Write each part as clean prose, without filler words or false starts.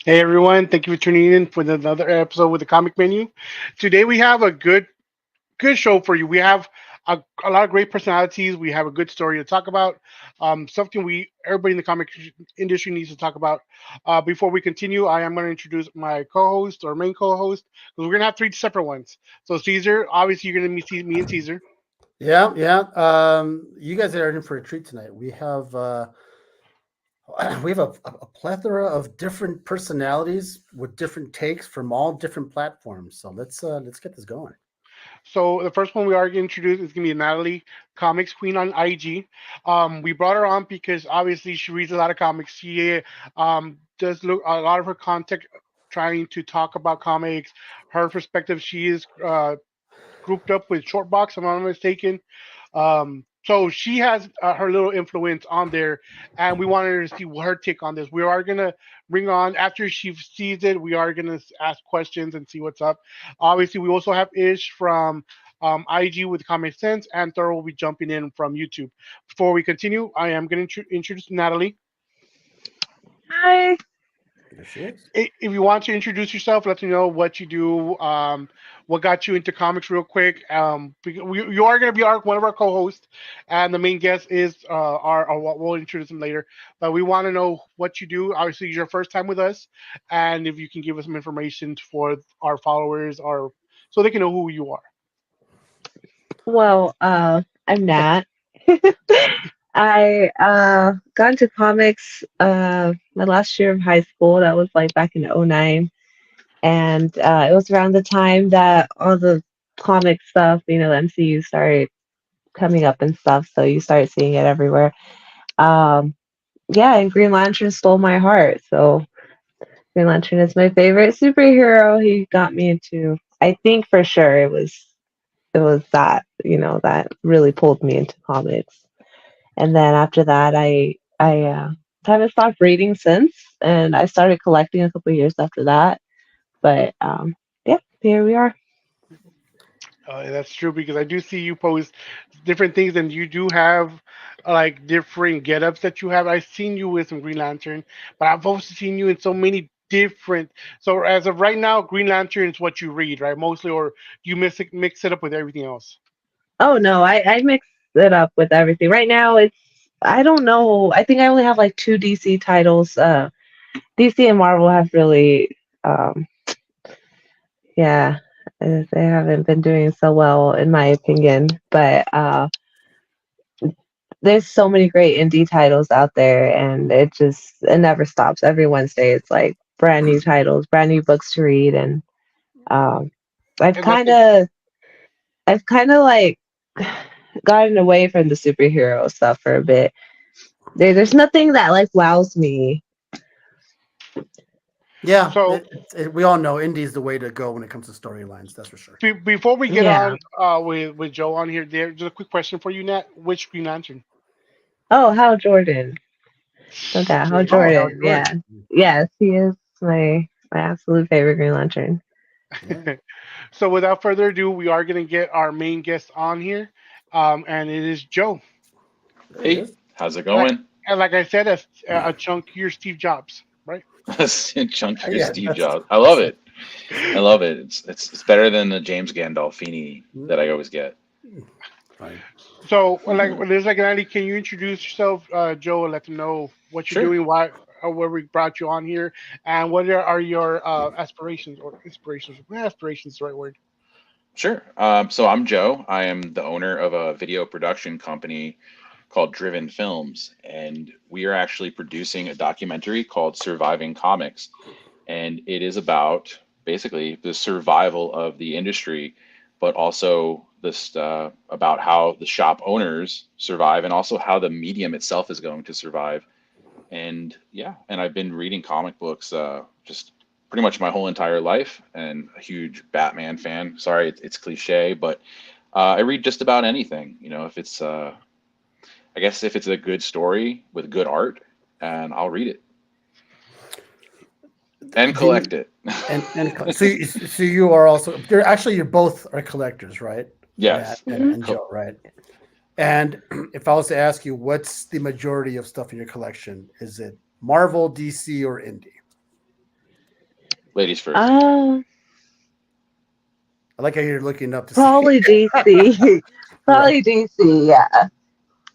Hey everyone, thank you for tuning in for another episode with the Comic Menu. Today we have a good show for you. We have a lot of great personalities. We have a good story to talk about. Something we everybody in the comic industry needs to talk about. Before we continue, I am going to introduce my co-host or main co-host because we're going to have three separate ones. So Caesar, obviously you're going to meet me and Caesar. Yeah, yeah. You guys are in for a treat tonight. We have we have a plethora of different personalities with different takes from all different platforms. So let's get this going. So the first one we are going to introduce is going to be Natalie, Comics Queen on IG. We brought her on because obviously she reads a lot of comics. She does look a lot of her content trying to talk about comics. Her perspective, she is grouped up with Shortbox, if I'm not mistaken. So she has her little influence on there, and we wanted her to see her take on this. We are gonna bring on after she sees it. We are gonna ask questions and see what's up. Obviously, we also have Ish from IG with Comic Sense, and Thoro will be jumping in from YouTube. Before we continue, I am gonna introduce Natalie. Hi. There she is. If you want to introduce yourself, let me know what you do, what got you into comics, real quick. You are going to be one of our co-hosts, and the main guest is our we'll introduce him later. But we want to know what you do. Obviously, it's your first time with us, and if you can give us some information for our followers, or so they can know who you are. Well, I'm Nat. I got into comics my last year of high school. That was like back in '09, and it was around the time that all the comic stuff, the MCU started coming up and stuff. So you started seeing it everywhere. Um, yeah, and Green Lantern stole my heart. So Green Lantern is my favorite superhero. He got me into. I think for sure it was that that really pulled me into comics. And then after that, I haven't stopped reading since, and I started collecting a couple of years after that. But yeah, here we are. That's true because I do see you post different things, and you do have like different get-ups that you have. I've seen you with some Green Lantern, but I've also seen you in so many different. So as of right now, Green Lantern is what you read, right? Mostly, or do you mix it up with everything else? Oh no, I mix it up with everything. Right now, it's I don't know. I think I only have like two DC titles. DC and Marvel have really, um, yeah, they haven't been doing so well in my opinion. But there's so many great indie titles out there, and it never stops. Every Wednesday it's like brand new titles, brand new books to read. And um i've And that's kind of I've kind of like gotten away from the superhero stuff for a bit. There's nothing that like wows me. Yeah, so. we all know indie is the way to go when it comes to storylines. That's for sure. Before we get Yeah. on with Joe on here, there's just a quick question for you, Nat. Which Green Lantern? Oh, Hal Jordan. Okay, Hal Oh, Hal Jordan. Jordan. Yeah. Yes, he is my absolute favorite Green Lantern. Yeah. So without further ado, we are going to get our main guest on here, and it is Joe. There he Hey, is. how's it And like, going? and like I said, a chunkier Steve Jobs, right? Chunkier Yeah, Steve that's Jobs. I love it. I love it. It's better than the James Gandolfini that I always get. fine. So when there's like an Andy, can you introduce yourself, Joe, and let them know what you're Sure, doing, why, or where we brought you on here, and what are your aspirations or inspirations? Aspirations is the right word. sure. So I'm Joe. I am the owner of a video production company called Driven Films, and we are actually producing a documentary called Surviving Comics, and it is about basically the survival of the industry, but also this about how the shop owners survive, and also how the medium itself is going to survive. And yeah, and I've been reading comic books just pretty much my whole entire life, and a huge Batman fan. Sorry, it's cliche, but I read just about anything. If it's I guess if it's a good story with good art, and I'll read it and The collect it. so you are also you're both are collectors, right? Nat Yes. and, Hmm. and Joe, right? And if I was to ask you, what's the majority of stuff in your collection? Is it Marvel, DC, or indie? Ladies first. Uh, I like how you're looking up to see. Probably DC. Right. Probably DC. Yeah.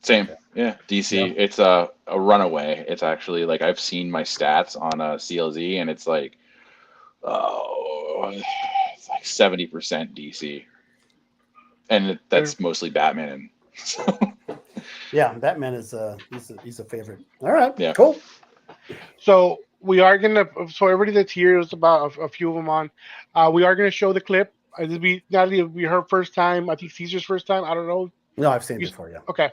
Same. Yeah, DC. Yeah. It's a runaway. It's actually like I've seen my stats on CLZ, and it's like, oh, it's like 70% DC, and Sure. that's mostly Batman. So, Yeah, Batman is he's a favorite. All right, yeah. cool. So we are gonna. So everybody that's here is about a few of them on. We are gonna show the clip. This be Natalie. It'll be her first time. I think Caesar's first time. I don't know. No, I've seen it You, before. Yeah. okay.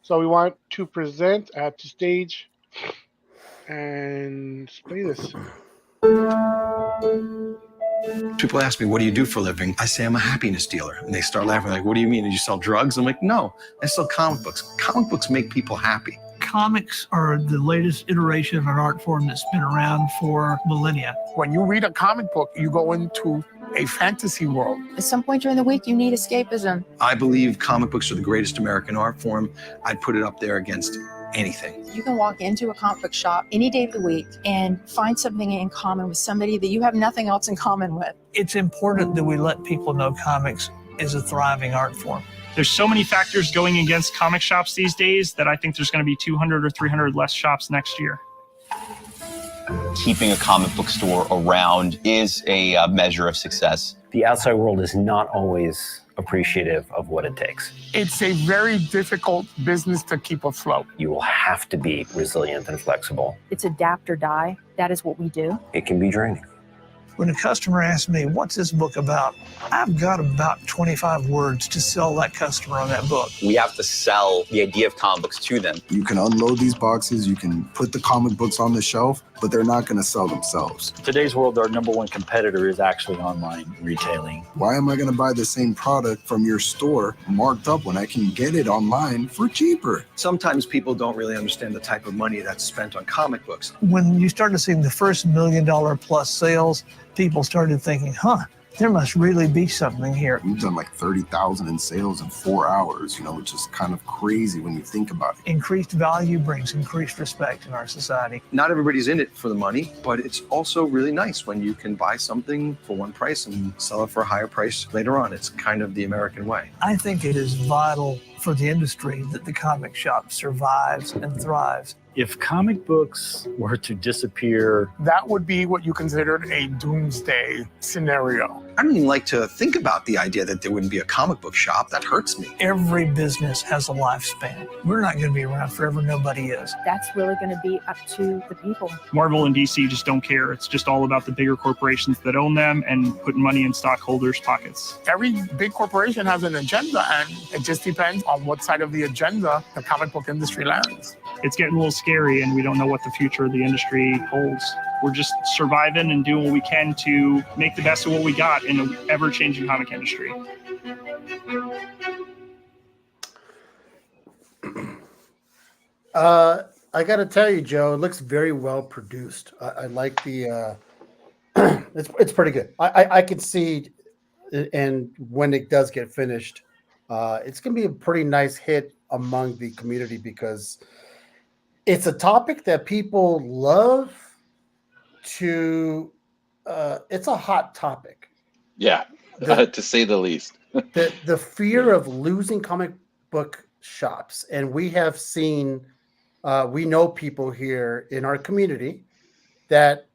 So we want to present at the stage and play this. People ask me, what do you do for a living? I say, I'm a happiness dealer. And they start laughing, like, what do you mean? Did you sell drugs? I'm like, no, I sell comic books. Comic books make people happy. Comics are the latest iteration of an art form that's been around for millennia. When you read a comic book, you go into a fantasy world. At some point during the week, you need escapism. I believe comic books are the greatest American art form. I'd put it up there against anything. You can walk into a comic book shop any day of the week and find something in common with somebody that you have nothing else in common with. It's important that we let people know comics is a thriving art form. There's so many factors going against comic shops these days that I think there's going to be 200 or 300 less shops next year. Keeping a comic book store around is a measure of success. The outside world is not always appreciative of what it takes. It's a very difficult business to keep afloat. You will have to be resilient and flexible. It's adapt or die. That is what we do. It can be draining. When a customer asks me, what's this book about? I've got about 25 words to sell that customer on that book. We have to sell the idea of comic books to them. You can unload these boxes, you can put the comic books on the shelf, but they're not going to sell themselves. In today's world, our number one competitor is actually online retailing. Why am I going to buy the same product from your store marked up when I can get it online for cheaper? Sometimes people don't really understand the type of money that's spent on comic books. When you started seeing the first $1 million plus sales, people started thinking, there must really be something here. We've done like 30,000 in sales in 4 hours, which is kind of crazy when you think about it. Increased value brings increased respect in our society. Not everybody's in it for the money, but it's also really nice when you can buy something for one price and sell it for a higher price later on. It's kind of the American way. I think it is vital for the industry that the comic shop survives and thrives. If comic books were to disappear, That would be what you considered a doomsday scenario. I don't even like to think about the idea that there wouldn't be a comic book shop. That hurts me. Every business has a lifespan. We're not going to be around forever. Nobody is. That's really going to be up to the people. Marvel and DC just don't care. It's just all about the bigger corporations that own them and putting money in stockholders' pockets. Every big corporation has an agenda, and it just depends on what side of the agenda the comic book industry lands. It's getting a little scary, and we don't know what the future of the industry holds. We're just surviving and doing what we can to make the best of what we got in an ever-changing comic industry. I got to tell you, Joe, it looks very well produced. I like the. It's pretty good. I can see, and when it does get finished, it's gonna be a pretty nice hit among the community because it's a topic that people love to. It's a hot topic. Yeah, to say the least. The fear of losing comic book shops, and we have seen. We know people here in our community that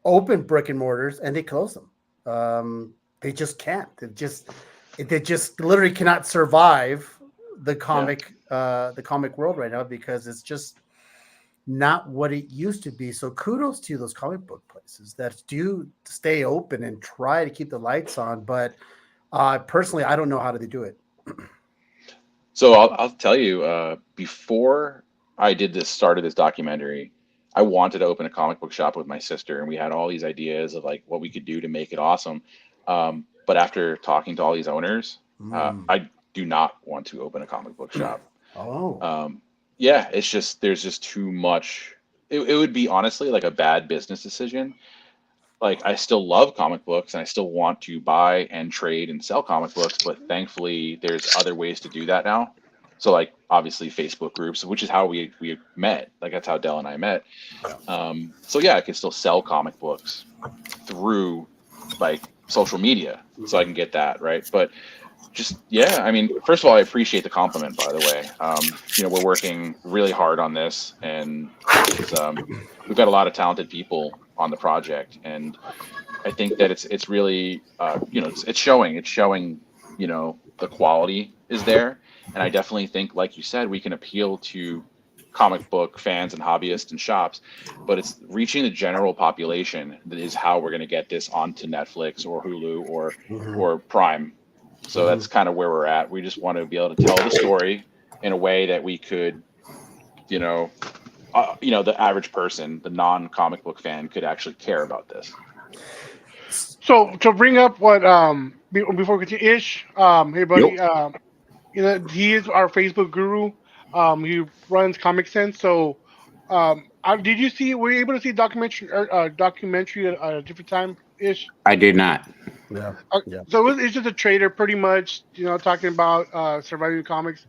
open brick and mortars and they close them. They just can't. They just literally cannot survive the comic world right now because it's just not what it used to be. So kudos to those comic book places that do stay open and try to keep the lights on. But personally, I don't know how do they do it. So I'll tell you, before I started this documentary, I wanted to open a comic book shop with my sister, and we had all these ideas of like what we could do to make it awesome. But after talking to all these owners, I do not want to open a comic book shop. Yeah, it's just there's just too much. It would be honestly like a bad business decision. Like I still love comic books and I still want to buy and trade and sell comic books, but thankfully there's other ways to do that now. So like obviously Facebook groups, which is how we met. Like that's how Dell and I met. So yeah, I can still sell comic books through like social media, so I can get that right. But just yeah, I mean, first of all, I appreciate the compliment. By the way, we're working really hard on this, and it's we've got a lot of talented people on the project, and I think that it's really it's showing the quality is there, and I definitely think, like you said, we can appeal to comic book fans and hobbyists and shops, but it's reaching the general population that is how we're going to get this onto Netflix or Hulu or Prime. So that's kind of where we're at. We just want to be able to tell the story in a way that we could, the average person, the non-comic book fan, could actually care about this. So to bring up what before we continue, Ish, hey buddy, Yep. he is our Facebook guru. He runs Comic Sense. So, did you see? Were you able to see documentary at a different time, Ish? I did not. Yeah. So it's just a trader, pretty much, talking about surviving comics.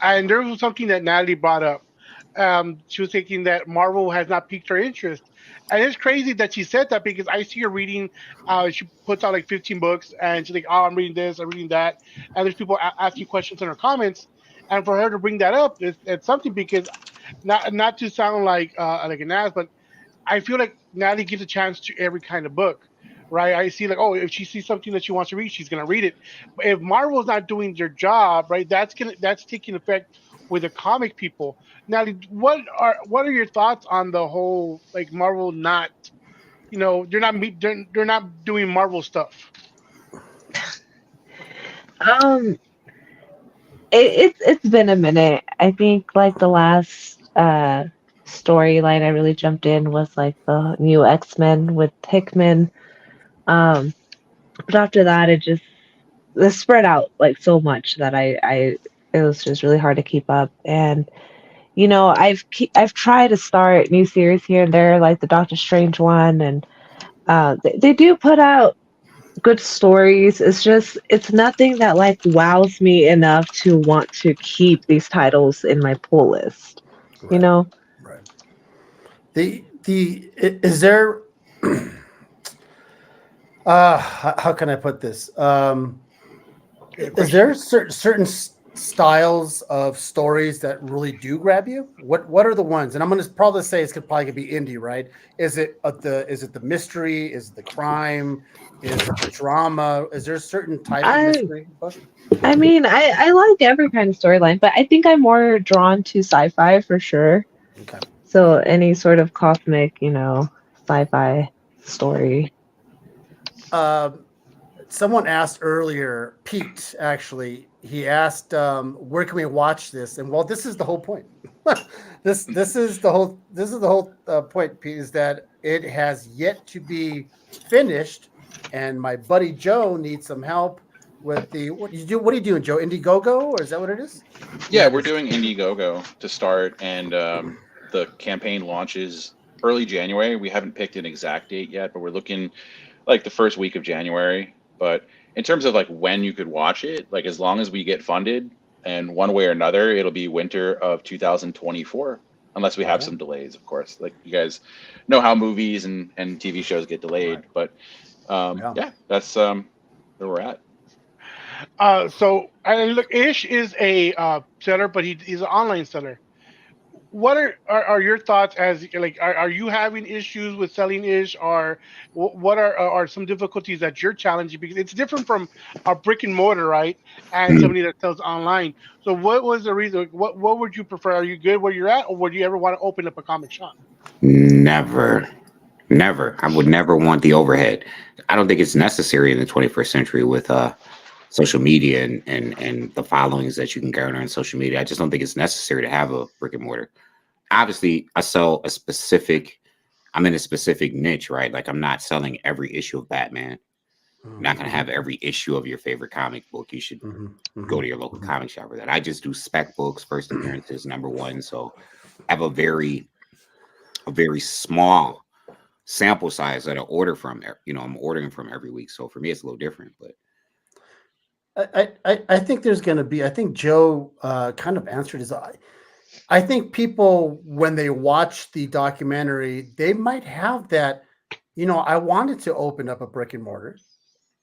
And there was something that Natalie brought up. She was thinking that Marvel has not piqued her interest, and it's crazy that she said that because I see her reading. She puts out like 15 books, and she's like, "Oh, I'm reading this, I'm reading that," and there's people asking questions in her comments, and for her to bring that up, it's something because not to sound like an ass, but I feel like Natalie gives a chance to every kind of book, right? I see like, oh, if she sees something that she wants to read, she's gonna read it. But if Marvel's not doing their job, right, that's taking effect with the comic people. Natalie, what are your thoughts on the whole like Marvel not, they're not doing Marvel stuff? Um, it's been a minute. I think like the last storyline I really jumped in was like the new X-Men with Hickman. Um, but after that, it spread out like so much that I it was just really hard to keep up. And I've tried to start new series here and there, like the Doctor Strange one, and they do put out good stories. It's nothing that like wows me enough to want to keep these titles in my pull list. You Right. know? Right. Is there how can I put this? Is there certain styles of stories that really do grab you? What are the ones? And I'm going to probably say it's probably going to be indie, right? Is it the mystery? Is it the crime? Is it the drama? Is there a certain type of I mystery book? I mean, I like every kind of storyline, but I think I'm more drawn to sci-fi for sure. Okay. So any sort of cosmic, sci-fi story. Someone asked earlier, Pete actually, he asked, where can we watch this? And well, this is the whole point. this is the whole point, Pete, is that it has yet to be finished, and my buddy Joe needs some help with the what are you doing, Joe? Indiegogo, or is that what it is? Yeah, we're doing Indiegogo to start, and the campaign launches early January. We haven't picked an exact date yet, but we're looking like the first week of January. But in terms of like when you could watch it, like as long as we get funded, and one way or another, it'll be winter of 2024, unless we have some delays, of course. Like you guys know how movies and TV shows get delayed, but yeah, that's where we're at. So and look, Ish is a seller, but he's an online seller. What are your thoughts as like are you having issues with selling Ish, or what are some difficulties that you're challenging, because it's different from a brick and mortar, right, and somebody that sells online? So what was the reason? What would you prefer? Are you good where you're at, or would you ever want to open up a comic shop? Never. Never. I would never want the overhead. I don't think it's necessary in the 21st century with social media and the followings that you can garner on social media. I just don't think it's necessary to have a brick and mortar. Obviously, I'm in a specific niche, right? Like I'm not selling every issue of Batman. You're not going to have every issue of your favorite comic book. You should go to your local comic shop for that. I just do spec books, first appearances, number one. So I have a very small sample size that I order from. I'm ordering from every week. So for me, it's a little different. But I think there's going to be. I think Joe kind of answered his. I think people when they watch the documentary, they might have that. I wanted to open up a brick and mortar,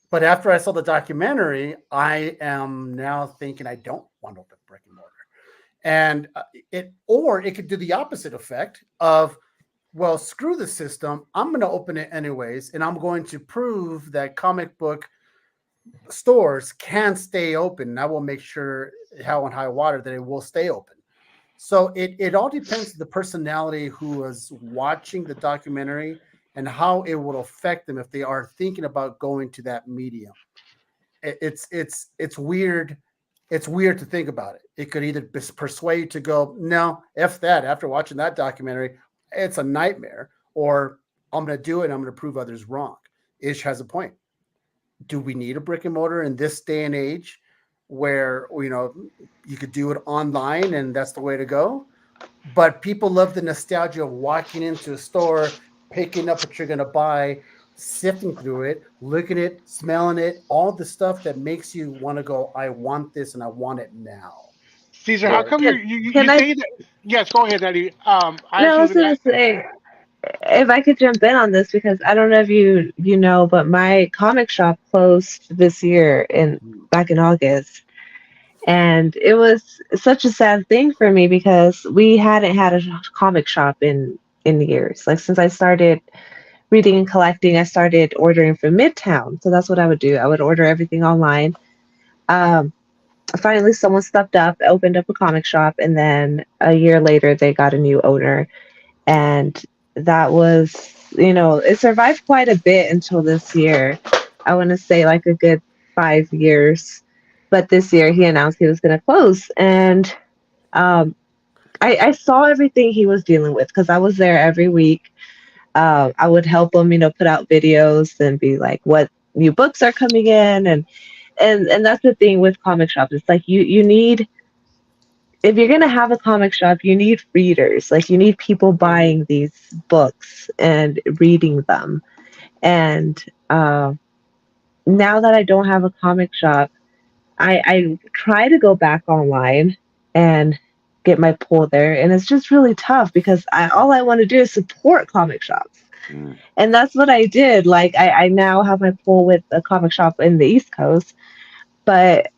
but after I saw the documentary, I am now thinking I don't want to open brick and mortar. And it could do the opposite effect of, well, screw the system. I'm going to open it anyways, and I'm going to prove that comic book stores can stay open. And I will make sure, hell and high water, that it will stay open. So it all depends on the personality who is watching the documentary and how it will affect them if they are thinking about going to that medium. It's weird. It's weird to think about it. It could either persuade you to go, no, F that. After watching that documentary, it's a nightmare. Or I'm going to do it and I'm going to prove others wrong. Ish has a point. Do we need a brick and mortar in this day and age where, you could do it online and that's the way to go? But people love the nostalgia of walking into a store, picking up what you're going to buy, sifting through it, looking at it, smelling it, all the stuff that makes you want to go, I want this and I want it now. Caesar, how come Can you I? say that? Yes, go ahead, Eddie. I No, I actually was was gonna say if I could jump in on this because I don't know if you know, but my comic shop closed this year in back in August. And it was such a sad thing for me because we hadn't had a comic shop in years. Like since I started reading and collecting, I started ordering from Midtown. So that's what I would do. I would order everything online. Um, Finally, someone stepped up, opened up a comic shop, and then a year later, they got a new owner. And that was, it survived quite a bit until this year. I want to say like a good 5 years. But this year, he announced he was going to close. And um, I saw everything he was dealing with because I was there every week. I would help him, put out videos and be like, what new books are coming in, and that's the thing with comic shops. It's like you need if you're gonna have a comic shop, you need readers. Like you need people buying these books and reading them. And now that I don't have a comic shop, I try to go back online and get my pull there, and it's just really tough because all I want to do is support comic shops. And that's what I did. Like I now have my pull with a comic shop in the East Coast, but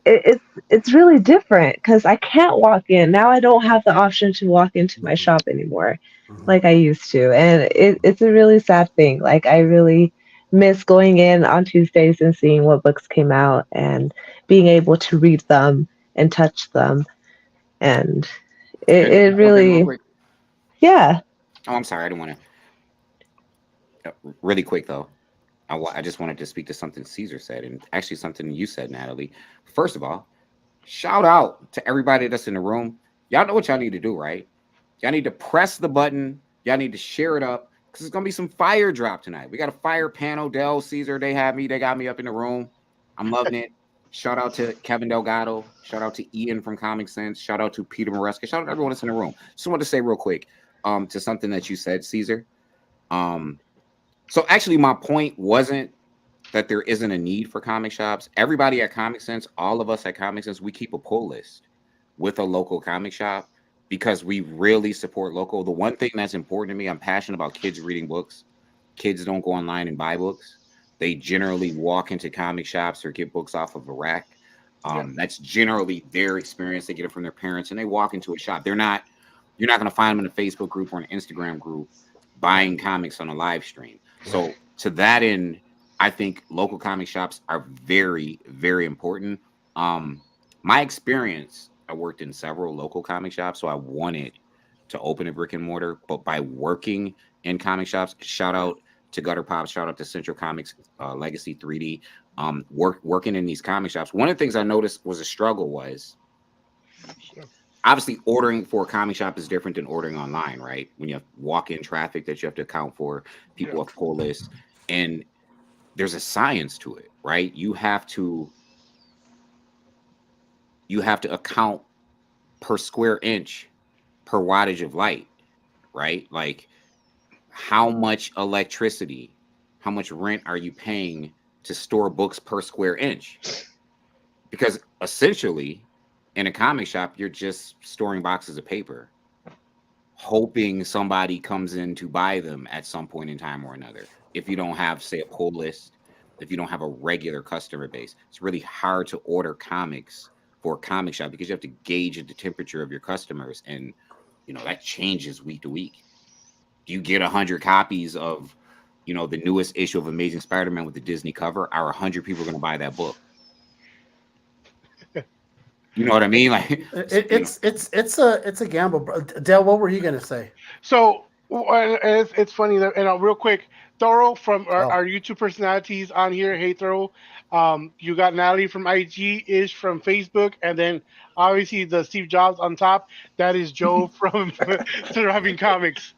it's really different because I can't walk in now. I don't have the option to walk into my shop anymore, like I used to, and it's a really sad thing. Like I really miss going in on Tuesdays and seeing what books came out and being able to read them and touch them, and it Can I jump in real really, quick? yeah. Oh, I'm sorry. I didn't want to. Really quick though. I just wanted to speak to something Caesar said, and actually something you said, Natalie. First of all, shout out to everybody that's in the room. Y'all know what y'all need to do, right? Y'all need to press the button. Y'all need to share it up because it's gonna be some fire drop tonight. We got a fire panel. Del, Caesar, they got me up in the room. I'm loving it. Shout out to Kevin Delgado. Shout out to Ian from Comic Sense. Shout out to Peter Maresca. Shout out to everyone that's in the room. Just wanted to say real quick, to something that you said, Caesar. So actually, my point wasn't that there isn't a need for comic shops. Everybody at Comic Sense, all of us at Comic Sense, we keep a pull list with a local comic shop because we really support local. The one thing that's important to me, I'm passionate about kids reading books. Kids don't go online and buy books. They generally walk into comic shops or get books off of a rack. That's generally their experience. They get it from their parents and they walk into a shop. You're not going to find them in a Facebook group or an Instagram group buying comics on a live stream. So to that end, I think local comic shops are very, very important. My experience, I worked in several local comic shops, so I wanted to open a brick and mortar. But by working in comic shops, shout out to Gutter Pop, shout out to Central Comics, Legacy 3D, working in these comic shops. One of the things I noticed was a struggle was obviously ordering for a comic shop is different than ordering online, right? When you have walk-in traffic that you have to account for, people have pull lists, and there's a science to it, right? You have to account per square inch per wattage of light, right? Like how much electricity, how much rent are you paying to store books per square inch, because essentially in a comic shop, you're just storing boxes of paper, hoping somebody comes in to buy them at some point in time or another. If you don't have, say, a pull list, if you don't have a regular customer base, it's really hard to order comics for a comic shop because you have to gauge the temperature of your customers, and that changes week to week. Do you get 100 copies of the newest issue of Amazing Spider-Man with the Disney cover? Are 100 people going to buy that book? You know what I mean? Like it's a gamble, bro. Dale, what were you gonna say? So it's funny that, and real quick, Thoro from Oh. our YouTube personalities on here. Hey, Thoro. You got Natalie from IG, Ish from Facebook, and then obviously the Steve Jobs on top. That is Joe from Surviving Comics.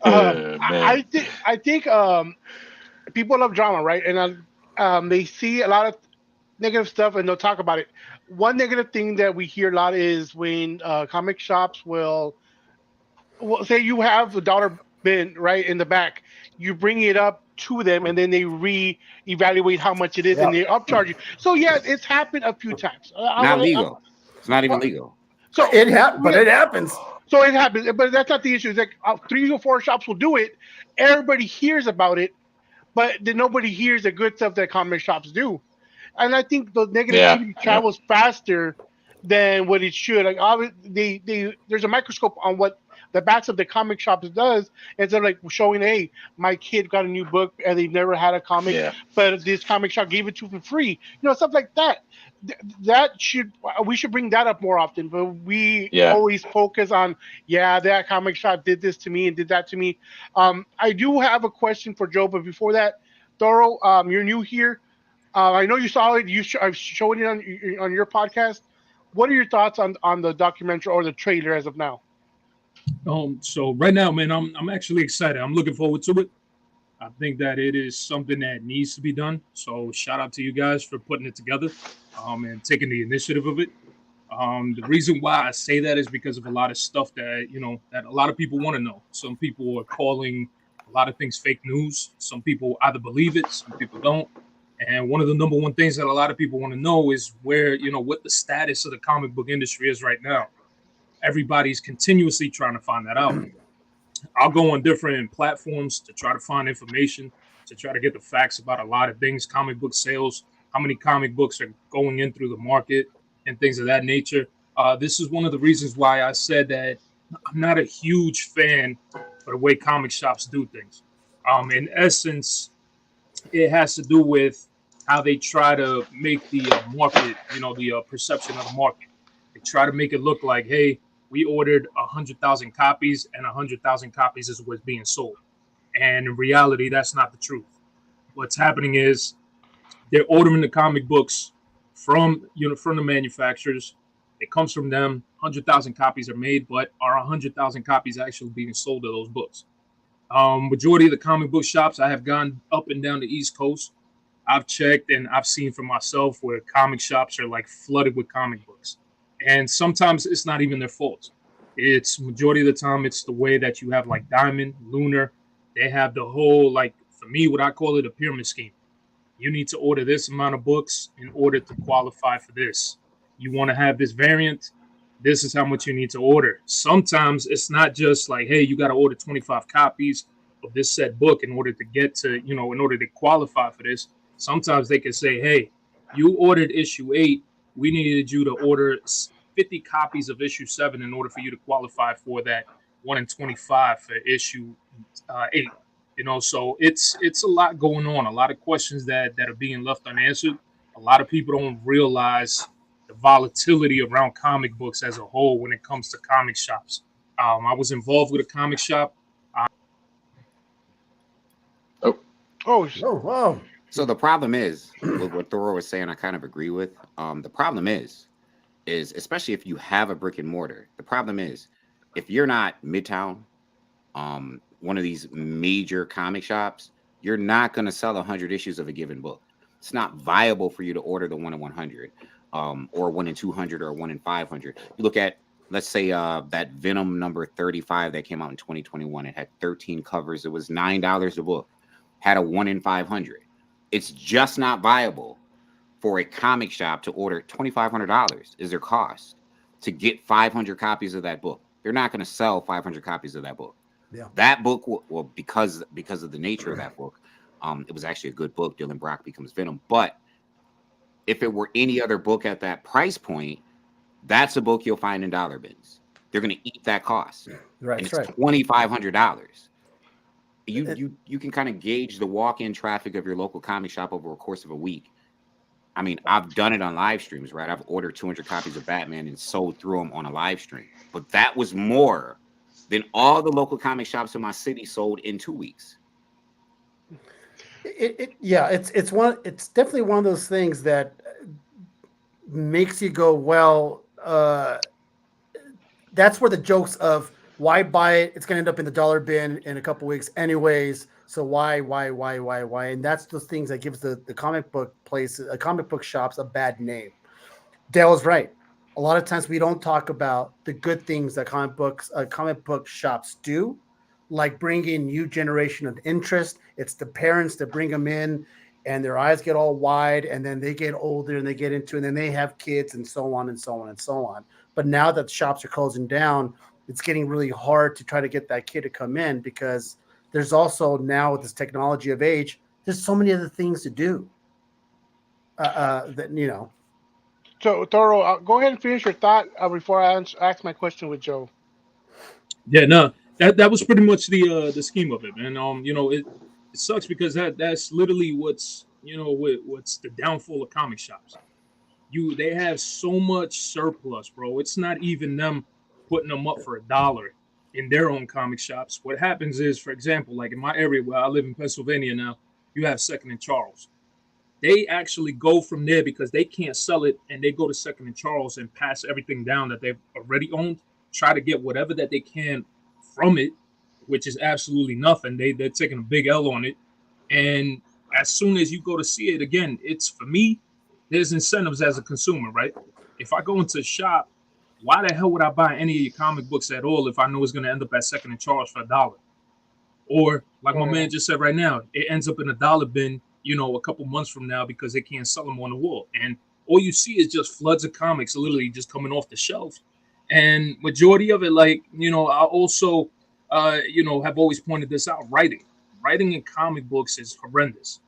Man. I think people love drama, right? And they see a lot of negative stuff and they'll talk about it. One negative thing that we hear a lot is when comic shops will say you have the dollar bin right in the back, you bring it up to them and then they re-evaluate how much it is and they upcharge you. So yeah, it's happened a few times. Not legal. It's not even legal. So but it happens. So it happens, but that's not the issue. It's like 3 or 4 shops will do it. Everybody hears about it, but then nobody hears the good stuff that comic shops do. And I think the negativity travels faster than what it should. Like there's a microscope on what the backs of the comic shops does, instead of like showing, hey, my kid got a new book and they've never had a comic, but this comic shop gave it to them for free. Stuff like that. We should bring that up more often. But we always focus on, that comic shop did this to me and did that to me. I do have a question for Joe, but before that, Thoro, you're new here. I know you saw it. I've shown it on your podcast. What are your thoughts on the documentary or the trailer as of now? So right now, man, I'm actually excited. I'm looking forward to it. I think that it is something that needs to be done. So shout out to you guys for putting it together, and taking the initiative of it. The reason why I say that is because of a lot of stuff that that a lot of people want to know. Some people are calling a lot of things fake news. Some people either believe it, some people don't. And one of the number one things that a lot of people want to know is where, what the status of the comic book industry is right now. Everybody's continuously trying to find that out. I'll go on different platforms to try to find information, to try to get the facts about a lot of things, comic book sales, how many comic books are going in through the market and things of that nature. This is one of the reasons why I said that I'm not a huge fan of the way comic shops do things. In essence, it has to do with how they try to make the market, the perception of the market. They try to make it look like, hey, we ordered 100,000 copies and 100,000 copies is what's being sold. And in reality, that's not the truth. What's happening is they're ordering the comic books from the manufacturers. It comes from them. 100,000 copies are made, but are 100,000 copies actually being sold of those books? Majority of the comic book shops, I have gone up and down the East Coast. I've checked and I've seen for myself where comic shops are like flooded with comic books. And sometimes it's not even their fault. It's majority of the time, it's the way that you have like Diamond, Lunar. They have the whole, like, for me, what I call it a pyramid scheme. You need to order this amount of books in order to qualify for this. You want to have this variant. This is how much you need to order. Sometimes it's not just like, hey, you got to order 25 copies of this said book in order to get to, in order to qualify for this. Sometimes they can say, hey, you ordered issue 8. We needed you to order 50 copies of issue 7 in order for you to qualify for that 1 in 25 for issue 8. So it's a lot going on, a lot of questions that are being left unanswered. A lot of people don't realize the volatility around comic books as a whole when it comes to comic shops. I was involved with a comic shop. Oh, wow. So the problem is, with what Thoro was saying, I kind of agree with. The problem is especially if you have a brick and mortar, the problem is if you're not Midtown, one of these major comic shops, you're not going to sell 100 issues of a given book. It's not viable for you to order the 1 in 100, or 1 in 200, or 1 in 500. You look at, let's say, that Venom number 35 that came out in 2021. It had 13 covers. It was $9 a book. Had a 1 in 500. It's just not viable for a comic shop to order $2,500 is their cost to get 500 copies of that book. They're not going to sell 500 copies of that book. Yeah. That book, well, because of the nature of that book, it was actually a good book. Dylan Brock Becomes Venom. But if it were any other book at that price point, that's a book you'll find in dollar bins. They're going to eat that cost. Right, and it's right. $2,500. You can kind of gauge the walk-in traffic of your local comic shop over a course of a week. I mean, I've done it on live streams, right? I've ordered 200 copies of Batman and sold through them on a live stream. But that was more than all the local comic shops in my city sold in 2 weeks. It's definitely one of those things that makes you go, well, that's where the jokes of why buy it? It's going to end up in the dollar bin in a couple weeks anyways. So why? And that's those things that gives the comic book comic book shops a bad name. Dale's right. A lot of times we don't talk about the good things that comic book shops do, like bringing new generation of interest. It's the parents that bring them in and their eyes get all wide and then they get older and they get into it and then they have kids and so on and so on and so on. But now that shops are closing down, it's getting really hard to try to get that kid to come in because there's also now with this technology of age, there's so many other things to do. So, Thoro, go ahead and finish your thought before I ask my question with Joe. Yeah, no, that was pretty much the scheme of it, man. It sucks because that's literally what's the downfall of comic shops. They have so much surplus, bro. It's not even them putting them up for $1 in their own comic shops. What happens is, for example, like in my area where I live in Pennsylvania now, you have Second and Charles. They actually go from there because they can't sell it, and they go to Second and Charles and pass everything down that they've already owned, try to get whatever that they can from it, which is absolutely nothing. They're taking a big L on it. And as soon as you go to see it again, it's for me, there's incentives as a consumer, right? If I go into a shop, why the hell would I buy any of your comic books at all if I know it's going to end up at Second and Charles for $1? Or like my man just said right now, it ends up in a dollar bin, a couple months from now because they can't sell them on the wall. And all you see is just floods of comics literally just coming off the shelf. And majority of it, like, I also, have always pointed this out. Writing in comic books is horrendous.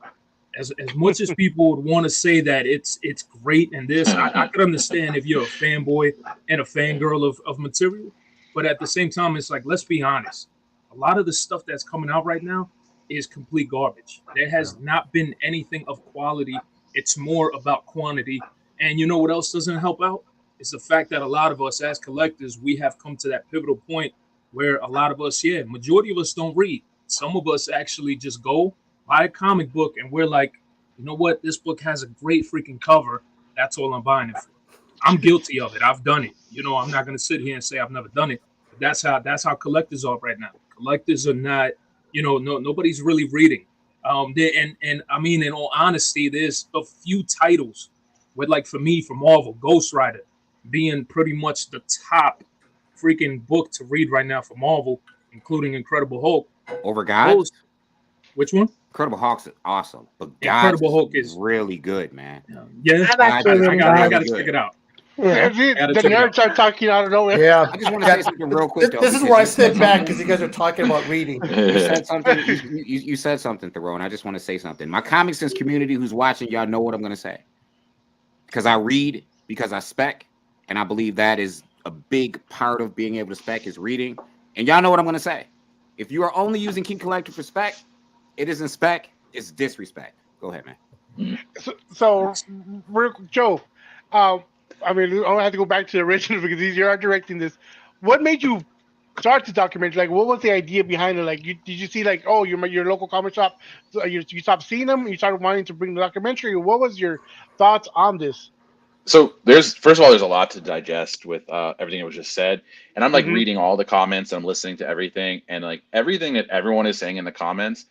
As much as people would want to say that it's great and this, I could understand if you're a fanboy and a fangirl of material. But at the same time, it's like, let's be honest. A lot of the stuff that's coming out right now is complete garbage. There has not been anything of quality. It's more about quantity. And you know what else doesn't help out? It's the fact that a lot of us as collectors, we have come to that pivotal point where a lot of us, majority of us don't read. Some of us actually just go buy a comic book and we're like, you know what? This book has a great freaking cover. That's all I'm buying it for. I'm guilty of it. I've done it. I'm not going to sit here and say I've never done it. But that's how collectors are right now. Collectors are not, nobody's really reading. And I mean, in all honesty, there's a few titles where, like for me, for Marvel, Ghost Rider being pretty much the top freaking book to read right now for Marvel, including Incredible Hulk. Over God? Which one? Incredible Hulk's awesome, but Incredible Hulk is really good, man. Yeah, I gotta check it out. Yeah. The nerds are talking out of nowhere. Yeah, I just want to say something real quick. This is where I sit back because you guys are talking about reading. You said something. You said something, Thoro, and I just want to say something. My Comic Sense community who's watching, y'all know what I'm going to say. Because I read, because I spec, and I believe that is a big part of being able to spec is reading. And y'all know what I'm going to say. If you are only using King Collector for spec, it isn't spec, it's disrespect. Go ahead, man. So Joe, I mean, I have to go back to the original because you are directing this. What made you start the documentary? Like, what was the idea behind it? Like, did you see like, oh, your local comic shop, so you stopped seeing them, you started wanting to bring the documentary? What was your thoughts on this? So first of all, there's a lot to digest with everything that was just said, and I'm like reading all the comments and I'm listening to everything, and like everything that everyone is saying in the comments,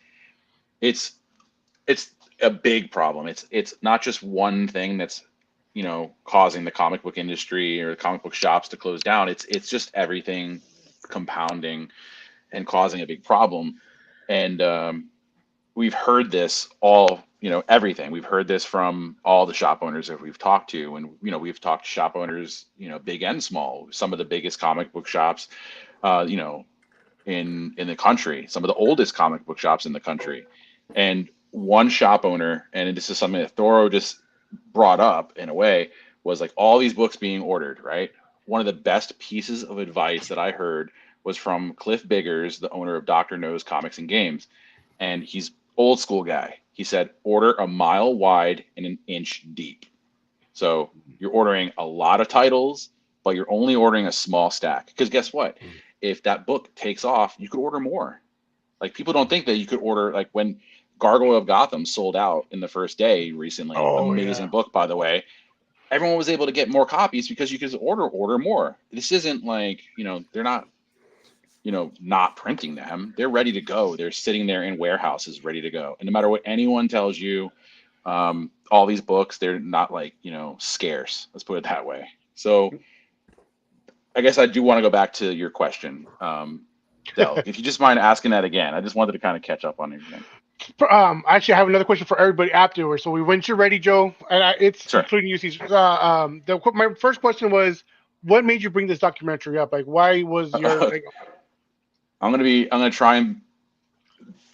it's a big problem. It's not just one thing that's causing the comic book industry or the comic book shops to close down. It's just everything compounding and causing a big problem. And we've heard this all, everything. We've heard this from all the shop owners that we've talked to, and we've talked to shop owners, big and small, some of the biggest comic book shops, you know, in the country, some of the oldest comic book shops in the country. And one shop owner, and this is something that Thoro just brought up in a way, was like all these books being ordered, right? One of the best pieces of advice that I heard was from Cliff Biggers, the owner of Dr. No's Comics and Games. And he's old school guy. He said, order a mile wide and an inch deep. So you're ordering a lot of titles, but you're only ordering a small stack. Because guess what? If that book takes off, you could order more. Like, people don't think that you could order, like when Gargoyle of Gotham sold out in the first day recently. Amazing book, by the way. Everyone was able to get more copies because you could order more. This isn't like, they're not, not printing them. They're ready to go. They're sitting there in warehouses ready to go. And no matter what anyone tells you, all these books, they're not like, scarce. Let's put it that way. So I guess I do want to go back to your question. Del, if you just mind asking that again. I just wanted to kind of catch up on everything. Actually, I have another question for everybody afterwards. So once you're ready, Joe, and it's Sure. including you. My first question was, what made you bring this documentary up? Like, why was your? Like, I'm gonna try and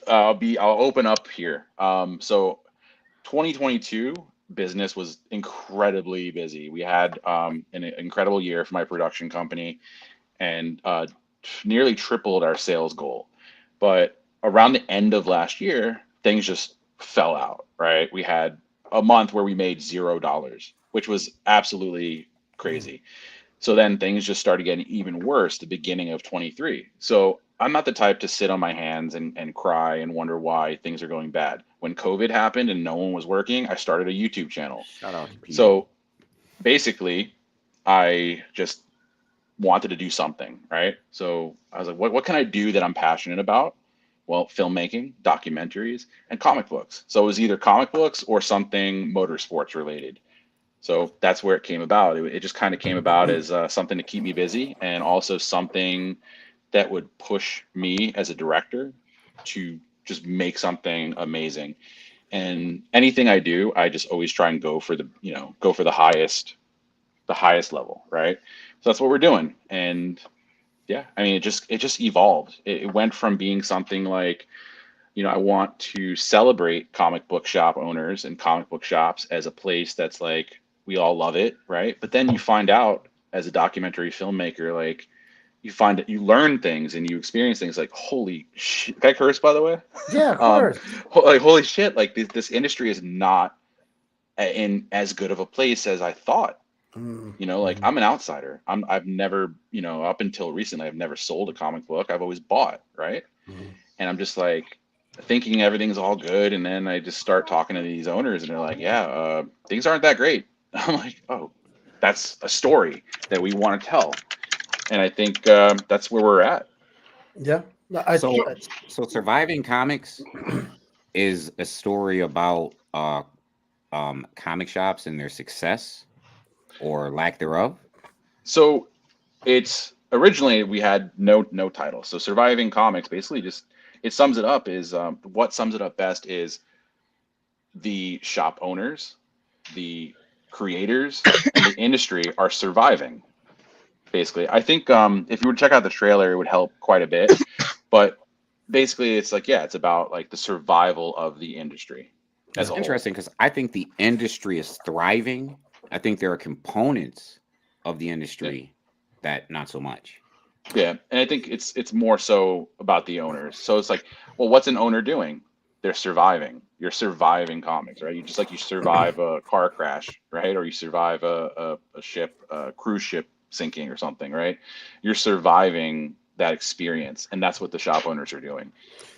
I'll open up here. So 2022 business was incredibly busy. We had an incredible year for my production company, and nearly tripled our sales goal. But around the end of last year, things just fell out, right? We had a month where we made $0, which was absolutely crazy. So then things just started getting even worse the beginning of 23. So I'm not the type to sit on my hands and cry and wonder why things are going bad. When COVID happened and no one was working, I started a YouTube channel. Shout out to Pete. So basically, I just wanted to do something, right? So I was like, what can I do that I'm passionate about? Well, filmmaking, documentaries, and comic books. So it was either comic books or something motorsports related. So that's where it came about. It just kind of came about as something to keep me busy, and also something that would push me as a director to just make something amazing. And anything I do, I just always try and go for the highest level, right? So that's what we're doing. And yeah, I mean, it just evolved. It went from being something like, I want to celebrate comic book shop owners and comic book shops as a place that's like, we all love it, right? But then you find out as a documentary filmmaker, like, you find that you learn things and you experience things like, holy shit. Can I curse, by the way? Yeah, of course. Like, holy shit, like this industry is not in as good of a place as I thought. Like, I'm an outsider. I've never, up until recently, I've never sold a comic book. I've always bought, right? And I'm just like thinking everything's all good, and then I just start talking to these owners, and they're like, yeah, things aren't that great. I'm like, oh, that's a story that we want to tell. And I think that's where we're at. Yeah. So Surviving Comics is a story about comic shops and their success or lack thereof. So it's originally we had no title. So Surviving Comics basically just, it sums it up is what sums it up best is the shop owners, the creators, and the industry are surviving. Basically, I think if you were to check out the trailer, it would help quite a bit. But basically, it's like, yeah, it's about like the survival of the industry. That's interesting because I think the industry is thriving. I think there are components of the industry that not so much. Yeah, and I think it's more so about the owners. So it's like, well, what's an owner doing? They're surviving. You're surviving comics, right? You just like you survive a car crash, right? Or you survive a cruise ship sinking or something, right? You're surviving that experience, and that's what the shop owners are doing.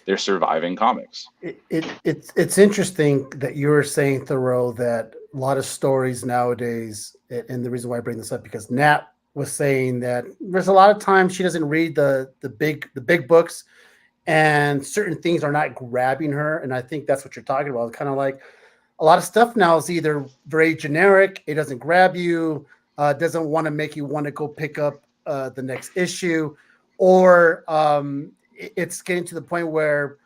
They're surviving comics. It's interesting that you were saying, Thoreau, that a lot of stories nowadays, and the reason why I bring this up because Nat was saying that there's a lot of times she doesn't read the big books, and certain things are not grabbing her, and I think that's what you're talking about. It's kind of like a lot of stuff now is either very generic, it doesn't grab you, doesn't want to make you want to go pick up the next issue, or it's getting to the point where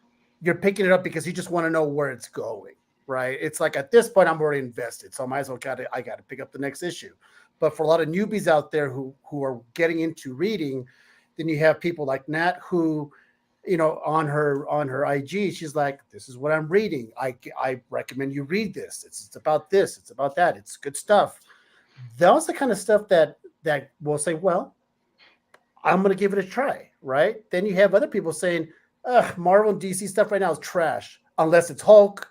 you're picking it up because you just want to know where it's going, right? It's like at this point I'm already invested, so I might as well I got to pick up the next issue. But for a lot of newbies out there who are getting into reading, then you have people like Nat who, on her IG, she's like, this is what I'm reading. I recommend you read this. It's about this. It's about that. It's good stuff. That's the kind of stuff that will say, well, I'm going to give it a try, right? Then you have other people saying, Marvel and DC stuff right now is trash, unless it's Hulk,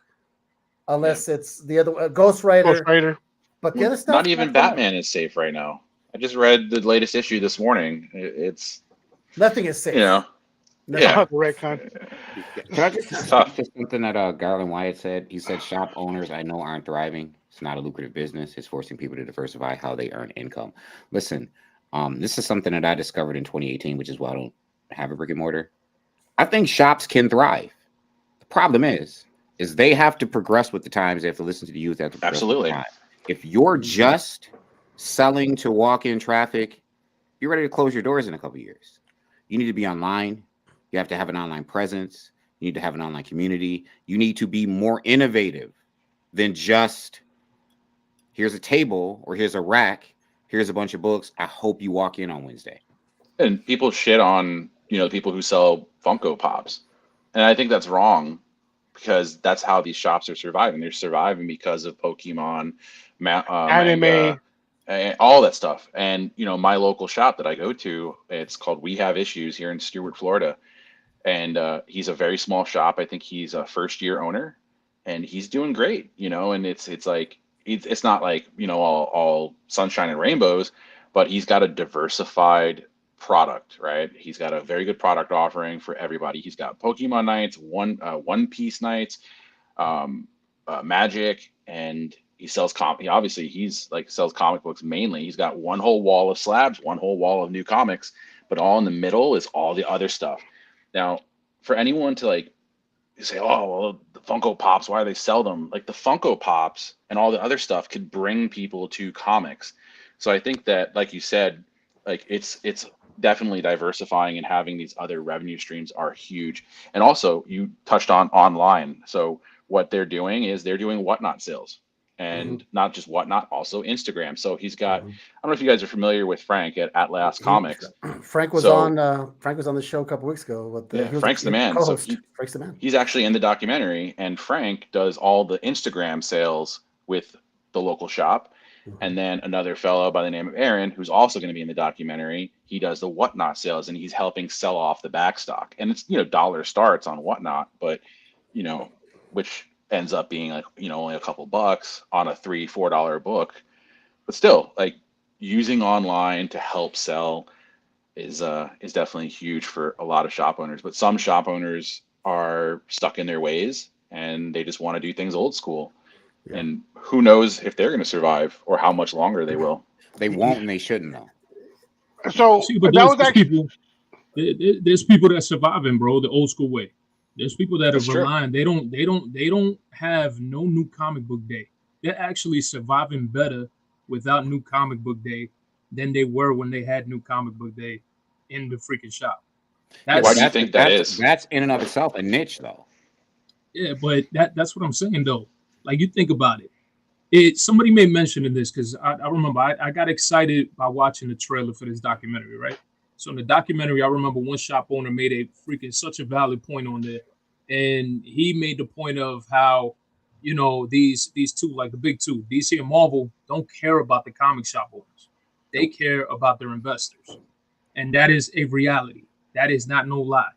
unless it's the other Ghost Rider. But the other stuff, not even Batman is safe right now. I just read the latest issue this morning. It's nothing is safe. Yeah. Retcon. Can I just to something that Garland Wyatt said? He said shop owners I know aren't thriving. It's not a lucrative business. It's forcing people to diversify how they earn income. Listen, this is something that I discovered in 2018, which is why I don't have a brick and mortar. I think shops can thrive. The problem is they have to progress with the times. They have to listen to the youth. They have to progress with the times. If you're just selling to walk-in traffic, you're ready to close your doors in a couple of years. You need to be online. You have to have an online presence. You need to have an online community. You need to be more innovative than just here's a table or here's a rack. Here's a bunch of books. I hope you walk in on Wednesday. And people shit on, people who sell Funko Pops. And I think that's wrong because that's how these shops are surviving. They're surviving because of Pokemon, anime, manga, and all that stuff. And, my local shop that I go to, it's called We Have Issues here in Stewart, Florida. And he's a very small shop. I think he's a first-year owner, and he's doing great, and it's like, it's not like, all sunshine and rainbows, but he's got a diversified product, right? He's got a very good product offering for everybody. He's got Pokemon nights, One Piece nights, Magic, and he sells sells comic books mainly. He's got one whole wall of slabs, one whole wall of new comics, but all in the middle is all the other stuff. Now, for anyone to say, oh, well, the Funko Pops, why do they sell them? Like the Funko Pops and all the other stuff could bring people to comics. So I think that, like you said, it's definitely diversifying and having these other revenue streams are huge. And also you touched on online. So what they're doing is they're doing Whatnot sales. And not just Whatnot, also Instagram. So he's got, I don't know if you guys are familiar with Frank at Last Comics. Frank was on the show a couple weeks ago. Frank's the man. So Frank's the man. He's actually in the documentary, and Frank does all the Instagram sales with the local shop. And then another fellow by the name of Aaron, who's also going to be in the documentary, he does the Whatnot sales, and he's helping sell off the back stock. And it's, dollar starts on Whatnot, but, which ends up being only a couple bucks on a $3-4 book, but still using online to help sell is definitely huge for a lot of shop owners. But some shop owners are stuck in their ways and they just want to do things old school. Yeah. And who knows if they're going to survive or how much longer they will. They won't, and they shouldn't though. So but there's people that surviving, bro, the old school way. There's people that are relying. They don't have no new comic book day. They're actually surviving better without new comic book day than they were when they had new comic book day in the freaking shop. Why do you think that is? That's in and of itself a niche, though. Yeah, but that's what I'm saying, though. Like, you think about it. Somebody made mention of this because I remember I got excited by watching the trailer for this documentary, right? So in the documentary, I remember one shop owner made a freaking such a valid point on there. And he made the point of how, these two, like the big two, DC and Marvel, don't care about the comic shop owners. They care about their investors. And that is a reality. That is not no lie.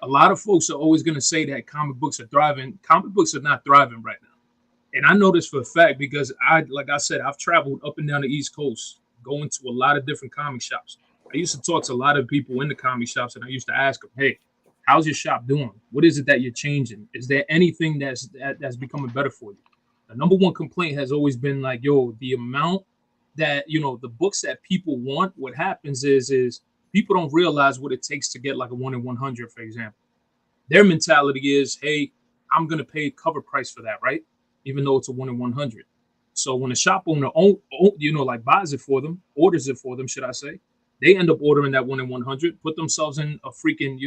A lot of folks are always going to say that comic books are thriving. Comic books are not thriving right now. And I know this for a fact because like I said, I've traveled up and down the East Coast, going to a lot of different comic shops. I used to talk to a lot of people in the comic shops, and I used to ask them, hey, how's your shop doing? What is it that you're changing? Is there anything that's becoming better for you? The number one complaint has always been like, yo, the amount that, the books that people want, what happens is people don't realize what it takes to get like a 1 in 100, for example. Their mentality is, hey, I'm going to pay cover price for that, right? Even though it's a 1 in 100. So when a shop owner, buys it for them, orders it for them, should I say, they end up ordering that 1 in 100, put themselves in a freaking,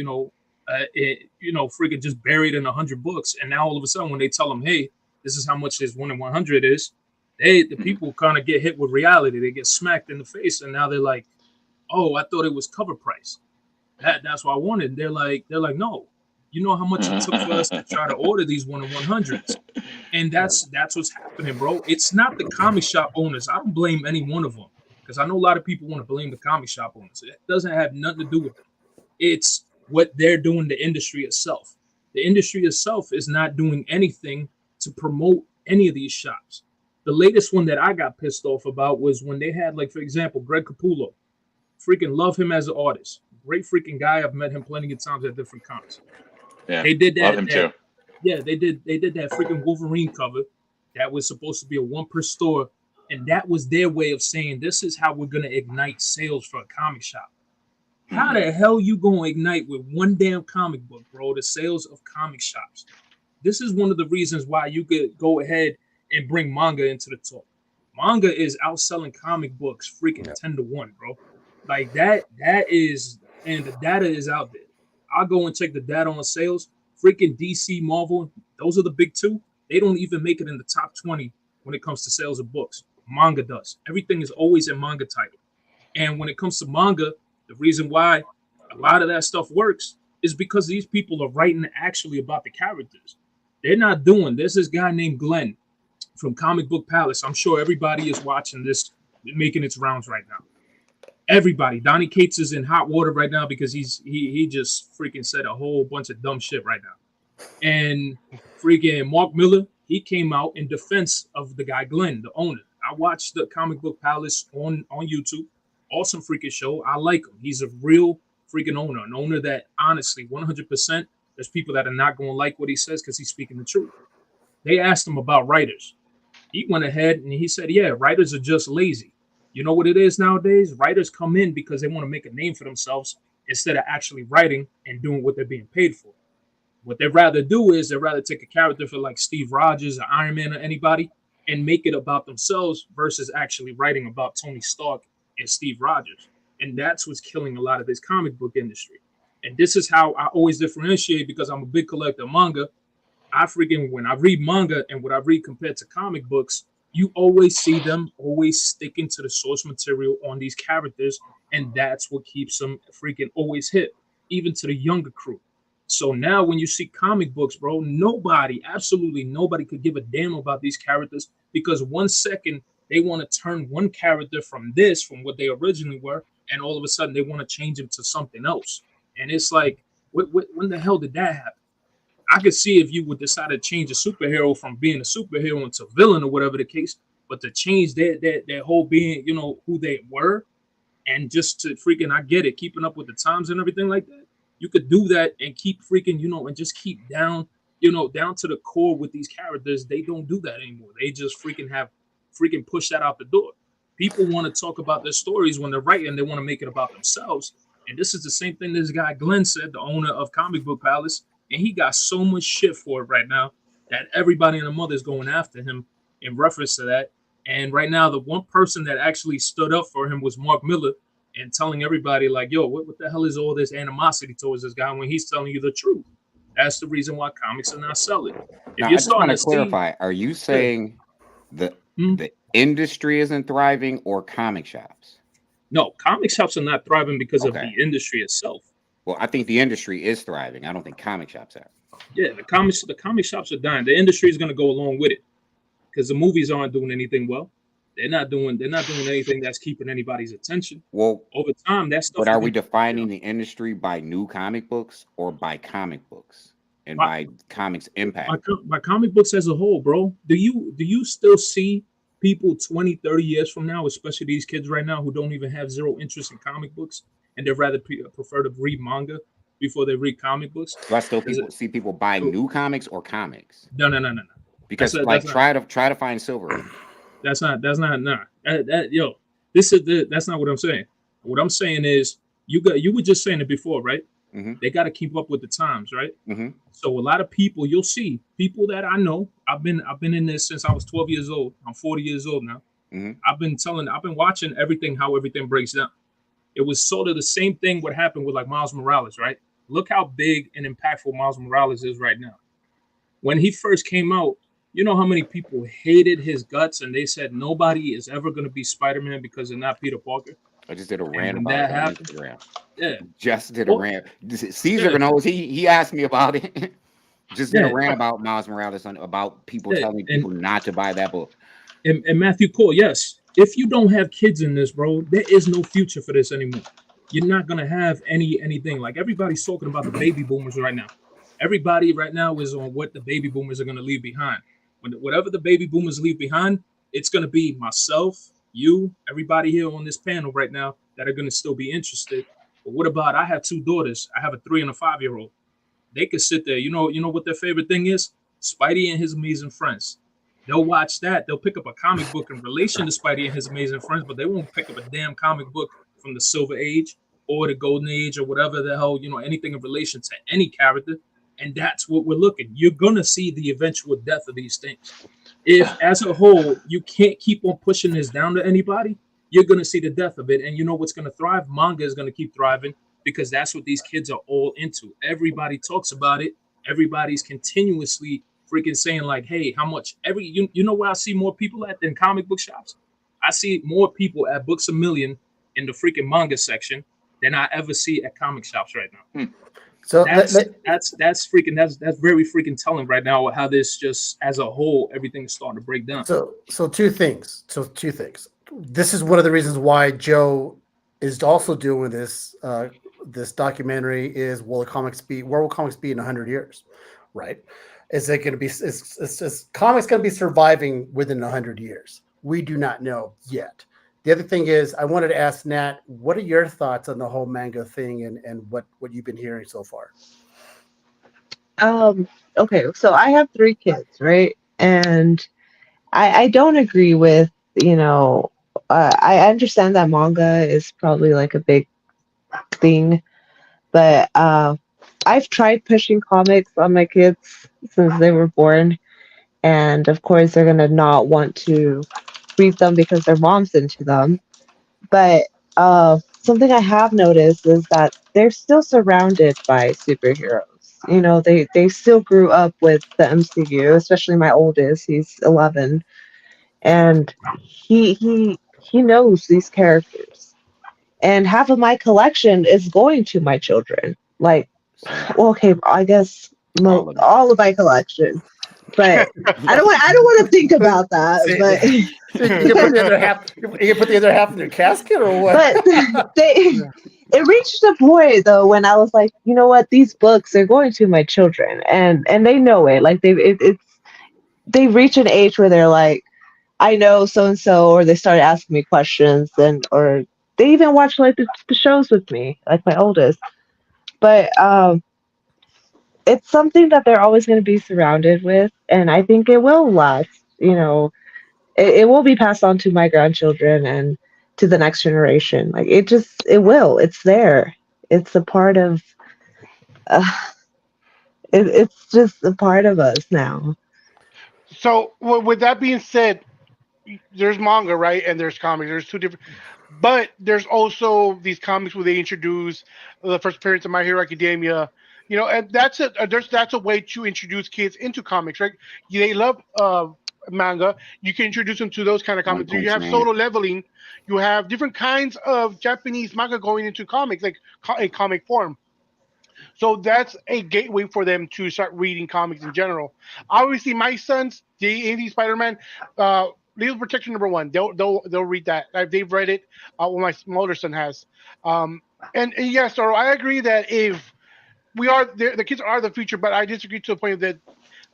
freaking just buried in 100 books. And now all of a sudden, when they tell them, hey, this is how much this 1 in 100 is, the people kind of get hit with reality. They get smacked in the face, and now they're like, oh, I thought it was cover price. That's what I wanted. They're like, no, you know how much it took for us to try to order these 1 in 100s. And that's what's happening, bro. It's not the comic shop owners. I don't blame any one of them, because I know a lot of people want to blame the comic shop owners. It doesn't have nothing to do with them. It's what they're doing, the industry itself. The industry itself is not doing anything to promote any of these shops. The latest one that I got pissed off about was when they had, like, for example, Greg Capullo. Freaking love him as an artist. Great freaking guy. I've met him plenty of times at different cons. Yeah, they did that. Love him too. Yeah, they did that freaking Wolverine cover that was supposed to be a one per store, and that was their way of saying this is how we're gonna ignite sales for a comic shop. How the hell you gonna ignite with one damn comic book, bro, the sales of comic shops? This is one of the reasons why you could go ahead and bring manga into the talk. Manga is outselling comic books freaking 10-1, bro. Like that is, and the data is out there. I'll go and check the data on sales. Freaking DC, Marvel, those are the big two. They don't even make it in the top 20 when it comes to sales of books. Manga does. Everything is always a manga title. And when it comes to manga, the reason why a lot of that stuff works is because these people are writing actually about the characters. They're not doing, there's this guy named Glenn from Comic Book Palace. I'm sure everybody is watching this, making its rounds right now. Everybody. Donnie Cates is in hot water right now because he just freaking said a whole bunch of dumb shit right now. And freaking Mark Miller, he came out in defense of the guy Glenn, the owner. I watched the Comic Book Palace on YouTube. Awesome freaking show. I like him. He's a real freaking owner, an owner that honestly 100%, there's people that are not going to like what he says because he's speaking the truth. They asked him about writers. He went ahead and he said, yeah, writers are just lazy. You know what it is nowadays? Writers come in because they want to make a name for themselves instead of actually writing and doing what they're being paid for. What they'd rather do is they'd rather take a character for like Steve Rogers or Iron Man or anybody and make it about themselves versus actually writing about Tony Stark and Steve Rogers. And that's what's killing a lot of this comic book industry. And this is how I always differentiate, because I'm a big collector of manga. When I read manga and what I read compared to comic books, you always see them always sticking to the source material on these characters, and that's what keeps them freaking always hit, even to the younger crew. So now when you see comic books, bro, absolutely nobody could give a damn about these characters, because 1 second they want to turn one character from what they originally were, and all of a sudden they want to change them to something else. And it's like, when the hell did that happen? I could see if you would decide to change a superhero from being a superhero into villain or whatever the case, but to change their whole being, who they were, and just to freaking, I get it, keeping up with the times and everything like that. You could do that and keep freaking, and just keep down to the core with these characters. They don't do that anymore. They just freaking push that out the door. People want to talk about their stories when they're writing. They want to make it about themselves. And this is the same thing this guy Glenn said, the owner of Comic Book Palace. And he got so much shit for it right now that everybody and their mother is going after him in reference to that. And right now, the one person that actually stood up for him was Mark Miller, and telling everybody like, yo, what the hell is all this animosity towards this guy when he's telling you the truth? That's the reason why comics are not selling. Now, I just want to clarify. Are you saying the industry isn't thriving or comic shops? No, comic shops are not thriving because of the industry itself. Well, I think the industry is thriving. I don't think comic shops are. Yeah, the comic shops are dying. The industry is going to go along with it because the movies aren't doing anything well. They're not doing anything that's keeping anybody's attention. Well, over time, that's stuff. But are we defining the industry by new comic books or by comic books and by comics impact? By comic books as a whole, bro. Do you still see people 20, 30 years from now, especially these kids right now who don't even have zero interest in comic books, and they'd rather prefer to read manga before they read comic books? Do I still see people buying new comics or comics? No. Because try to find silver. That's not that's not what I'm saying. What I'm saying is you were just saying it before, right? Mm-hmm. They got to keep up with the times, right? Mm-hmm. So a lot of people, you'll see people that I know. I've been in this since I was 12 years old. I'm 40 years old now. Mm-hmm. I've been watching how everything breaks down. It was sort of the same thing what happened with like Miles Morales, right? Look how big and impactful Miles Morales is right now. When he first came out, you know how many people hated his guts and they said nobody is ever going to be Spider-Man because they're not Peter Parker. I just did a And rant when about that it on happened, Instagram. yeah. Just did a Well, rant. Caesar yeah, knows he asked me about it. Just did a yeah, rant about Miles Morales about people yeah. telling people not to buy that book. And Matthew Cole, yes, if you don't have kids in this, bro, there is no future for this anymore. You're not gonna have anything. Like everybody's talking about the baby boomers right now. Everybody right now is on what the baby boomers are gonna leave behind. Whatever the baby boomers leave behind, it's gonna be myself, you, everybody here on this panel right now that are gonna still be interested. But what about I have 2 daughters? I have a 3 and a 5-year-old. They could sit there. You know what their favorite thing is? Spidey and his amazing friends. They'll watch that. They'll pick up a comic book in relation to Spidey and his amazing friends, but they won't pick up a damn comic book from the Silver Age or the Golden Age or whatever the hell, anything in relation to any character. And that's what we're looking. You're gonna see the eventual death of these things. If, as a whole, you can't keep on pushing this down to anybody, you're gonna see the death of it. And you know what's gonna thrive? Manga is gonna keep thriving because that's what these kids are all into. Everybody talks about it. Everybody's continuously freaking saying like, "Hey, how much?" You know where I see more people at than comic book shops? I see more people at Books A Million in the freaking manga section than I ever see at comic shops right now. So that's very freaking telling right now how this just as a whole everything's starting to break down. So two things. This is one of the reasons why Joe is also doing this this documentary is where will comics be in 100 years, right? Is it going to be is comics going to be surviving within 100 years? We do not know yet. The other thing is I wanted to ask Nat, what are your thoughts on the whole manga thing and what you've been hearing so far? Okay, so I have 3 kids, right? And I don't agree with, I understand that manga is probably like a big thing, but I've tried pushing comics on my kids since they were born, and of course they're gonna not want to read them because their mom's into them. But something I have noticed is that they're still surrounded by superheroes. They still grew up with the MCU, especially my oldest. He's 11, and he knows these characters. And half of my collection is going to my children. Like, well, okay, I guess all of my collection. But I don't want to think about that. But you put the other half. You put the other half in their casket, or what? But it reached a point though when I was like, you know what, these books are going to my children, and they know it. Like they reach an age where they're like, I know so and so, or they start asking me questions, or they even watch like the shows with me, like my oldest. But it's something that they're always going to be surrounded with, and I think it will last. It will be passed on to my grandchildren and to the next generation. Like it will. It's there. It's a part of. Uh, it's just a part of us now. So with that being said, there's manga, right, and there's comics. There's 2 different, but there's also these comics where they introduce the first appearance of My Hero Academia. And that's a way to introduce kids into comics, right? They love manga. You can introduce them to those kind of One comics. You Punch have Man. Solo Leveling. You have different kinds of Japanese manga going into comics, like a comic form. So that's a gateway for them to start reading comics in general. Obviously, my sons, the Andy Spider-Man, Legal Protection #1. They'll read that. They've read it. Well, my older son has. And yes, so I agree that if the kids are the future, but I disagree to the point that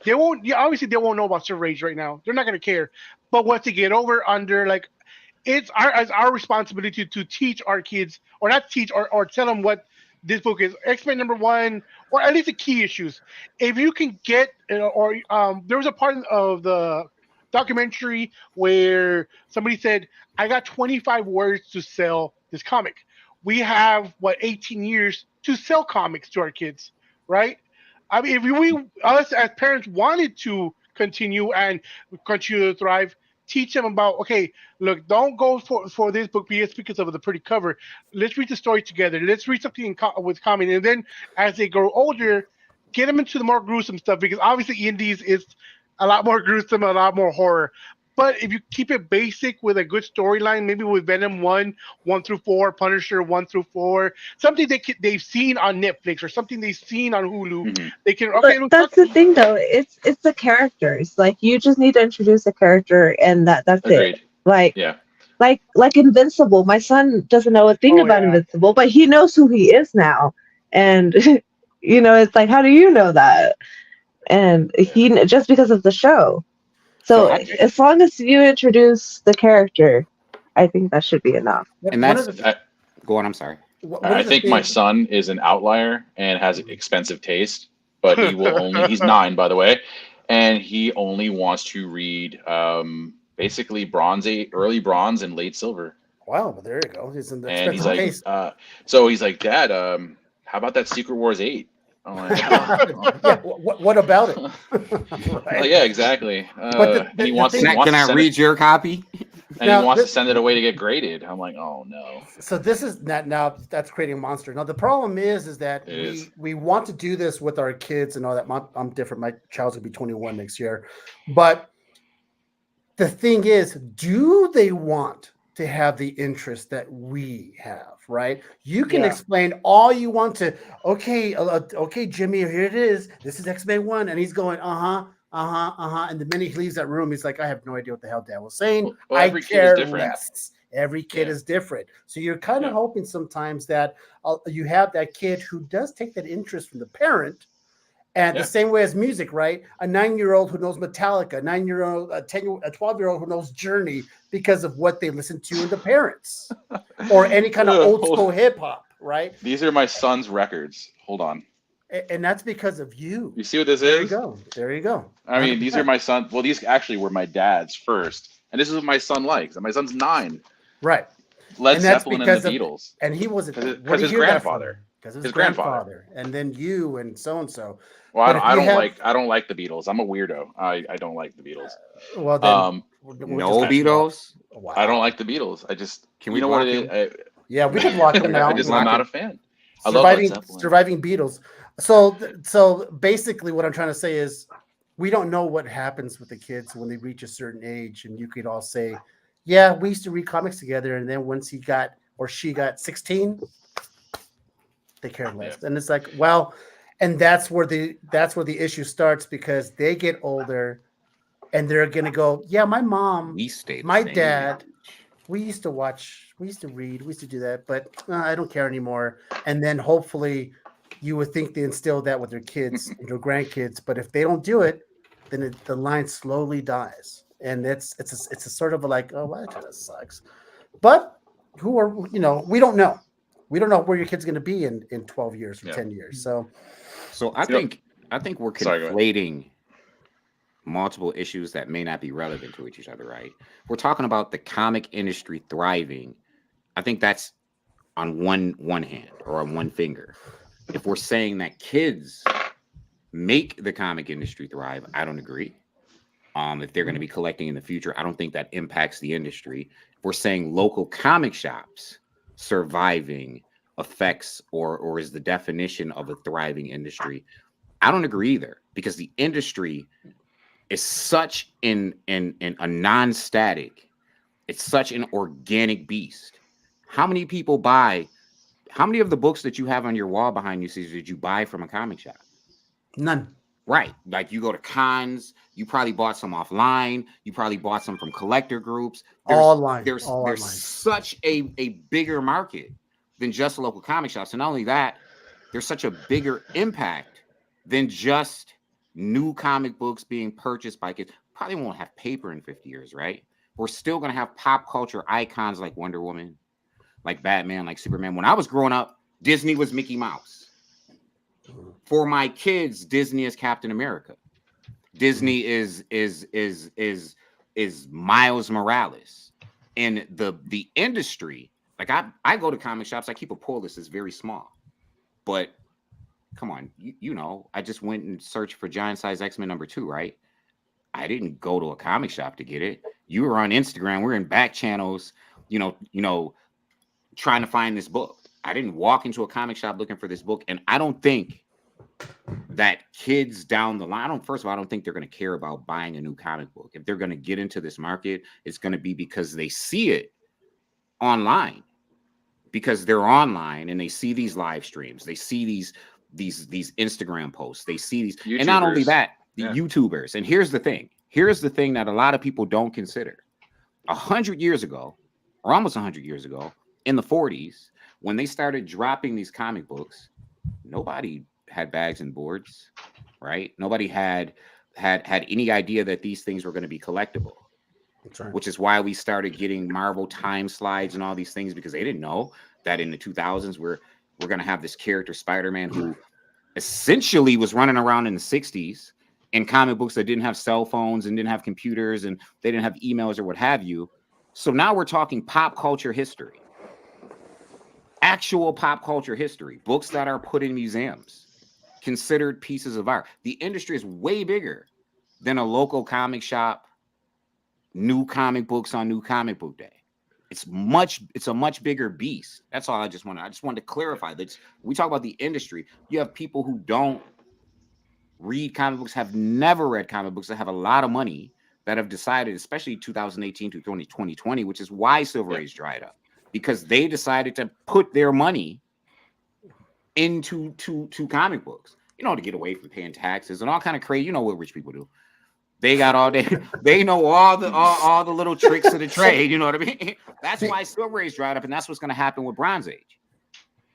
they won't. Yeah, obviously they won't know about server age right now. They're not going to care. But once they get over under like it's our responsibility to teach our kids, or not teach, or tell them what this book is. X-Men #1, or at least the key issues. If you can get, or there was a part of the documentary where somebody said, "I got 25 words to sell this comic." We have 18 years to sell comics to our kids, right? I mean, if us as parents wanted to continue to thrive, teach them about, okay, look, don't go for this book because of the pretty cover. Let's read the story together. Let's read something with comic, and then as they grow older, get them into the more gruesome stuff, because obviously indies is a lot more gruesome, a lot more horror. But if you keep it basic with a good storyline, maybe with Venom 1 through 4, Punisher 1 through 4, something they've seen on Netflix or something they've seen on Hulu, they can, okay, But that's the thing, though. It's the characters. Like, you just need to introduce a character, and that's it. Agreed. Like, Yeah. like Invincible. My son doesn't know a thing about Invincible, but he knows who he is now. And it's like, how do you know that? And he just because of the show. So as long as you introduce the character, I think that should be enough. And that's go on. I'm sorry. I think my son is an outlier and has expensive taste, but he will only, he's 9, by the way, and he only wants to read basically early bronze and late silver. Wow, well, there you go. He's in the And he's expensive like, taste. so he's like, Dad, how about that Secret Wars 8? I'm like, yeah, what about it? Right. Yeah, exactly. And he wants. Can I read your copy? And he wants to send it away to get graded. I'm like, oh no. So this is now that's creating a monster. Now the problem is that we want to do this with our kids and all that. I'm different. My child's gonna be 21 next year, but the thing is, do they want to have the interest that we have? Right? You can explain all you want to. Okay, Jimmy, here it is. This is X-Men 1, and he's going, and the minute he leaves that room, he's like, I have no idea what the hell Dad was saying. Well, I every kid care is different. less. Every kid is different. So you're kind of hoping sometimes that you have that kid who does take that interest from the parent. And the same way as music, right? A 9-year-old who knows Metallica, a 9-year-old, a 12-year-old who knows Journey because of what they listen to in the parents, or any kind of old school hip hop, right? These are my son's records. Hold on. And that's because of you. You see what this There is? you go. There you go. I mean, these are my son. Well, these actually were my dad's first, and this is what my son likes. And my son's 9. Right. Led Zeppelin and the Beatles. And he was because his grandfather. Because his grandfather, and then you and so and so. Well, I don't like the Beatles. I'm a weirdo. I don't like the Beatles. Well, then, no Beatles. Wow. I don't like the Beatles. I just we know what it is. Yeah, we can lock them now. I'm not a fan. I surviving Beatles. So basically, what I'm trying to say is, we don't know what happens with the kids when they reach a certain age, and you could all say, "Yeah, we used to read comics together," and then once he got or she got 16, they cared less, and it's like, well. And that's where the issue starts, because they get older and they're gonna go, yeah, my mom, my dad, we used to watch, we used to read, we used to do that, but I don't care anymore. And then hopefully you would think they instill that with their kids and their grandkids, but if they don't do it, then the line slowly dies. And it's a sort of like, oh, well, that kind of sucks. But we don't know. We don't know where your kid's going to be in 12 years or 10 years. So I think we're conflating multiple issues that may not be relevant to each other, right? We're talking about the comic industry thriving. I think that's on one hand or on one finger. If we're saying that kids make the comic industry thrive, I don't agree. If they're going to be collecting in the future, I don't think that impacts the industry. If we're saying local comic shops surviving affects or is the definition of a thriving industry, I don't agree either, because the industry is such a non-static, it's such an organic beast. How many of the books that you have on your wall behind you, Caesar, did you buy from a comic shop? None. Right. Like, you go to cons, you probably bought some offline, you probably bought some from collector groups. There's such a bigger market than just local comic shops. And not only that, there's such a bigger impact than just new comic books being purchased by kids. Probably won't have paper in 50 years, right? We're still going to have pop culture icons like Wonder Woman, like Batman, like Superman. When I was growing up, Disney was Mickey Mouse. For my kids, Disney is Captain America. Disney is Miles Morales. And the industry, like I go to comic shops, I keep a pull list, it's very small. But come on, you know, I just went and searched for Giant Size X-Men #2, right? I didn't go to a comic shop to get it. You were on Instagram. We're in back channels, you know, trying to find this book. I didn't walk into a comic shop looking for this book. And I don't think that kids down the line, first of all, I don't think they're going to care about buying a new comic book. If they're going to get into this market, it's going to be because they see it online, because they're online and they see these live streams. They see these Instagram posts. They see these, YouTubers. And not only that, the YouTubers. And here's the thing that a lot of people don't consider. 100 years ago, or almost 100 years ago, in the 40s, when they started dropping these comic books, nobody had bags and boards, right? Nobody had any idea that these things were going to be collectible. That's right. Which is why we started getting Marvel time slides and all these things, because they didn't know that in the 2000s we're going to have this character Spider-Man who essentially was running around in the 60s in comic books that didn't have cell phones and didn't have computers and they didn't have emails or what have you. So now we're talking pop culture history, actual pop culture history, books that are put in museums, considered pieces of art. The industry is way bigger than a local comic shop, new comic books on New Comic Book Day. It's a much bigger beast. That's all I just wanted to clarify that. We talk about the industry. You have people who don't read comic books, have never read comic books, that have a lot of money, that have decided, especially 2018 to 2020, which is why Silver Age dried up, because they decided to put their money into comic books, to get away from paying taxes and all kind of crazy. You know what rich people do. They got all day. They know all the little tricks of the trade. You know what I mean? That's why Silver Age dried up, and that's what's going to happen with Bronze Age.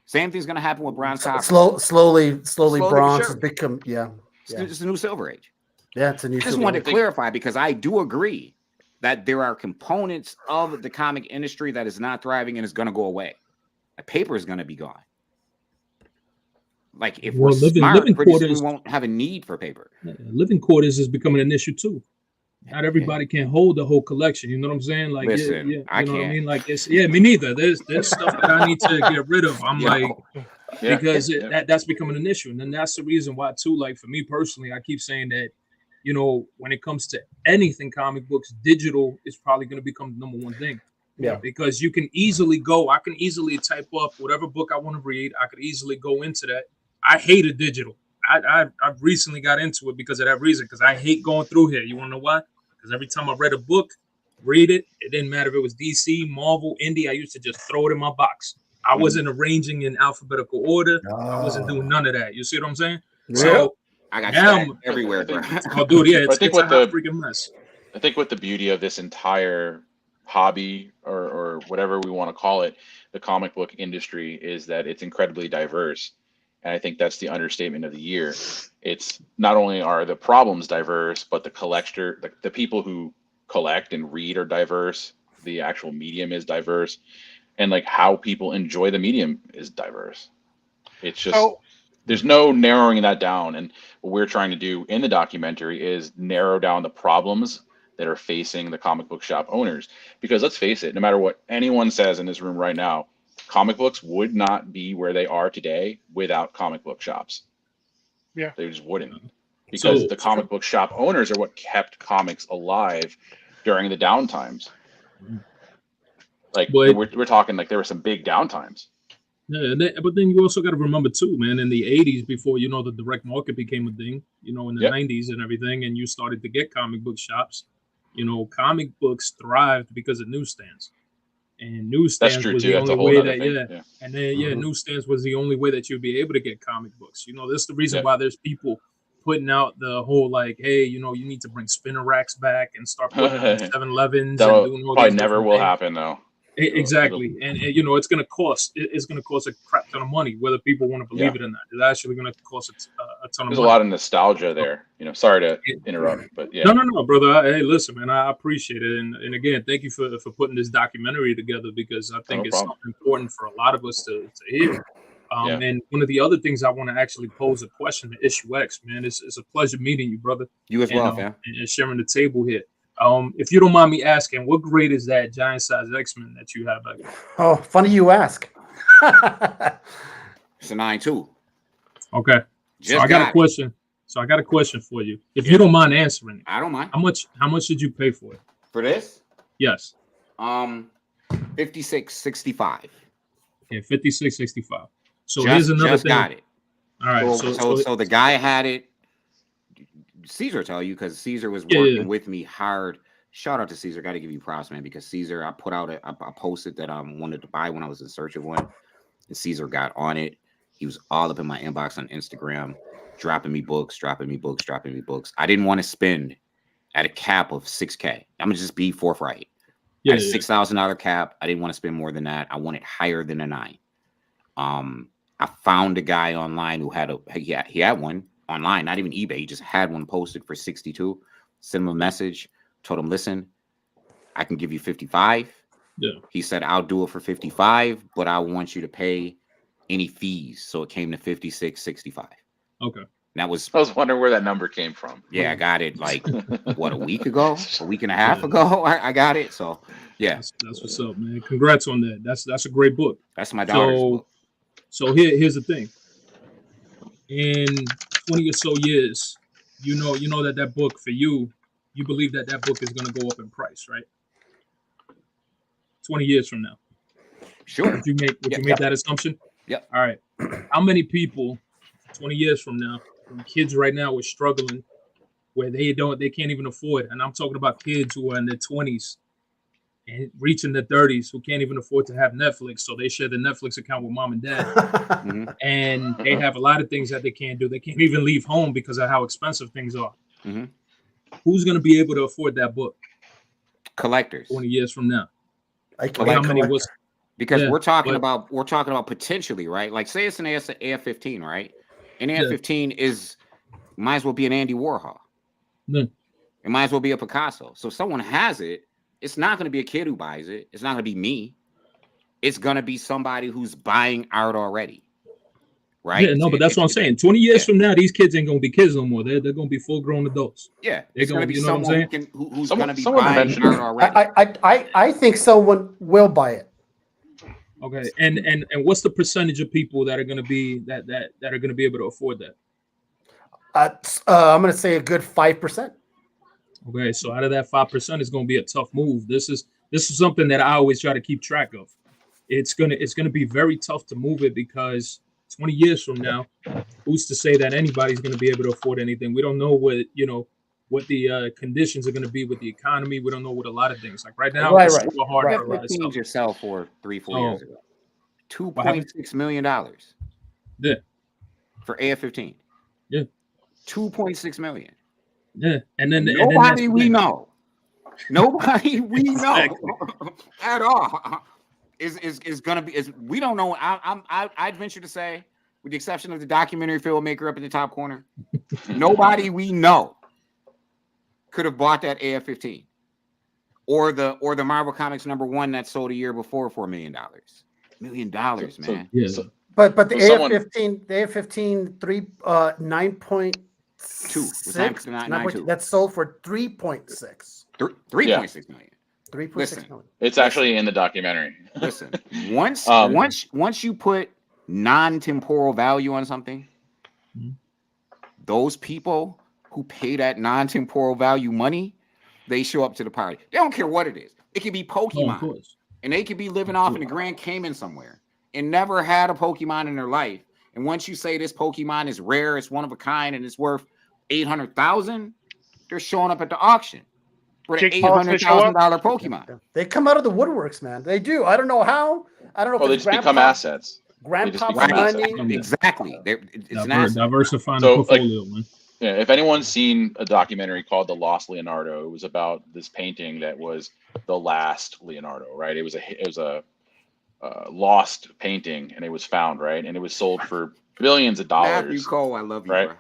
Same thing's going to happen with Bronze Copper. Slowly, Bronze has become It's a new Silver Age. Yeah, it's a new. I just wanted to clarify, because I do agree that there are components of the comic industry that is not thriving and is going to go away. Like, paper is going to be gone. Like, if we're smart, we won't have a need for paper. Living quarters is becoming an issue too. Not everybody can hold the whole collection. You know what I'm saying? Like, listen, you I know can't. what I mean? Like, me neither. There's stuff that I need to get rid of. I'm because that's becoming an issue, and then that's the reason why too. Like, for me personally, I keep saying that, when it comes to anything comic books, digital is probably going to become the number one thing. Yeah, because you can easily I can easily type up whatever book I want to read. I could easily go into that. I hated digital. I've recently got into it because of that reason, because I hate going through here. You want to know why? Because every time I read a book, read it, it didn't matter if it was DC, Marvel, Indie, I used to just throw it in my box. I wasn't arranging in alphabetical order. I wasn't doing none of that. You see what I'm saying? Yeah. So I got now everywhere, bro. Oh, dude, yeah, it's a freaking mess. I think what the beauty of this entire hobby or whatever we want to call it, the comic book industry, is that it's incredibly diverse. And I think that's the understatement of the year. It's not only are the problems diverse, but the people who collect and read are diverse. The actual medium is diverse, and like how people enjoy the medium is diverse. It's just there's no narrowing that down. And what we're trying to do in the documentary is narrow down the problems that are facing the comic book shop owners. Because let's face it, no matter what anyone says in this room right now, comic books would not be where they are today without comic book shops. Yeah, they just wouldn't, because the comic book shop owners are what kept comics alive during the downtimes. Like, we're talking like there were some big downtimes. Yeah, but then you also got to remember too, man, in the 80s, before the direct market became a thing, in the 90s and everything, and you started to get comic book shops, comic books thrived because of newsstands. And newsstands was the only way that and then newsstands was the only way that you'd be able to get comic books. This is the reason why there's people putting out the whole like, hey, you need to bring spinner racks back and start putting out 7-Elevens. That probably never will happen though. Exactly, and it's going to cost. It's going to cost a crap ton of money, whether people want to believe it or not. It's actually going to cost a ton of money. There's a lot of nostalgia there. Sorry to interrupt, but yeah. No, brother. Hey, listen, man, I appreciate it, and again, thank you for putting this documentary together, because I think it's something important for a lot of us to hear. And one of the other things I want to actually pose a question to Issue X, man. It's a pleasure meeting you, brother. You as well, man. And sharing the table here. If you don't mind me asking, what grade is that giant size X-Men that you have back there? Oh, funny you ask. It's a 9.2. Okay. So I got a question. So I got a question for you. If you don't mind answering it. I don't mind. How much did you pay for it? For this? Yes. 56.65. Yeah, 56.65. So here's another just thing. Got it. All right. So the guy had it. Caesar tell you, because Caesar was working with me hard. Shout out to Caesar. Got to give you props, man, because Caesar, I put out I posted that I wanted to buy when I was in search of one, and Caesar got on it. He was all up in my inbox on Instagram, dropping me books. I didn't want to spend at a cap of $6K. I'm gonna just be forthright. At a $6,000 cap, I didn't want to spend more than that. I wanted higher than a 9. I found a guy online who had he had one online, not even eBay. He just had one posted for 62. Sent him a message, told him, listen, I can give you 55. Yeah. He said, I'll do it for 55, but I want you to pay any fees. So it came to 56.65. Okay. That was. I was wondering where that number came from. Yeah, I got it like what, a week ago, a week and a half ago. I got it. So yeah, that's what's up, man. Congrats on that. That's a great book. That's my daughter's book. So here's the thing. In 20 or so years, you know that book for you believe that book is going to go up in price, right? 20 years from now. Sure. Would you make that assumption? Yep. All right. How many people 20 years from now, when kids right now are struggling where they can't even afford, and I'm talking about kids who are in their 20s and reaching their 30s who can't even afford to have Netflix, so they share the Netflix account with mom and dad. And they have a lot of things that they can't do. They can't even leave home because of how expensive things are. Who's going to be able to afford that book? Collectors. 20 years from now. Because we're talking about potentially, right? Like, say it's an AF-15, right? An AF-15 might as well be an Andy Warhol. Yeah. It might as well be a Picasso. So if someone has it, it's not going to be a kid who buys it. It's not going to be me. It's going to be somebody who's buying art already. Right? Yeah, no, but that's what I'm saying. 20 years from now, these kids ain't going to be kids no more. They're going to be full-grown adults. Yeah. They're going to be someone who's going to be buying art already. I think someone will buy it. Okay. And what's the percentage of people that are going to be that are going to be able to afford that? I'm going to say a good 5%. Okay, so out of that 5% is going to be a tough move. This is something that I always try to keep track of. It's gonna be very tough to move it, because 20 years from now, who's to say that anybody's going to be able to afford anything? We don't know what the conditions are going to be with the economy. We don't know what a lot of things, like right now. It's super hard for a lot of stuff. Yourself for 3-4 years ago, $2.6 million. Yeah. For AF-15. Yeah. 2.6 million. Yeah, and then nobody we know at all is gonna be. We don't know. I'd venture to say, with the exception of the documentary filmmaker up in the top corner, nobody we know could have bought that AF-15 or the Marvel Comics #1 that sold a year before for $1 million. $1 million, man. Yeah. But the AF-15, the AF-15 9.2 that sold for 3.6. 3.6 million. 3.6 million. It's actually in the documentary. Listen, once you put non-temporal value on something, those people who pay that non-temporal value money, they show up to the party. They don't care what it is. It could be Pokemon, and they could be living off in the Grand Cayman somewhere and never had a Pokemon in their life. And once you say this Pokemon is rare, it's one of a kind, and it's worth $800,000, they're showing up at the auction for the $800,000 Pokemon. They come out of the woodworks, man. They do. I don't know how. I don't know. Well, they just become assets. Grandpa's money. Exactly. It's an asset. Diversifying the portfolio, man. Yeah, if anyone's seen a documentary called The Lost Leonardo, it was about this painting that was the last Leonardo, right? It was a lost painting, and it was found, right? And it was sold for billions of dollars. Matthew Cole, I love you, right? Bro.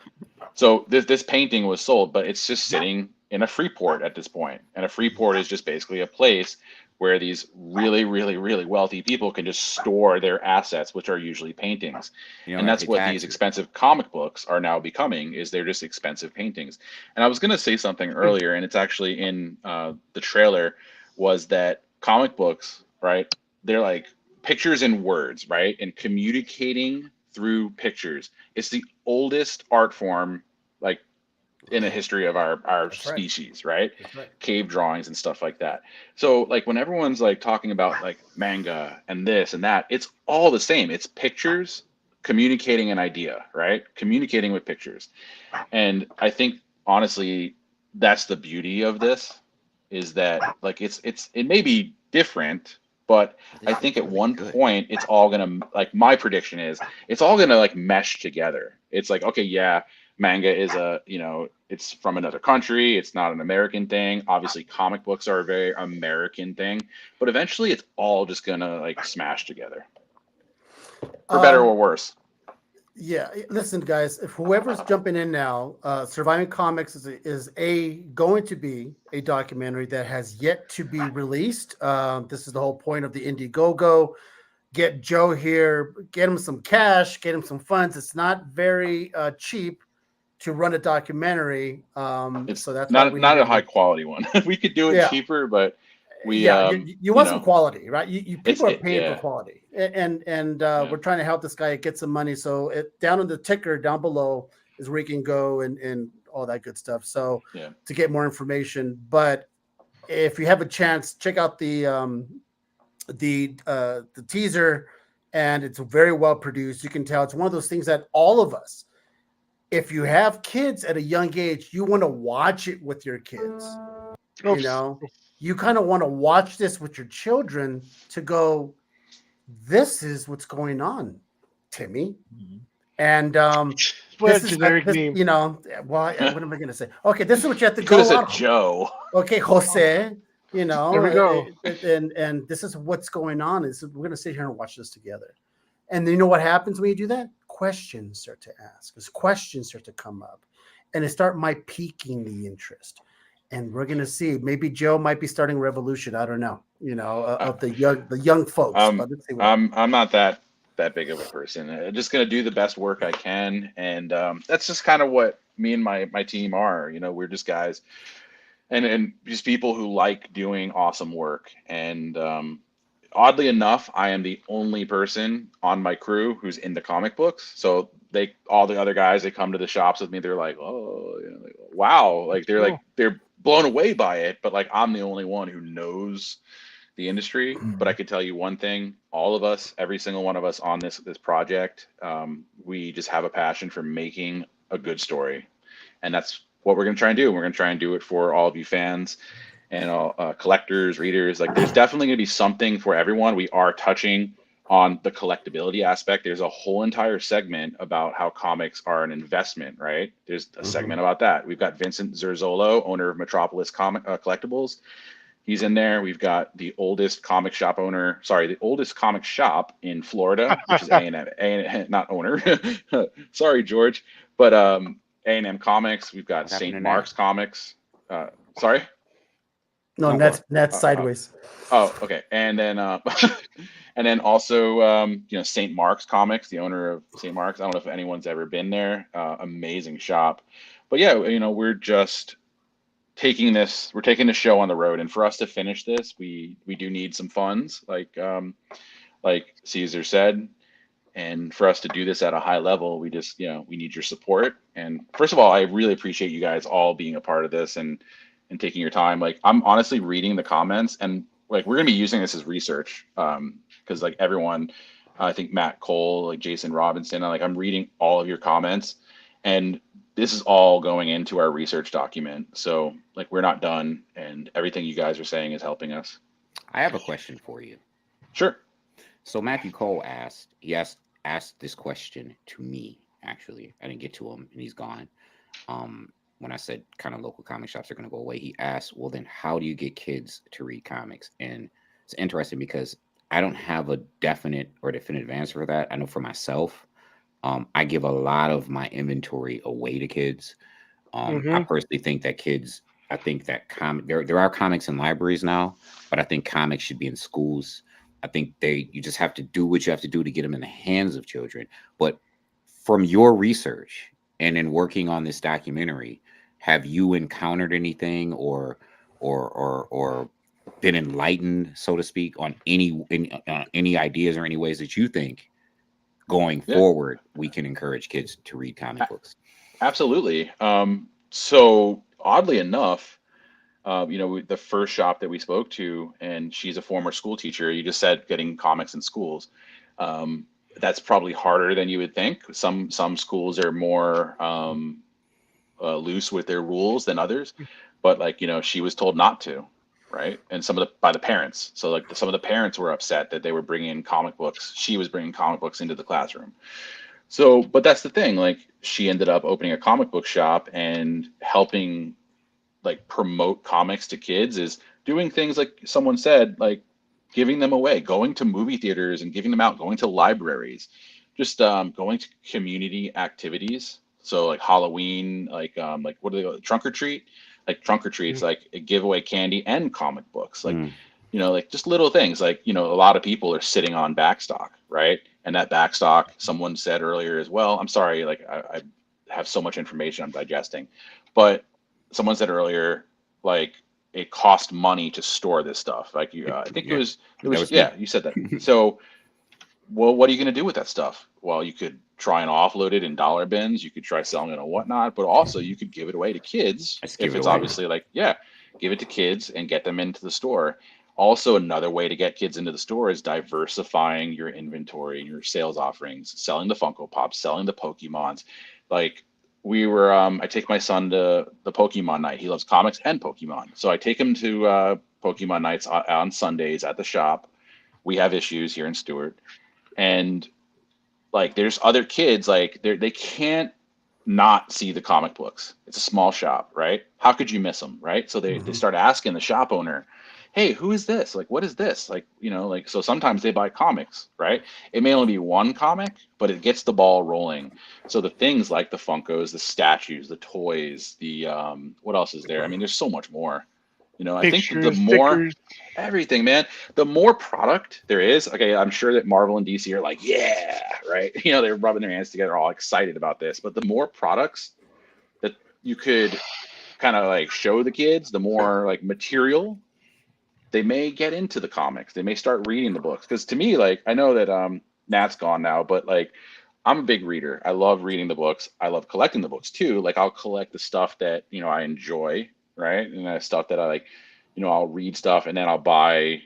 So this painting was sold, but it's just sitting in a free port at this point. And a free port is just basically a place where these really, really, really wealthy people can just store their assets, which are usually paintings. And that's what these expensive comic books are now becoming, is they're just expensive paintings. And I was going to say something earlier, and it's actually in the trailer, was that comic books, right? They're like pictures and words, right? And communicating through pictures. It's the oldest art form, like in the history of our That's right. species, right? That's right. Cave drawings and stuff like that. So like when everyone's like talking about like manga and this and that, it's all the same. It's pictures communicating an idea, right? Communicating with pictures. And I think honestly, that's the beauty of this, is that like it may be different, but I think at one point it's all gonna, like, my prediction is it's all gonna like mesh together. It's like, okay, yeah, manga is it's from another country, it's not an American thing. Obviously comic books are a very American thing, but eventually it's all just gonna like smash together, for better or worse. Yeah, listen, guys. If whoever's jumping in now, Surviving Comics is going to be a documentary that has yet to be released. This is the whole point of the Indiegogo. Get Joe here, get him some cash, get him some funds. It's not very cheap to run a documentary. So that's not why we not need a high quality one. We could do it cheaper, but you want some quality, right? People are paying for yeah. quality, and we're trying to help this guy get some money. So down in the ticker down below is where you can go and all that good stuff. So to get more information, but if you have a chance, check out the teaser, and it's very well produced. You can tell it's one of those things that all of us, if you have kids at a young age, you want to watch it with your kids. You know, you kind of want to watch this with your children to go, this is what's going on, Timmy. And this is name. you know, well, what am I going to say? Okay, this is what you have to Could go have on. said Joe. Okay, Jose. You know, there we go. And this is what's going on. Is we're going to sit here and watch this together. And you know what happens when you do that? Questions start to ask. As questions start to come up, and my piquing the interest. And we're gonna see. Maybe Joe might be starting a revolution. I don't know. You know, of the young folks. But let's see I'm not that big of a person. I'm just gonna do the best work I can, and that's just kind of what me and my team are. You know, we're just guys, and just people who like doing awesome work. And oddly enough, I am the only person on my crew who's into comic books. So all the other guys, they come to the shops with me. They're like, oh, you know, like, wow, like they're blown away by it. But like, I'm the only one who knows the industry. But I could tell you one thing: all of us, every single one of us on this project, we just have a passion for making a good story, and that's what we're gonna try and do. We're gonna try and do it for all of you fans and all collectors, readers. Like, there's definitely going to be something for everyone. We are touching on the collectability aspect. There's a whole entire segment about how comics are an investment, right? There's a segment about that. We've got Vincent Zerzolo, owner of Metropolis Collectibles. He's in there. We've got the oldest comic shop in Florida, which is A&M, not owner. Sorry, George. But A&M Comics. We've got St. Mark's Comics. Sorry? No, that's sideways. Okay. And then and then also St. Mark's Comics, the owner of St. Mark's. I don't know if anyone's ever been there. Amazing shop. But yeah, we're just taking the show on the road, and for us to finish this, we do need some funds, like Caesar said. And for us to do this at a high level, we just we need your support. And first of all, I really appreciate you guys all being a part of this and taking your time. Like, I'm honestly reading the comments, and like, we're gonna be using this as research, because like everyone, I think Matt Cole, like Jason Robinson, I'm reading all of your comments, and this is all going into our research document. So like, we're not done, and everything you guys are saying is helping us. I have a question for you. Sure. So Matthew Cole asked this question to me. Actually, I didn't get to him, and he's gone. When I said kind of local comic shops are going to go away, he asked, well, then how do you get kids to read comics? And it's interesting because I don't have a definitive answer for that. I know for myself, I give a lot of my inventory away to kids. I personally think that kids, there are comics in libraries now, but I think comics should be in schools. I think you just have to do what you have to do to get them in the hands of children. But from your research and in working on this documentary, have you encountered anything or been enlightened, so to speak, on any ideas or any ways that you think going forward we can encourage kids to read comic books? Absolutely. So oddly enough, the first shop that we spoke to, and she's a former school teacher. You just said getting comics in schools. That's probably harder than you would think. Some schools are more loose with their rules than others, but she was told not to, right? And by the parents. So some of the parents were upset that they were bringing comic books. She was bringing comic books into the classroom. So, but that's the thing. She ended up opening a comic book shop and helping promote comics to kids, is doing things like someone said, like giving them away, going to movie theaters and giving them out, going to libraries, just going to community activities. So like Halloween, what do they trunk or treat? Like trunk or treats, like give away candy and comic books, just little things. A lot of people are sitting on backstock, right? And that backstock, someone said earlier as well. I'm sorry, I have so much information I'm digesting, but someone said earlier, it cost money to store this stuff. I think it was you said that. So, well, what are you going to do with that stuff? Well, you could try and offload it in dollar bins. You could try selling it or whatnot, but also you could give it away to kids. If it's obviously give it to kids and get them into the store. Also, another way to get kids into the store is diversifying your inventory and your sales offerings, selling the Funko Pops, selling the Pokemons. I take my son to the Pokemon night. He loves comics and Pokemon. So I take him to Pokemon nights on Sundays at the shop. We have issues here in Stewart. And there's other kids, they can't not see the comic books. It's a small shop, right? How could you miss them, right? So they start asking the shop owner, hey, who is this? What is this? So sometimes they buy comics, right? It may only be one comic, but it gets the ball rolling. So the things like the Funkos, the statues, the toys, the what else is there? I mean, there's so much more. I think the more stickers, everything, man, the more product there is. Okay, I'm sure that Marvel and DC are yeah, right? They're rubbing their hands together, all excited about this. But the more products that you could kind of show the kids, the more material, they may get into the comics. They may start reading the books. Because to me, I know that Nat's gone now, but I'm a big reader. I love reading the books. I love collecting the books too. I'll collect the stuff that I enjoy, right? And stuff that I I'll read stuff and then I'll buy.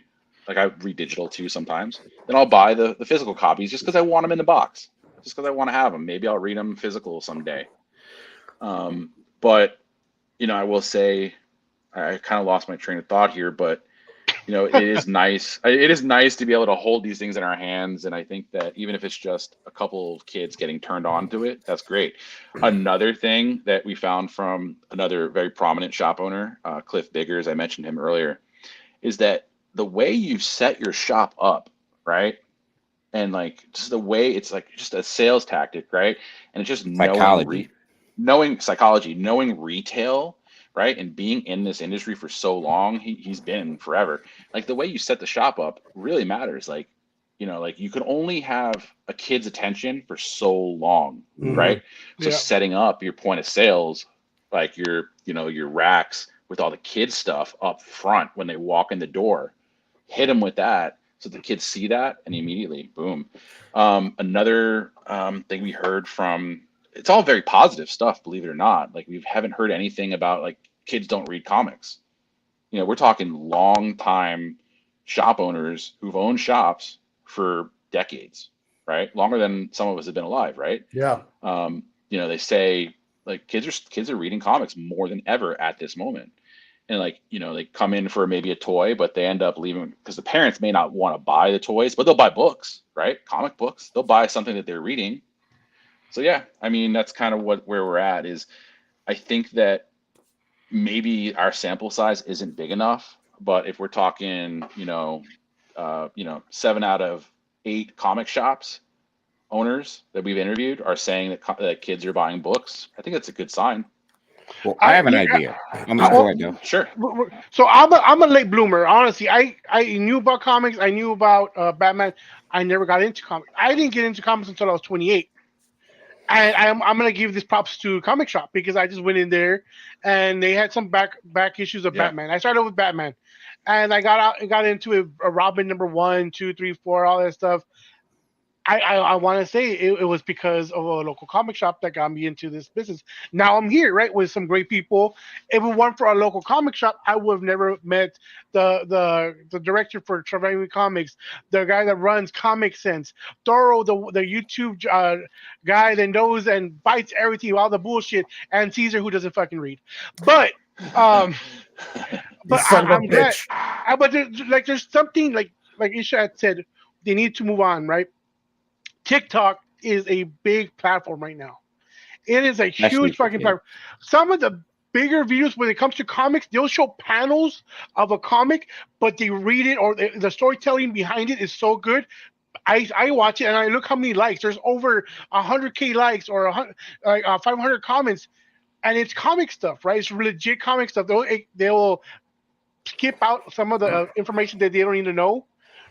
I read digital too sometimes. Then I'll buy the physical copies just because I want them in the box, just because I want to have them. Maybe I'll read them physical someday. But I will say I kind of lost my train of thought here, but it is nice. It is nice to be able to hold these things in our hands. And I think that even if it's just a couple of kids getting turned on to it, that's great. Another thing that we found from another very prominent shop owner, Cliff Biggers, I mentioned him earlier, is that the way you set your shop up, right? And just the way it's just a sales tactic, right? And it's just knowing psychology, knowing retail, right? And being in this industry for so long, he's been forever. The way you set the shop up really matters. You can only have a kid's attention for so long, right? So setting up your point of sales, your racks with all the kids stuff up front when they walk in the door, hit them with that so the kids see that and immediately, boom. Another thing we heard from, it's all very positive stuff, believe it or not. We haven't heard anything about kids don't read comics. We're talking long time shop owners who've owned shops for decades, right? Longer than some of us have been alive, right? Yeah. They say kids are reading comics more than ever at this moment. And they come in for maybe a toy, but they end up leaving because the parents may not want to buy the toys, but they'll buy books, right? Comic books. They'll buy something that they're reading. So yeah, I mean, that's kind of where we're at. Is I think that maybe our sample size isn't big enough, but if we're talking, 7 out of 8 comic shops owners that we've interviewed are saying that kids are buying books, I think that's a good sign. Well, I have an idea. I'm gonna go ahead, Joe. Sure. So I'm a late bloomer. Honestly, I knew about comics. I knew about Batman. I never got into comics. I didn't get into comics until I was 28. I'm gonna give this props to Comic Shop because I just went in there and they had some back issues of Batman. I started with Batman, and I got into a Robin number 1, 2, 3, 4, all that stuff. I want to say it was because of a local comic shop that got me into this business. Now I'm here, right, with some great people. If it weren't for a local comic shop, I would have never met the director for Surviving Comics, the guy that runs Comic Sense, Thoro, the YouTube guy that knows and bites everything, all the bullshit, and Caesar who doesn't fucking read. But um, You son of a I'm glad. bitch. But there's something like Isha had said, they need to move on, right? TikTok is a big platform right now. It is a Especially huge for fucking kids. platform. Some of the bigger videos when it comes to comics, they'll show panels of a comic, but they read it or the storytelling behind it is so good. I watch it and I look how many likes. There's over 100K likes or 500 comments, and it's comic stuff, right? It's legit comic stuff. They'll skip out some of the information that they don't need to know,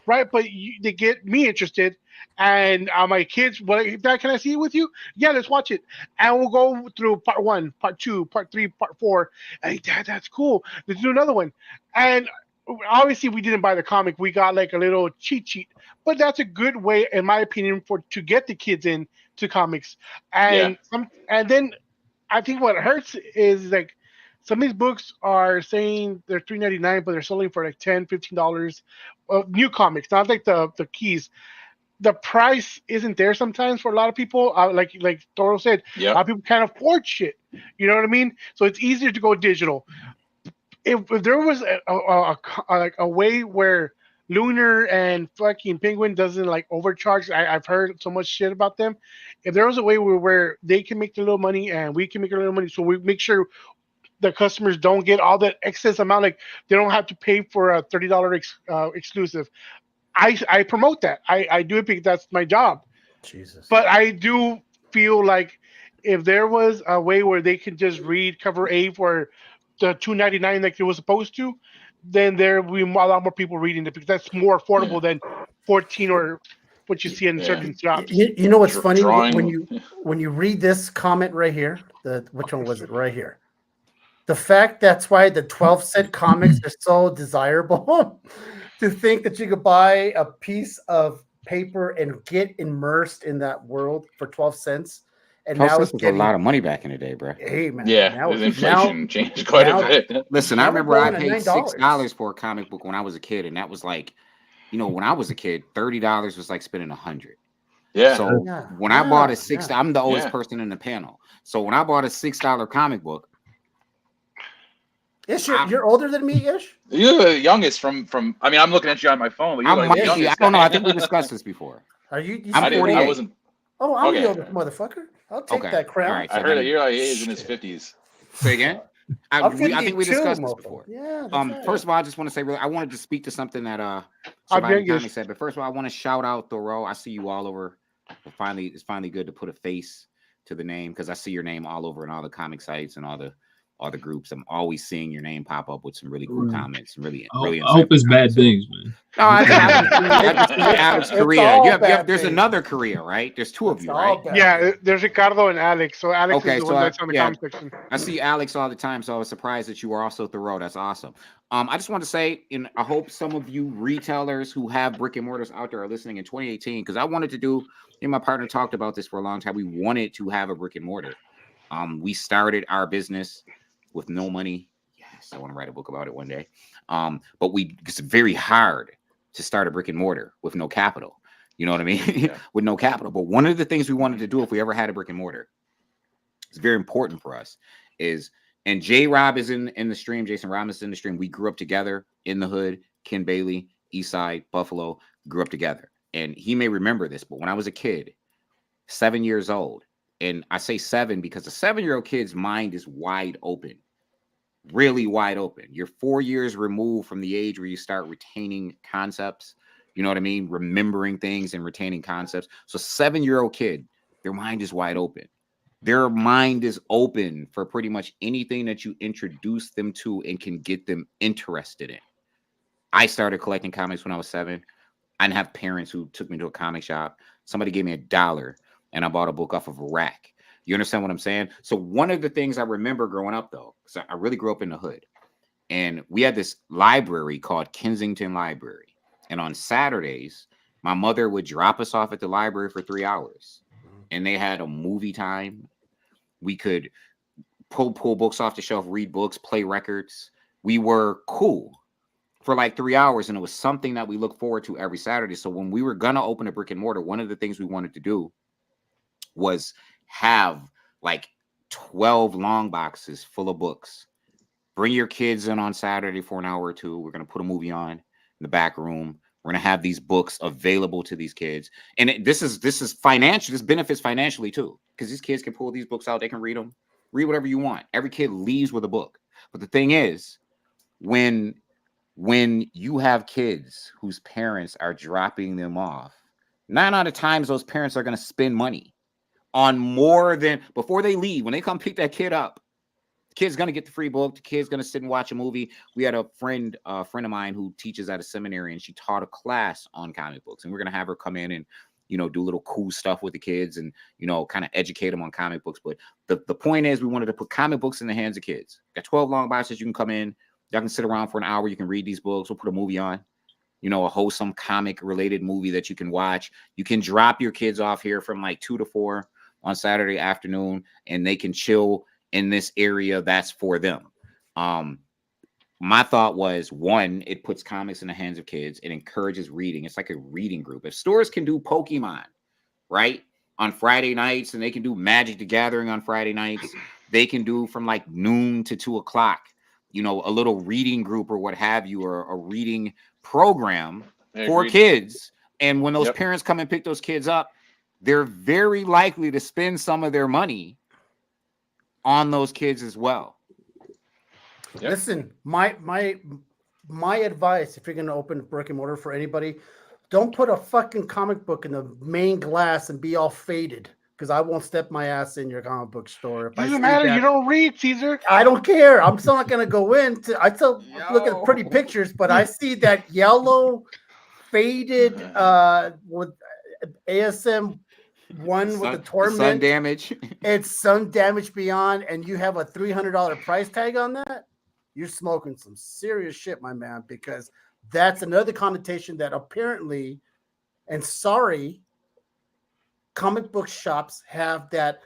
right? But they get me interested, and my kids, what, Dad, can I see it with you? Yeah, let's watch it, and we'll go through part 1, part 2, part 3, part 4. Hey, Dad, that's cool. Let's do another one, and obviously we didn't buy the comic. We got like a little cheat sheet, but that's a good way, in my opinion, for to get the kids in to comics, and and then I think what hurts is like some of these books are saying they're $3.99, but they're selling for like $10, $15. New comics, not like the keys. The price isn't there sometimes for a lot of people. Like Thoro said, a lot of people can't afford shit. You know what I mean? So it's easier to go digital. If there was like a way where Lunar and fucking Penguin doesn't like overcharge, I've heard so much shit about them. If there was a way where they can make a little money and we can make a little money, so we make sure the customers don't get all that excess amount, like they don't have to pay for a $30 exclusive. I promote that. I do it because that's my job. Jesus. But I do feel like if there was a way where they could just read cover A for the $2.99 like it was supposed to, then there will be a lot more people reading it because that's more affordable than 14 or what you see in certain shops. You know what's funny drawing. when you read this comment right here? Which one was it? Right here. The fact that's why the 12-cent comics are so desirable. To think that you could buy a piece of paper and get immersed in that world for 12 cents. And 12 now cents it's was getting a lot of money back in the day, bro. Hey man, Yeah, the inflation changed quite a bit. Listen, I now we're remember I going at paid $9. $6 for a comic book when I was a kid, and that was like, when I was a kid, $30 was like spending $100. Yeah. So when I bought a $6, I'm the oldest person in the panel. So when I bought a $6 comic book, Ish, you're older than me, Ish. You're the youngest from. I mean, I'm looking at you on my phone, but you're like the youngest. I don't know. I think we discussed this before. Are you? I'm 48. I wasn't. Oh, I'm okay. the oldest motherfucker. I'll take that crown. All right, I heard that you're like he's in his 50s. Say again. I think we discussed this before. Yeah. First of all, I just want to say, I wanted to speak to something that Surviving Comics said. But first of all, I want to shout out Thoro. I see you all over. It's finally good to put a face to the name because I see your name all over in all the comic sites and all the groups. I'm always seeing your name pop up with some really cool comments and really. I hope it's bad things, man. No, I just see Alex Korea. There's another Korea, right? There's two of you, right? Yeah, there's Ricardo and Alex. So Alex is the one that's on the comment section. I see Alex all the time, so I was surprised that you were also Thoro. That's awesome. I just want to say, I hope some of you retailers who have brick and mortars out there are listening in 2018, because I wanted to do. Me and my partner talked about this for a long time. We wanted to have a brick and mortar. We started our business with no money. Yes, I want to write a book about it one day. But it's very hard to start a brick and mortar with no capital. You know what I mean? Yeah. With no capital. But one of the things we wanted to do if we ever had a brick and mortar, it's very important for us, and J Rob is in the stream, Jason Ramos is in the stream. We grew up together in the hood, Ken Bailey, Eastside, Buffalo, grew up together. And he may remember this, but when I was a kid, 7 years old, and I say 7 because a 7-year-old kid's mind is wide open. Really wide open. You're 4 years removed from the age where you start retaining concepts. You know what I mean? Remembering things and retaining concepts. So 7-year-old kid, their mind is wide open. Their mind is open for pretty much anything that you introduce them to and can get them interested in. I started collecting comics when I was 7. I didn't have parents who took me to a comic shop. Somebody gave me $1 and I bought a book off of a rack. You understand what I'm saying? So one of the things I remember growing up, though, because I really grew up in the hood, and we had this library called Kensington Library. And on Saturdays, My mother would drop us off at the library for 3 hours, and they had a movie time. We could pull books off the shelf, read books, play records. We were cool for like 3 hours, and it was something that we look forward to every Saturday. So when we were gonna open a brick and mortar, one of the things we wanted to do was have like 12 long boxes full of books. Bring your kids in on Saturday for an hour or two. We're gonna put a movie on in the back room. We're gonna have these books available to these kids, and this is financial. This benefits financially too, because these kids can pull these books out. They can read them, read whatever you want. Every kid leaves with a book. But the thing is, when you have kids whose parents are dropping them off, 9 out of times those parents are gonna spend money on more than before they leave. When they come pick that kid up, the kid's gonna get the free book. The kid's gonna sit and watch a movie. We had a friend of mine who teaches at a seminary, and she taught a class on comic books. And we're gonna have her come in and do little cool stuff with the kids and kind of educate them on comic books. But the point is, we wanted to put comic books in the hands of kids. Got 12 long boxes. You can come in. Y'all can sit around for an hour. You can read these books. We'll put a movie on. A wholesome comic related movie that you can watch. You can drop your kids off here from like 2 to 4 on Saturday afternoon, and they can chill in this area that's for them. My thought was, one, it puts comics in the hands of kids. It encourages reading. It's like a reading group. If stores can do Pokemon, right, on Friday nights, and they can do Magic the Gathering on Friday nights, they can do from like noon to 2 o'clock, a little reading group or what have you, or a reading program for kids. And when those parents come and pick those kids up, they're very likely to spend some of their money on those kids as well. Listen, my advice, if you're going to open a brick and mortar for anybody, don't put a fucking comic book in the main glass and be all faded, because I won't step my ass in your comic book store. Doesn't matter. You don't read, Caesar. I don't care. I'm still not going to go in. I still look at pretty pictures, but I see that yellow faded with ASM one with the torment, sun damage. It's sun damage beyond, and you have a $300 price tag on that. You're smoking some serious shit, my man, because that's another connotation that apparently, and sorry, comic book shops have that.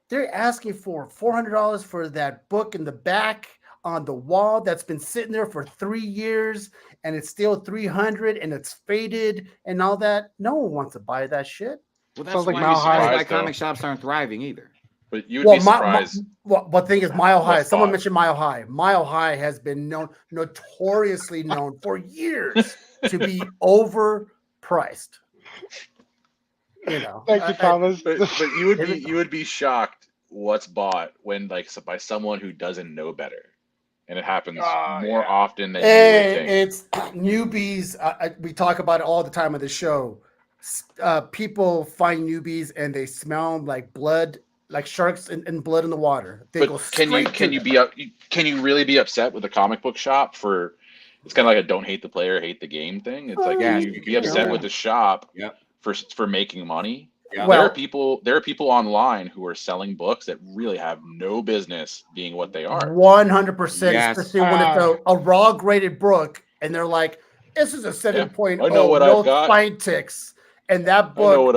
They're asking for $400 for that book in the back on the wall that's been sitting there for 3 years, and it's still $300, and it's faded and all that. No one wants to buy that shit. Well, that's why comic shops aren't thriving either. But you would be surprised. But thing is, Mile High. Someone mentioned Mile High. Mile High has been notoriously known for years to be overpriced. Thank you, Thomas. But you would be shocked what's bought when by someone who doesn't know better, and it happens more often than you would think. It's newbies. We talk about it all the time on the show. People find newbies and they smell like blood. Like sharks and blood in the water. They go can you really be upset with a comic book shop for? It's kind of like a don't hate the player, hate the game thing. It's like can you be upset with the shop for making money? Yeah. Well, there are people online who are selling books that really have no business being what they are. 100%, especially when it's a raw graded book, and they're like, "This is a 7.0, I know what no I've got. spine ticks," and that book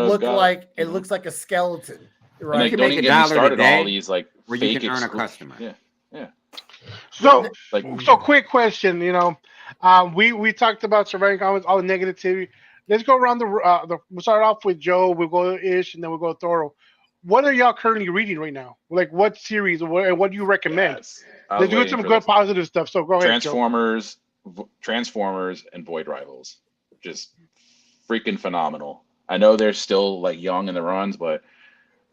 looks like a skeleton. Right. You can make $1 a day all these where you can earn a customer. Yeah. So quick question. We talked about surviving comics, all the negativity. Let's go around we'll start off with Joe. We'll go to Ish, and then we'll go to Thoro. What are y'all currently reading right now? Like what series, and what do you recommend? Yes. Let's do some good positive stuff. So go ahead. Transformers, and Void Rivals, just freaking phenomenal. I know they're still young in the runs, but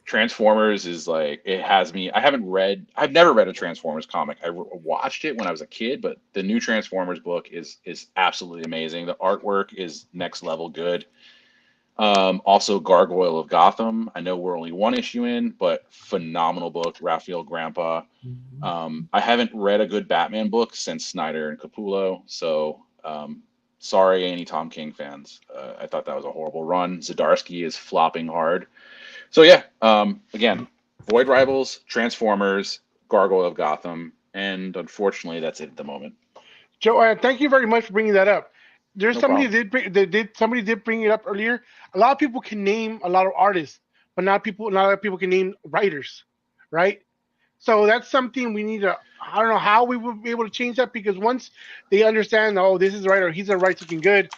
Transformers is it has me. I've never read a Transformers comic. I watched it when I was a kid, but the new Transformers book is absolutely amazing. The artwork is next level good. Also Gargoyle of Gotham. I know we're only one issue in, but phenomenal book. Raphael Grandpa. I haven't read a good Batman book since Snyder and Capullo, so sorry, any Tom King fans. I thought that was a horrible run. Zdarsky is flopping hard. So again, Void Rivals, Transformers, Gargoyle of Gotham, and unfortunately, that's it at the moment. Joe, thank you very much for bringing that up. there's No somebody problem. somebody did bring it up earlier. A lot of people can name a lot of artists, but not a lot of people can name writers, right? So that's something we need to. I don't know how we would be able to change that, because once they understand, oh, this is right or he's gonna write something good,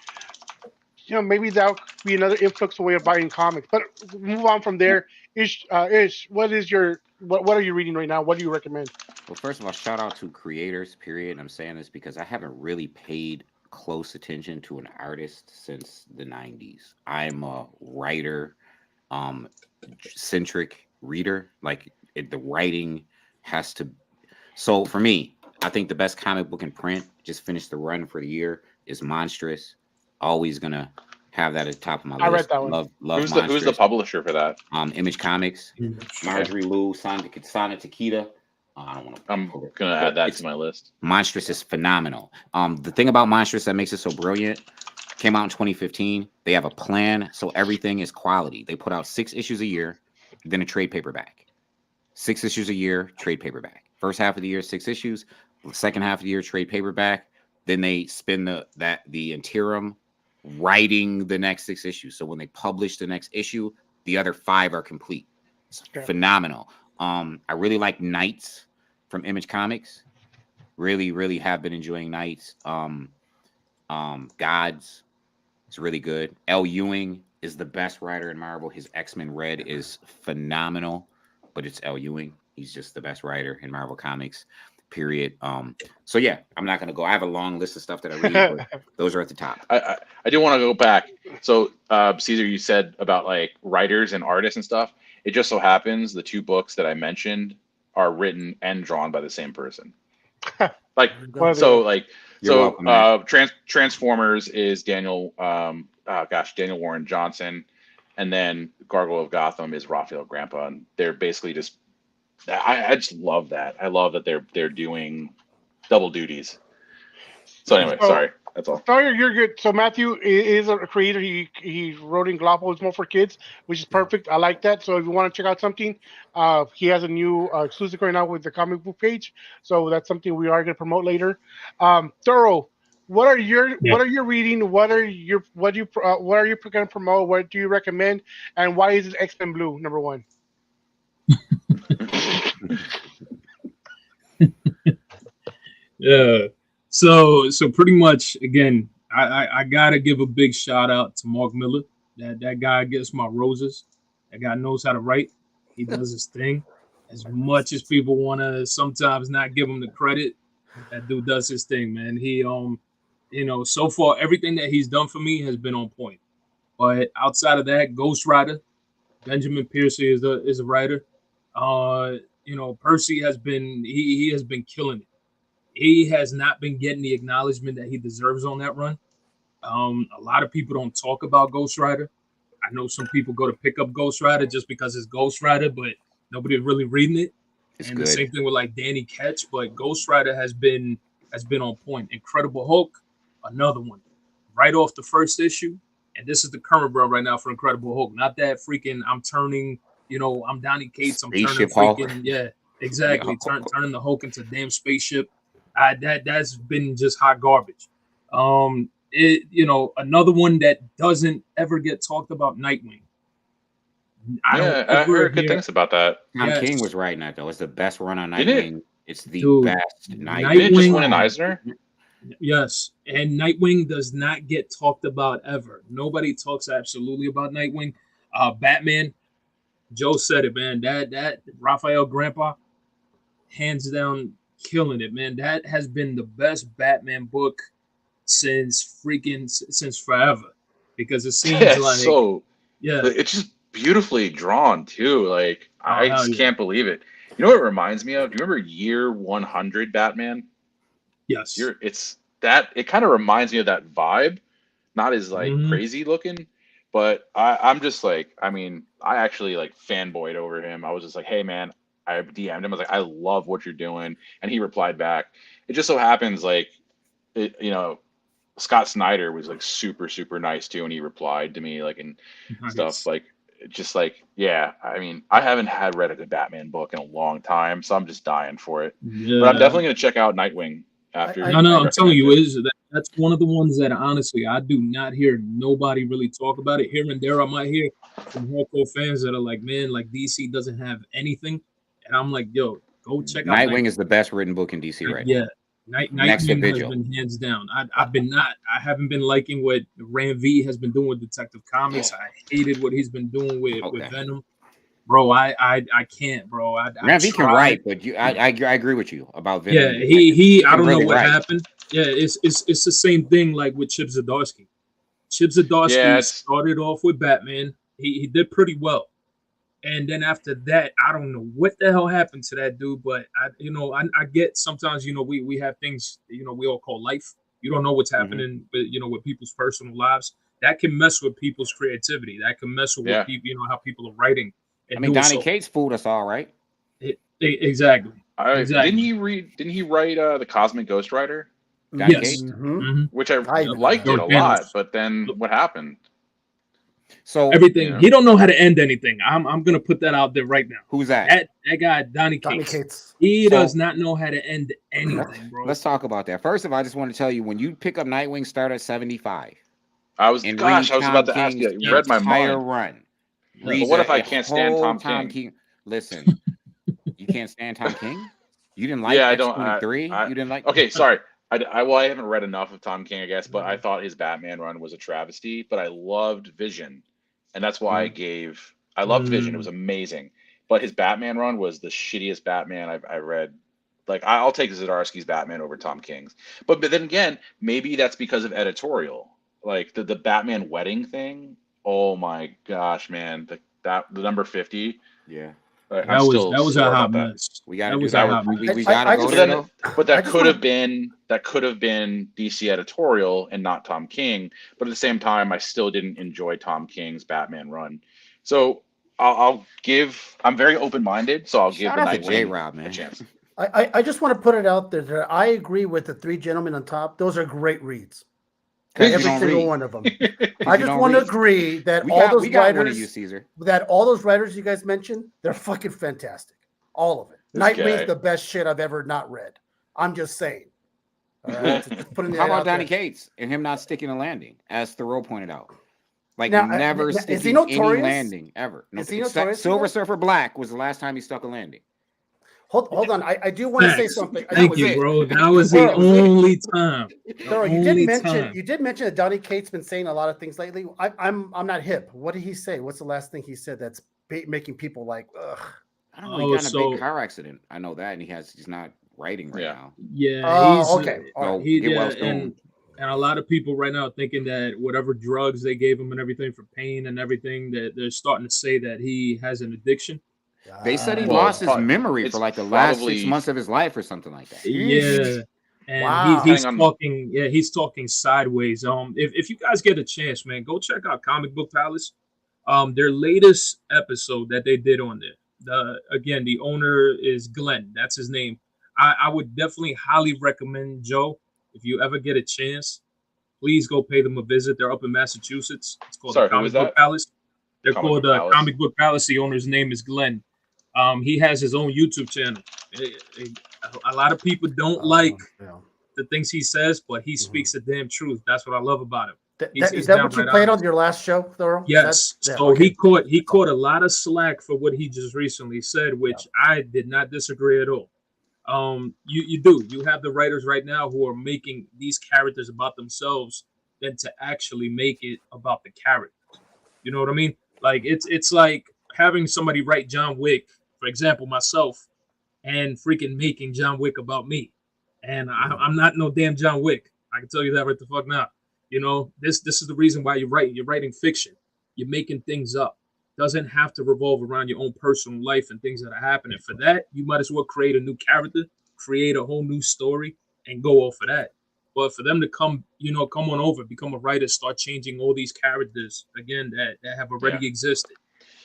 maybe that could be another influx way of buying comics. But move on from there. Ish, what are you reading right now? What do you recommend? Well, first of all, shout out to creators, period. I'm saying this because I haven't really paid close attention to an artist since the 90s. I'm a writer, um, centric reader. Like the writing has to. So for me, I think the best comic book in print, just finished the run for the year, is Monstrous. Always gonna have that at the top of my I read list. that one. Love Who's the Monstrous. publisher for that? Image Comics, Marjorie Liu, Sana Takeda. I don't want to I'm pull it, gonna but add that to my list. Monstrous is phenomenal. The thing about Monstrous that makes it so brilliant, came out in 2015. They have a plan, so everything is quality. They put out 6 issues a year, then a trade paperback. 6 issues a year, trade paperback. First half of the year, 6 issues. Second half of the year, trade paperback. Then they spend the interim writing the next 6 issues. So when they publish the next issue, the other 5 are complete. It's phenomenal. I really like Knights from Image Comics. Really, really have been enjoying Knights. Gods is really good. L. Ewing is the best writer in Marvel. His X-Men Red is phenomenal, but it's L. Ewing. He's just the best writer in Marvel Comics, period. So yeah, I'm not gonna go. I have a long list of stuff that I read, but those are at the top. I do want to go back. So Caesar, you said about like writers and artists and stuff. It just so happens the 2 books that I mentioned are written and drawn by the same person. Like You're welcome, Transformers is Daniel Daniel Warren Johnson, and then Gargoyle of Gotham is Raphael Grandpa, and they're basically just I just love that. I love that they're doing double duties. So anyway, sorry. That's all. Sorry, you're good. So Matthew is a creator. He wrote in Galapagos more for kids, which is perfect. I like that. So if you want to check out something, he has a new exclusive right now with the comic book page. So that's something we are going to promote later. Thoro, what are you reading? What are you going to promote? What do you recommend? And why is it X-Men Blue #1? Yeah. So pretty much again, I gotta give a big shout out to Mark Miller. That guy gets my roses. That guy knows how to write. He does his thing. As much as people want to sometimes not give him the credit, that dude does his thing, man. He so far everything that he's done for me has been on point. But outside of that, Ghost Rider, Benjamin Piercy is a writer. Percy has been he has been killing it. He has not been getting the acknowledgement that he deserves on that run. A lot of people don't talk about Ghost Rider. I know some people go to pick up Ghost Rider just because it's Ghost Rider, but nobody's really reading it. It's and good. The same thing with like Danny Ketch, but Ghost Rider has been on point. Incredible Hulk, another one, right off the first issue. And this is the current run right now for Incredible Hulk. Not that freaking I'm turning, I'm Donny Cates. I'm Spaceship turning freaking Hulk. yeah, exactly. Turning the Hulk into damn spaceship. That's been just hot garbage. Another one that doesn't ever get talked about, Nightwing. I heard good things about that. Tom King was writing that though. It's the best run on Nightwing. It's the best Nightwing. Did it just win an Eisner? Yes, and Nightwing does not get talked about ever. Nobody talks absolutely about Nightwing. Batman, Joe said it, man. That Raphael Grandpa, hands down, killing it, man. That has been the best Batman book since forever, because it seems it's just beautifully drawn too. Like I just can't believe it. You know what it reminds me of? Do you remember Year 100 Batman? Yes. It kind of reminds me of that vibe. Not as like crazy looking, but I'm just like, I actually like fanboyed over him. I was just like, hey man, I DM'd him. I was like, I love what you're doing. And he replied back. It just so happens like, Scott Snyder was like super, super nice too. And he replied to me like, and stuff like, just like, yeah, I haven't read a good Batman book in a long time, so I'm just dying for it. But I'm definitely going to check out Nightwing. after. No, I'm telling you, that's one of the ones that honestly I do not hear nobody really talk about it. Here and there, I might hear some hardcore fans that are like, man, like DC doesn't have anything, and I'm like, yo, go check out Nightwing is the best written book in DC right yeah. now. Nightwing Next to has Vigil. been hands down. I haven't been liking what Ram V has been doing with Detective Comics. I hated what he's been doing with Venom. Bro, I can't, bro. Ram V can write, but I agree with you about Venom. Yeah, he I don't really know what write. happened. Yeah, it's the same thing like with Chip Zdarsky. Chip Zdarsky started off with Batman. He did pretty well. And then after that, I don't know what the hell happened to that dude, but I get sometimes, we have things, we all call life. You don't know what's happening with people's personal lives. That can mess with people's creativity. That can mess with what people, how people are writing. I mean, Donny Cates fooled us all, right? Exactly. Didn't he write the Cosmic Ghost Rider? Yes. Which I liked it a lot, but then what happened? So everything he don't know how to end anything. I'm gonna put that out there right now. Who's that? That guy, Donny Cates. He does not know how to end anything, bro. Let's talk about that. First of all, I just want to tell you, when you pick up Nightwing, start at 75. I was about to ask you. You read my mind. Run. But what if I can't stand Tom King? Listen, you can't stand Tom King? You didn't like X-23? You didn't like? Okay, sorry. I haven't read enough of Tom King, I guess, but I thought his Batman run was a travesty. But I loved Vision, and that's why I loved Vision. It was amazing. But his Batman run was the shittiest Batman I read. Like, I'll take Zdarsky's Batman over Tom King's. But then again, maybe that's because of editorial. Like the Batman wedding thing. Oh my gosh, man! The number 50. Yeah. That was a hot mess. We got to go there. But that could have been DC editorial and not Tom King. But at the same time, I still didn't enjoy Tom King's Batman run. So I'm very open minded. So I'll give the Nightwing a chance. I just want to put it out there that I agree with the three gentlemen on top. Those are great reads. Every single one of them. I just want to agree that all those writers you guys mentioned, they're fucking fantastic. All of it. Nightwing's the best shit I've ever not read. I'm just saying. All right? How about Donny Cates and him not sticking a landing, as Thoro pointed out? Like, never sticking any landing ever. No, Silver Surfer Black was the last time he stuck a landing. Hold on. I do want to say something. Thank you, bro. That was the only time. Thoro, you did mention that Donny Cates been saying a lot of things lately. I'm not hip. What did he say? What's the last thing he said that's making people like, ugh? I don't know. He got in a big car accident. I know that, and he's not writing right now. Yeah. Okay. And a lot of people right now are thinking that whatever drugs they gave him and everything for pain and everything, that they're starting to say that he has an addiction. They said he lost his memory for like the last 6 months of his life or something like that. Yeah. And he's talking sideways. If you guys get a chance, man, go check out Comic Book Palace. Their latest episode that they did on there. The owner is Glenn. That's his name. I would definitely highly recommend, Joe, if you ever get a chance, please go pay them a visit. They're up in Massachusetts. It's called the Comic Book Palace. They're called Comic Book Palace. The owner's name is Glenn. He has his own YouTube channel. A lot of people don't like the things he says, but he speaks the damn truth. That's what I love about him. Is that what you played on your last show, Thoro? Yes. He caught a lot of slack for what he just recently said, which I did not disagree at all. You have the writers right now who are making these characters about themselves than to actually make it about the characters. You know what I mean? Like it's like having somebody write John Wick, for example, myself, and freaking making John Wick about me. And I'm not no damn John Wick. I can tell you that right the fuck now. You know, this is the reason why you're writing fiction. You're making things up. Doesn't have to revolve around your own personal life and things that are happening. For that, you might as well create a new character, create a whole new story, and go off of that. But for them to come on over, become a writer, start changing all these characters again that have already existed,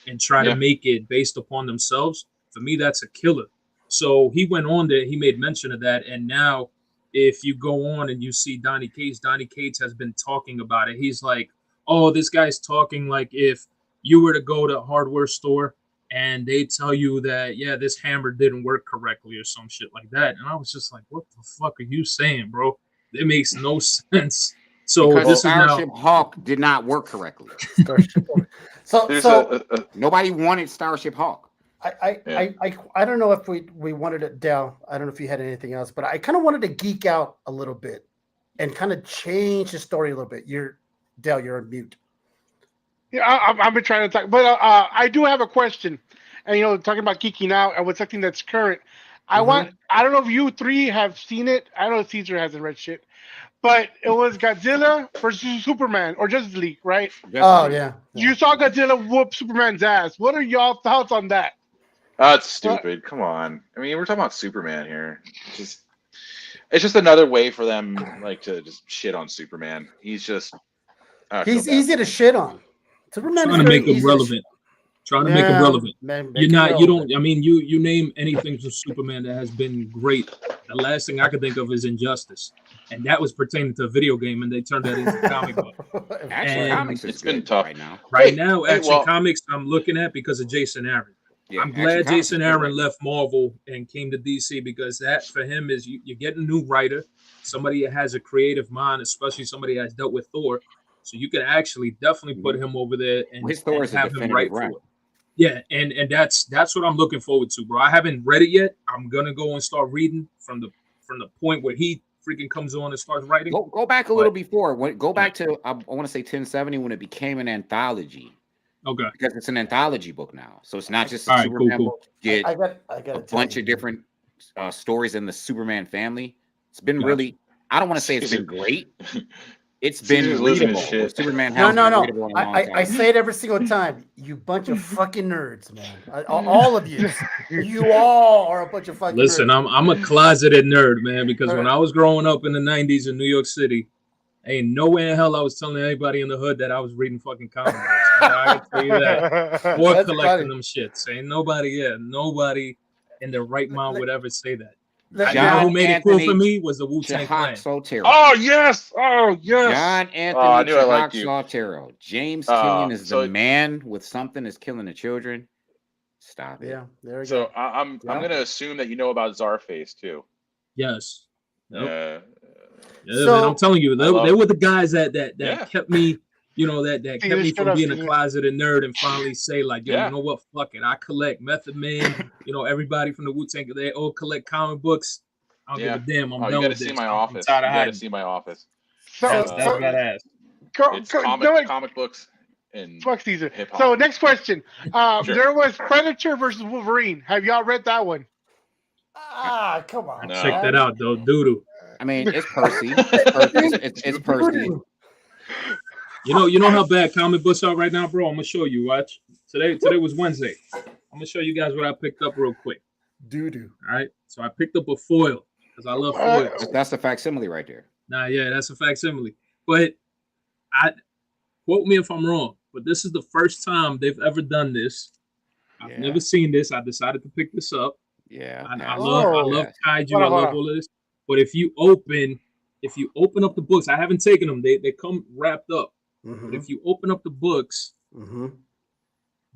and try to make it based upon themselves, for me, that's a killer. So he went on there, he made mention of that, and now if you go on and you see Donny Cates has been talking about it. He's like, oh, this guy's talking like if you were to go to a hardware store and they tell you that, yeah, this hammer didn't work correctly or some shit like that. And I was just like, what the fuck are you saying, bro? It makes no sense. So Because this Starship is now Hawk did not work correctly. Starship Hawk. So Nobody wanted Starship Hawk. I don't know if we wanted it, Dell. I don't know if you had anything else, but I kind of wanted to geek out a little bit and kind of change the story a little bit. Dell, you're on mute. Yeah, I've been trying to talk, but I do have a question. And talking about geeking out and with something that's current, I don't know if you three have seen it. I know Caesar hasn't read shit, but it was Godzilla versus Superman or Justice League, right? Yeah. You saw Godzilla whoop Superman's ass. What are y'all thoughts on that? It's stupid. Come on. I mean, we're talking about Superman here. It's just another way for them to just shit on Superman. He's just he's easy to shit on. Superman trying to make him relevant. Trying to make him relevant. You don't. I mean, you name anything from Superman that has been great. The last thing I could think of is Injustice, and that was pertaining to a video game, and they turned that into a comic book. Action Comics it's been tough right now. Right now, Action Comics I'm looking at because of Jason Aaron. Yeah, I'm glad Jason Aaron left Marvel and came to DC because that for him is you get a new writer, somebody that has a creative mind, especially somebody that has dealt with Thor. So you could actually definitely put him over there and, his Thor is have a him write definitive for it. Yeah, and that's what I'm looking forward to, bro. I haven't read it yet. I'm gonna go and start reading from the point where he freaking comes on and starts writing. Go back a little before. Go back to I want to say 1070 when it became an anthology. Okay. Because it's an anthology book now, so it's not just a Superman book. You get I got a bunch of different stories in the Superman family. It's been really. I don't want to say it's been great. It's been readable. Superman has no. been readable in a long time. I say it every single time. You bunch of fucking nerds, man. All of you. You all are a bunch of fucking Listen, nerds. I'm a closeted nerd, man, because when I was growing up in the 90s in New York City, ain't nowhere in hell I was telling anybody in the hood that I was reading fucking comic books. I can tell you that. Or collecting them shits. Ain't nobody in their right mind would ever say that. You know who made it cool for me was the Wu-Tang Clan. Oh yes! Oh yes! John Anthony I knew I liked you. Soltero. James Killian is the man with something is killing the children. Stop it. Yeah, there we go. So I'm gonna assume that you know about Czarface too. Yes. Yeah. Yeah, man, I'm telling you, they were the guys that kept me, that kept me from being a closeted nerd and finally say, like, yo, you know what, fuck it. I collect Method Man, everybody from the Wu-Tang, they all collect comic books. I don't give a damn. I'm done with this. You gotta see my office. That's badass. It's comic books and fuck Caesar. hip-hop. So next question. There was Predator versus Wolverine. Have y'all read that one? Come on. No. Check that out, though. Doodoo. I mean, it's Percy. It's Percy. You know how bad comic books are right now, bro? I'm gonna show you. Watch. Today was Wednesday. I'm gonna show you guys what I picked up real quick. Doodoo. All right. So I picked up a foil because I love foils. That's a facsimile right there. Nah, yeah, that's a facsimile. But quote me if I'm wrong, but this is the first time they've ever done this. I've never seen this. I decided to pick this up. Yeah. I love kaiju. I love all of this. But if you open up the books, I haven't taken them. They come wrapped up. But if you open up the books,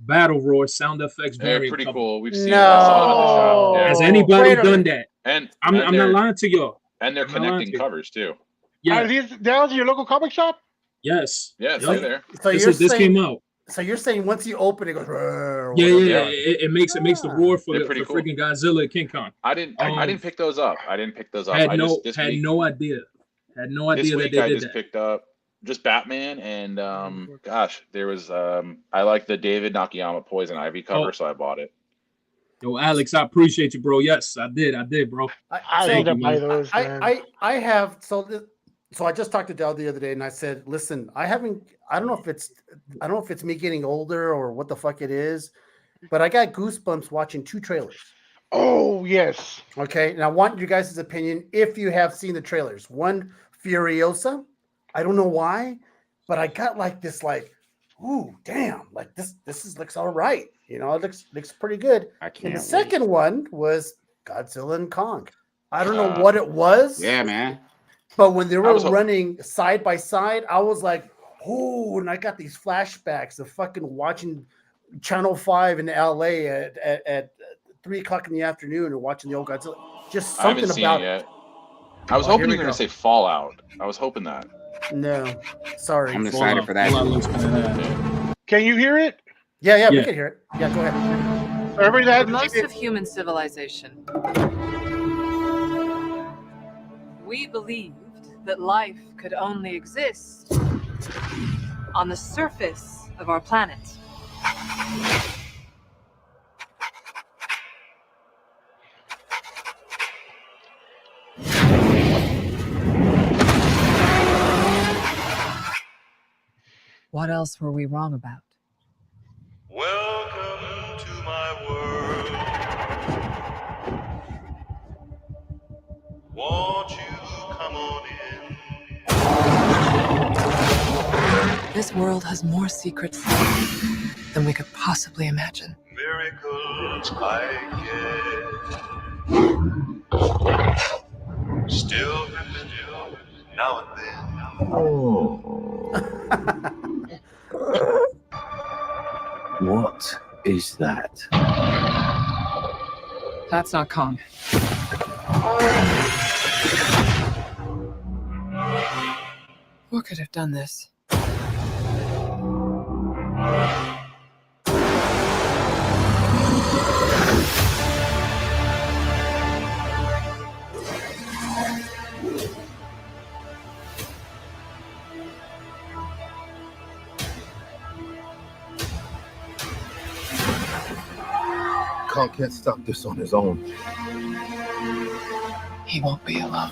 Battle Roar sound effects very pretty cool. We've seen it. I saw them in the shop. Yeah. Has anybody done that? And I'm not lying to y'all. And they're connecting covers too. Yeah. That was your local comic shop? Yes. Yeah, it's right there. So this came out. So you're saying once you open it, goes. Yeah. It makes the roar for freaking Godzilla and King Kong. I didn't pick those up. Had no idea. This week I just picked up just Batman and there was I like the David Nakayama Poison Ivy cover, so I bought it. Yo, Alex, I appreciate you, bro. Yes, I did, bro. I didn't buy those. I have so I just talked to Dell the other day and I said, listen, I don't know if it's me getting older or what the fuck it is, but I got goosebumps watching 2 trailers. Oh, yes. Okay. And I want your guys' opinion if you have seen the trailers. One, Furiosa. I don't know why, but I got ooh, damn, like this looks all right. It looks pretty good. And the second one was Godzilla and Kong. I don't know what it was. Yeah, man. But when they were running side by side, I was like, oh, and I got these flashbacks of fucking watching Channel 5 in LA at 3 o'clock in the afternoon and watching the old Godzilla. Just I haven't something seen about it it. yet. I was Oh, hoping here you were we gonna go. say Fallout. I was hoping that. No, sorry. I'm excited for that. Can you hear it? Yeah, we can hear it. Yeah, go ahead. So everybody that For has most seen of human civilization, we believed that life could only exist on the surface of our planet. What else were we wrong about? Welcome to my world. Won't you come on in? This world has more secrets than we could possibly imagine. Miracles I get. Still happen now and then. What is that? That's not Kong. What could have done this? Kong can't stop this on his own. He won't be alone.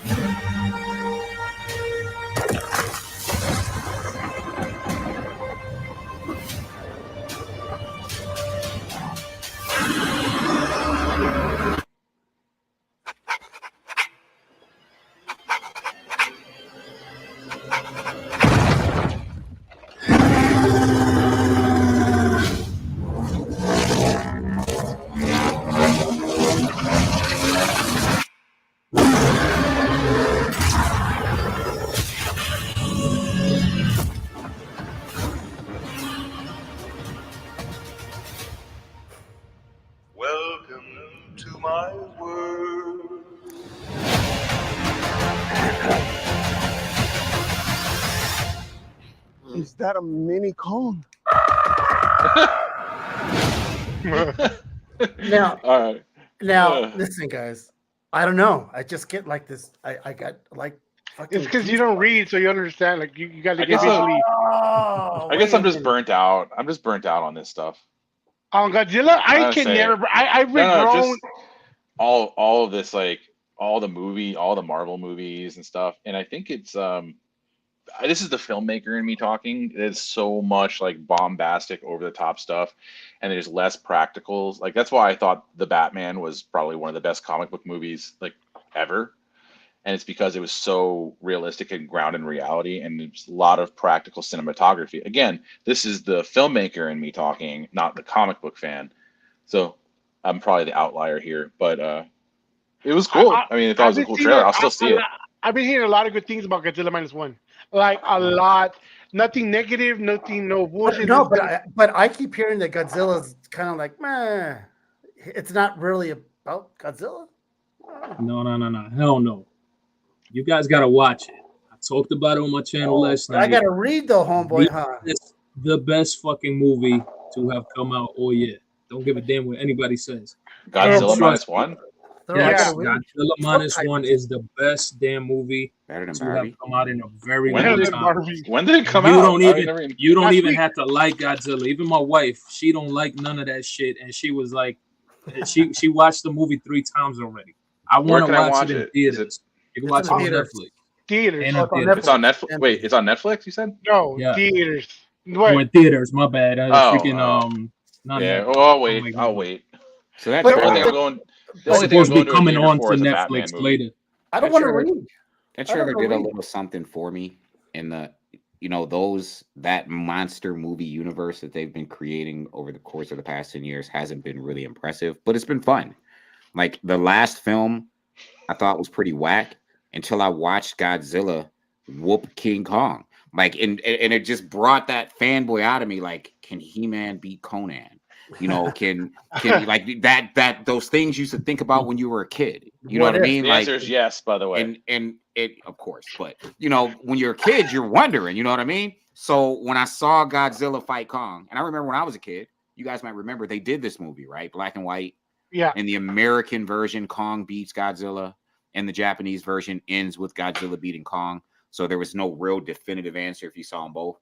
Welcome to my world. Is that a mini Kong? Now, All right. Listen, guys. I don't know. I just get like this. I got like fucking. It's because you don't read, so you understand. Like you got to I get guess, visually. Oh, I guess I'm just burnt out. I'm just burnt out on this stuff. On Godzilla, I gotta can say never. it. I've No, regrown. just all of this, like all the Marvel movies and stuff. And I think it's this is the filmmaker in me talking. There's so much like bombastic, over the top stuff, and there's less practicals. Like that's why I thought the Batman was probably one of the best comic book movies like ever. And it's because it was so realistic and grounded in reality, and there's a lot of practical cinematography. Again, this is the filmmaker in me talking, not the comic book fan. So I'm probably the outlier here, but it was cool. I mean, I thought it was a cool trailer. I'll still see it. I've been hearing a lot of good things about Godzilla -1. Like a lot. Nothing negative. Nothing. No bullshit. No, but I keep hearing that Godzilla's kind of like, meh. It's not really about Godzilla. No. Hell no. You guys got to watch it. I talked about it on my channel last night. I got to read though, homeboy, huh? It's the best fucking movie to have come out all year. Don't give a damn what anybody says. Godzilla -1? Yes, Godzilla -1 is the best damn movie Better than to Barbie. have come out in a very When long did it- time. when did it come you out? Don't I even, never even- you don't Last even week. have to like Godzilla. Even my wife, she don't like none of that shit, and she was like, she watched the movie 3 times already. I Where want to can I watch watch it in it? theaters. You can watch it on theaters. Netflix. Theaters. And Oh, in theaters. It's on Netflix. Wait, it's on Netflix. You said? No, Yeah. theaters. Oh, What? in theaters. My bad. Freaking not yeah. Netflix. Oh, I'll wait. Oh my I'll God. wait. So that's the only thing I'm going. The It's only thing I'm supposed to going be to a coming theater on for to is a Batman Netflix movie. later. I don't want to read. That I don't trailer did a read. little something for me in the, that monster movie universe that they've been creating over the course of the past 10 years hasn't been really impressive, but it's been fun. Like the last film I thought was pretty whack until I watched Godzilla whoop King Kong. Like, and it just brought that fanboy out of me. Like, can He-Man beat Conan? You know, can like that those things you used to think about when you were a kid. You know What what I if? mean? The answer is yes, by the way. And it of course, but you know, when you're a kid, you're wondering, you know what I mean? So when I saw Godzilla fight Kong, and I remember when I was a kid, you guys might remember they did this movie, right? Black and white. Yeah. In the American version, Kong beats Godzilla, and the Japanese version ends with Godzilla beating Kong. So there was no real definitive answer if you saw them both.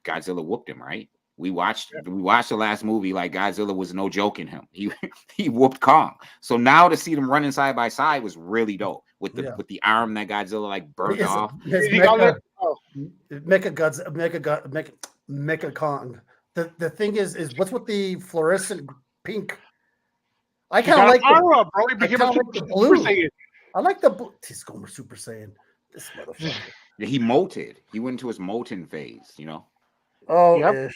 Godzilla whooped him, right? We watched the last movie, like Godzilla was no joke in him. He whooped Kong. So now to see them running side by side was really dope with the arm that Godzilla like burned off. Mecha Kong. The thing is what's with the fluorescent pink? I kind of like bro. He became a Super Super Saiyan. I like the blue. He's going Super Saiyan. This motherfucker. Yeah, he molted. He went into his molten phase, you know. Oh, Yep.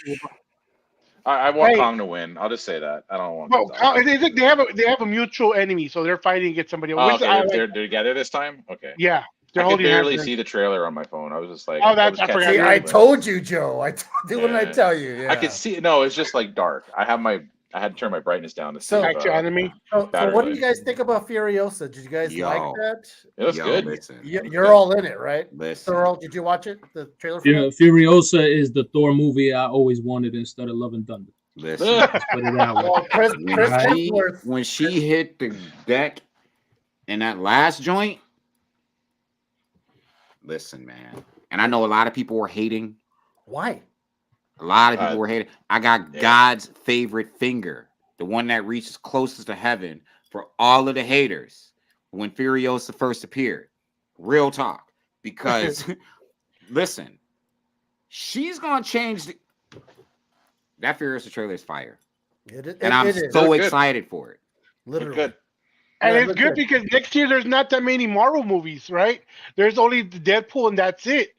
I want Kong to win. I'll just say that. I don't want. No, they have a mutual enemy, so they're fighting against somebody else. Oh, okay, they're together this time. Okay. Yeah, I could barely see the trailer on my phone. I was just like, oh, that's I forgot. See, I told you, Joe. Didn't I tell you? Yeah. I could see. No, it's just like dark. I had to turn my brightness down to see. enemy. So what do you guys think about Furiosa? Did you guys like that? It was good. Listen, you're all in it, right? Listen. Thoro, did you watch it? The trailer for that? Furiosa is the Thor movie I always wanted instead of Love and Thunder. Listen, let's put it that way. When she hit the deck in that last joint, listen, man. And I know a lot of people were hating. Why? A lot of people were hating. I got God's favorite finger, the one that reaches closest to heaven for all of the haters when Furiosa first appeared. Real talk. Because, listen, she's going to change that Furiosa trailer is fire. And I'm so excited for it. Literally. Good. And it's good because next year there's not that many Marvel movies, right? There's only the Deadpool and that's it.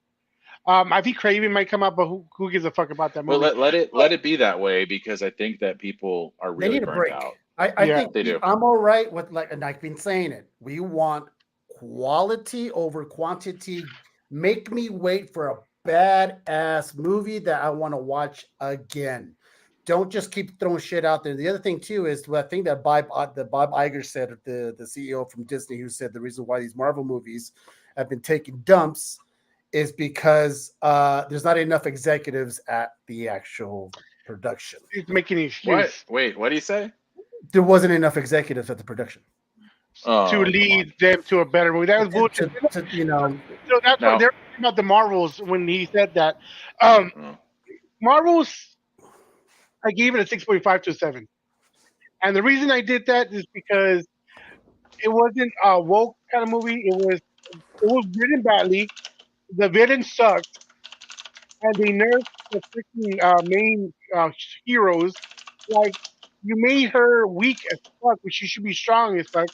I think Craven might come out, but who gives a fuck about that movie? Well, let it be that way because I think that people are really burnt out. I think they do. I'm all right with and I've been saying it. We want quality over quantity. Make me wait for a badass movie that I want to watch again. Don't just keep throwing shit out there. The other thing too is I think that Bob Iger said, the CEO from Disney, who said the reason why these Marvel movies have been taking dumps is because there's not enough executives at the actual production. He's making an excuse. Wait, what do you say? There wasn't enough executives at the production to lead them to a better movie. That was bullshit. So that's why they're talking about the Marvels when he said that. Marvels, I gave it a 6.5 to 7. And the reason I did that is because it wasn't a woke kind of movie. It was written badly. The villain sucked. And they nerfed the freaking main heroes. Like, you made her weak as fuck, but she should be strong as fuck.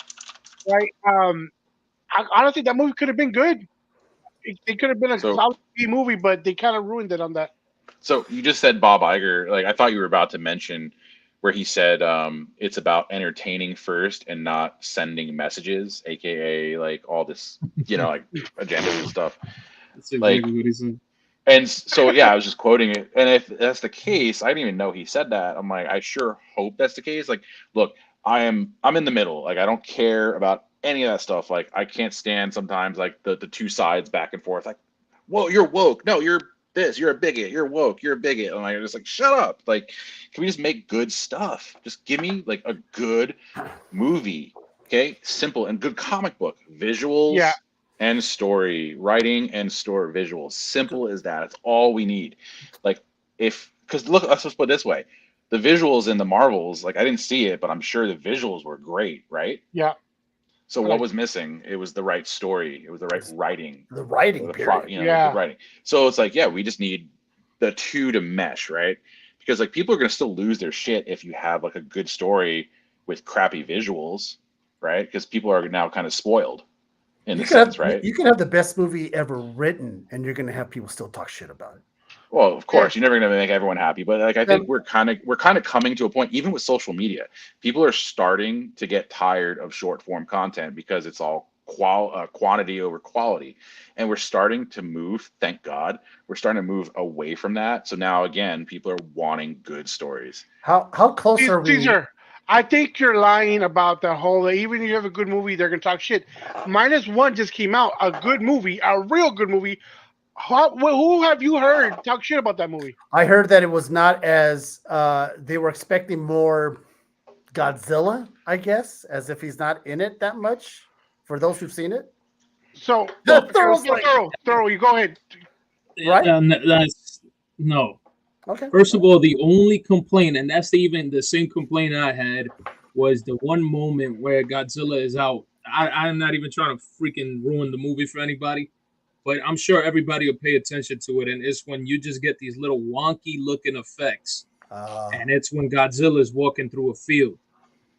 Right? I honestly, that movie could have been good. It could have been a solid movie, but they kind of ruined it on that. So you just said Bob Iger. Like I thought you were about to mention where he said it's about entertaining first and not sending messages, aka like all this, like agendas and stuff. That's exactly what he said. And so I was just quoting it. And if that's the case, I didn't even know he said that. I'm like, I sure hope that's the case. Like, look, I'm in the middle. Like I don't care about any of that stuff. Like I can't stand sometimes like the two sides back and forth. Like, whoa, you're woke. No, you're this. You're a bigot. You're woke. You're a bigot. And I'm just like, shut up. Like, can we just make good stuff? Just give me like a good movie. Okay, simple and good comic book visuals. And story, writing and story, visuals. Simple as that. It's all we need. Like because look, let's just put it this way. The visuals in the Marvels, like I didn't see it, but I'm sure the visuals were great, right? Yeah. So what was missing? It was the right story. It was the right writing. The writing, the writing. So it's like, we just need the two to mesh, right? Because like people are gonna still lose their shit if you have like a good story with crappy visuals, right? Because people are now kind of spoiled. Right? You can have the best movie ever written, and you're going to have people still talk shit about it. Well, of course, you're never going to make everyone happy, but like I think we're kind of coming to a point, even with social media, people are starting to get tired of short form content because it's all quantity over quality, and we're starting to move. Thank God, we're starting to move away from that. So now again, people are wanting good stories. How close are we? Caesar, I think you're lying about that whole. Even if you have a good movie, they're gonna talk shit. -1 just came out, a good movie, a real good movie. Who have you heard talk shit about that movie? I heard that it was not as they were expecting more Godzilla, I guess, as if he's not in it that much. For those who've seen it, So Thoro's like, Thorough, you go ahead. right? That's no. Okay. First of all, the only complaint, and that's even the same complaint I had, was the one moment where Godzilla is out. I'm not even trying to freaking ruin the movie for anybody, but I'm sure everybody will pay attention to it. And it's when you just get these little wonky looking effects. And it's when Godzilla is walking through a field.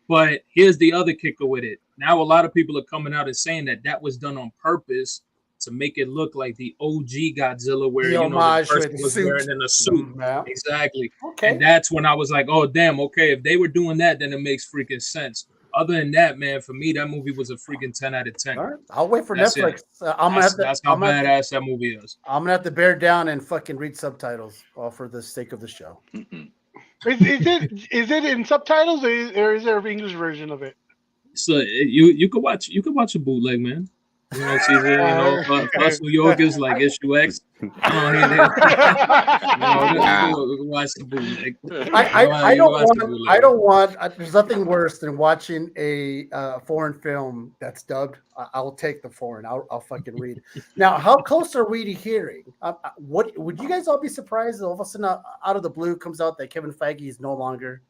But here's the other kicker with it. Now a lot of people are coming out and saying that that was done on purpose to make it look like the OG Godzilla, where The the homage person with the was suit. wearing in a suit. Yeah. Exactly. Okay. And that's when I was like, oh damn, okay, if they were doing that, then it makes freaking sense. Other than that, man, for me, that movie was a freaking 10 out of 10. All right. I'll wait for That's Netflix. it. That's how badass that movie is. I'm gonna have to bear down and fucking read subtitles, all for the sake of the show. Is it in subtitles, or is there an English version of it? So you could watch a bootleg, man. You know, Caesar, plus New York is like issue X. Watch the bootleg. I don't want. There's nothing worse than watching a foreign film that's dubbed. I'll take the foreign. I'll fucking read. Now, how close are we to hearing? What would you guys all be surprised if all of a sudden out of the blue comes out that Kevin Feige is no longer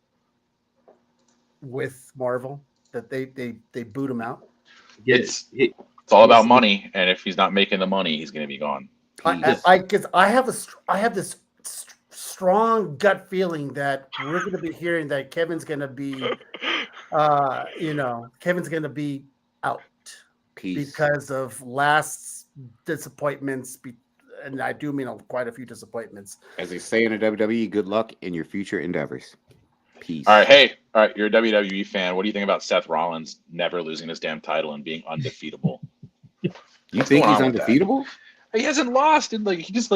with Marvel? That they boot him out? It's all about money, and if he's not making the money, he's going to be gone. Because I have this strong gut feeling that we're going to be hearing that Kevin's going to be, Kevin's going to be out because of last disappointments, and I do mean quite a few disappointments. As they say in the WWE, good luck in your future endeavors. Peace. All right, you're a WWE fan. What do you think about Seth Rollins never losing his damn title and being undefeatable? You think he's undefeatable? He hasn't lost, and he just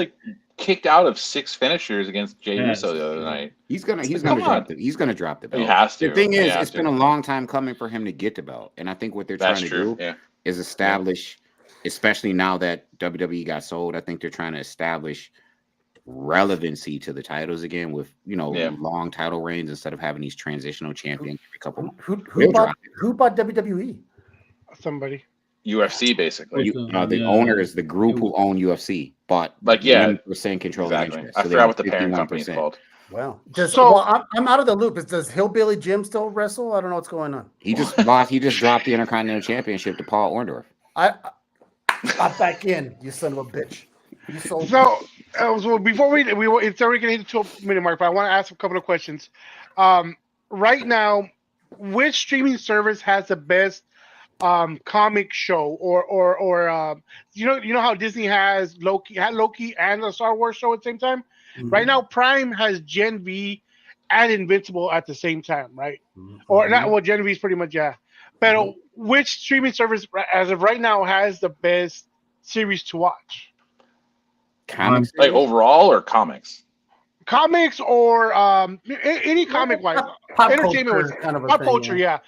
kicked out of 6 finishers against Jey Uso the other night. He's gonna drop it. He's gonna drop the belt. He has to. The thing is, it's been a long time coming for him to get the belt, and I think what they're trying to do is establish, especially now that WWE got sold. I think they're trying to establish relevancy to the titles again with long title reigns instead of having these transitional champions every couple. Who bought WWE? Somebody. UFC basically. The owner is the group who own UFC, but 100% control the interest. I forgot what the parent company is called. Wow. I'm out of the loop. Does Hillbilly Jim still wrestle? I don't know what's going on. He just lost. He just dropped the Intercontinental Championship to Paul Orndorff. I'm back in, you son of a bitch. So before it's already going to hit the 2-minute mark, but I want to ask a couple of questions. Right now, which streaming service has the best comic show, or you know how Disney had Loki and the Star Wars show at the same time? Mm-hmm. Right now, Prime has Gen V and Invincible at the same time, right? Mm-hmm. Or not? Well, Gen V is pretty much But which streaming service, as of right now, has the best series to watch? Comics, overall, or comics? Comics or any comic wise, entertainment was kind of pop culture, yeah.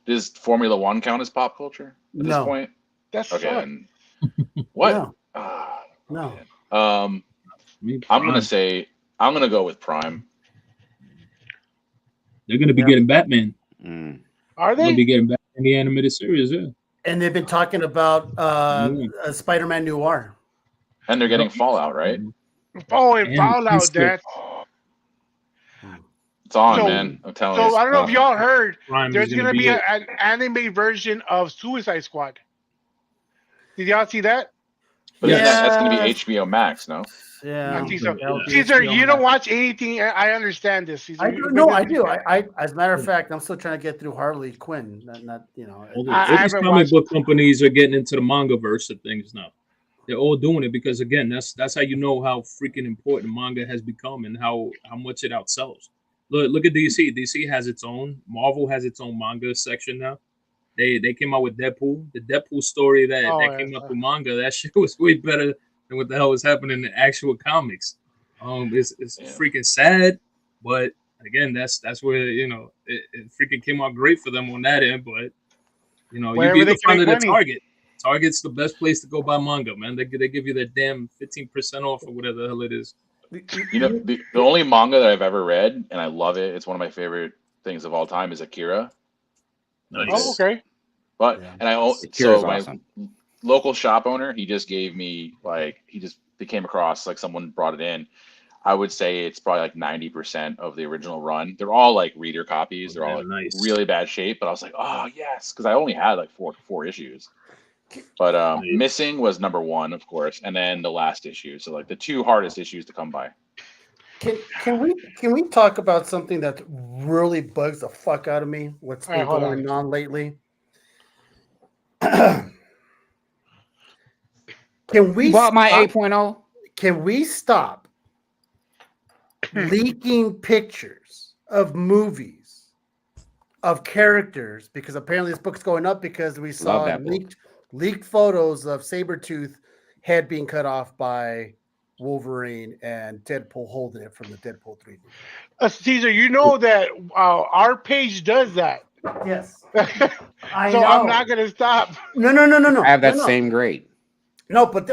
Does Formula One count as pop culture at this point? That's okay. Then what? No. I'm gonna go with Prime. They're gonna be getting Batman. Are they? They'll be getting Batman the animated series, yeah. And they've been talking about Spider-Man Noir. And they're getting Fallout, right? Oh, and Fallout, that. It's on, man. I'm telling you. So I don't know if y'all heard. There's going to be an anime version of Suicide Squad. Did y'all see that? But that's going to be HBO Max, no? Yeah. I think so. Caesar, you don't watch anything. I understand this. Caesar, I do. I, as a matter of fact, I'm still trying to get through Harley Quinn. Not these comic book companies are getting into the manga verse of things now. They're all doing it because, again, that's how you know how freaking important manga has become and how much it outsells. Look at DC. DC has its own. Marvel has its own manga section now. they came out with Deadpool. The Deadpool story that came out through manga, that shit was way better than what the hell was happening in the actual comics. It's freaking sad, but again, that's where it freaking came out great for them on that end. But you Wherever can they find can it make at money. Target. Target's the best place to go buy manga, man. They give you that damn 15% off or whatever the hell it is. You know, the only manga that I've ever read, and I love it, it's one of my favorite things of all time, is Akira. Nice. Oh, okay. But and Akira's so my awesome. local shop owner, he just gave me they came across like someone brought it in. I would say it's probably like 90% of the original run. They're all like reader copies. They're all like nice. really bad shape, but I was like, oh yes, because I only had like four issues. But Missing was number one, of course, and then the last issue. So like the two hardest issues to come by. Can we talk about something that really bugs the fuck out of me? What's been going on lately? Can we bought my stop- 8.0? Can we stop leaking pictures of movies of characters? Because apparently this book's going up because we saw leaked photos of Sabretooth head being cut off by Wolverine and Deadpool holding it from the Deadpool 3 movie. Caesar, you know that our page does that. Yes. I'm not gonna stop. No. I have that same grade. No, but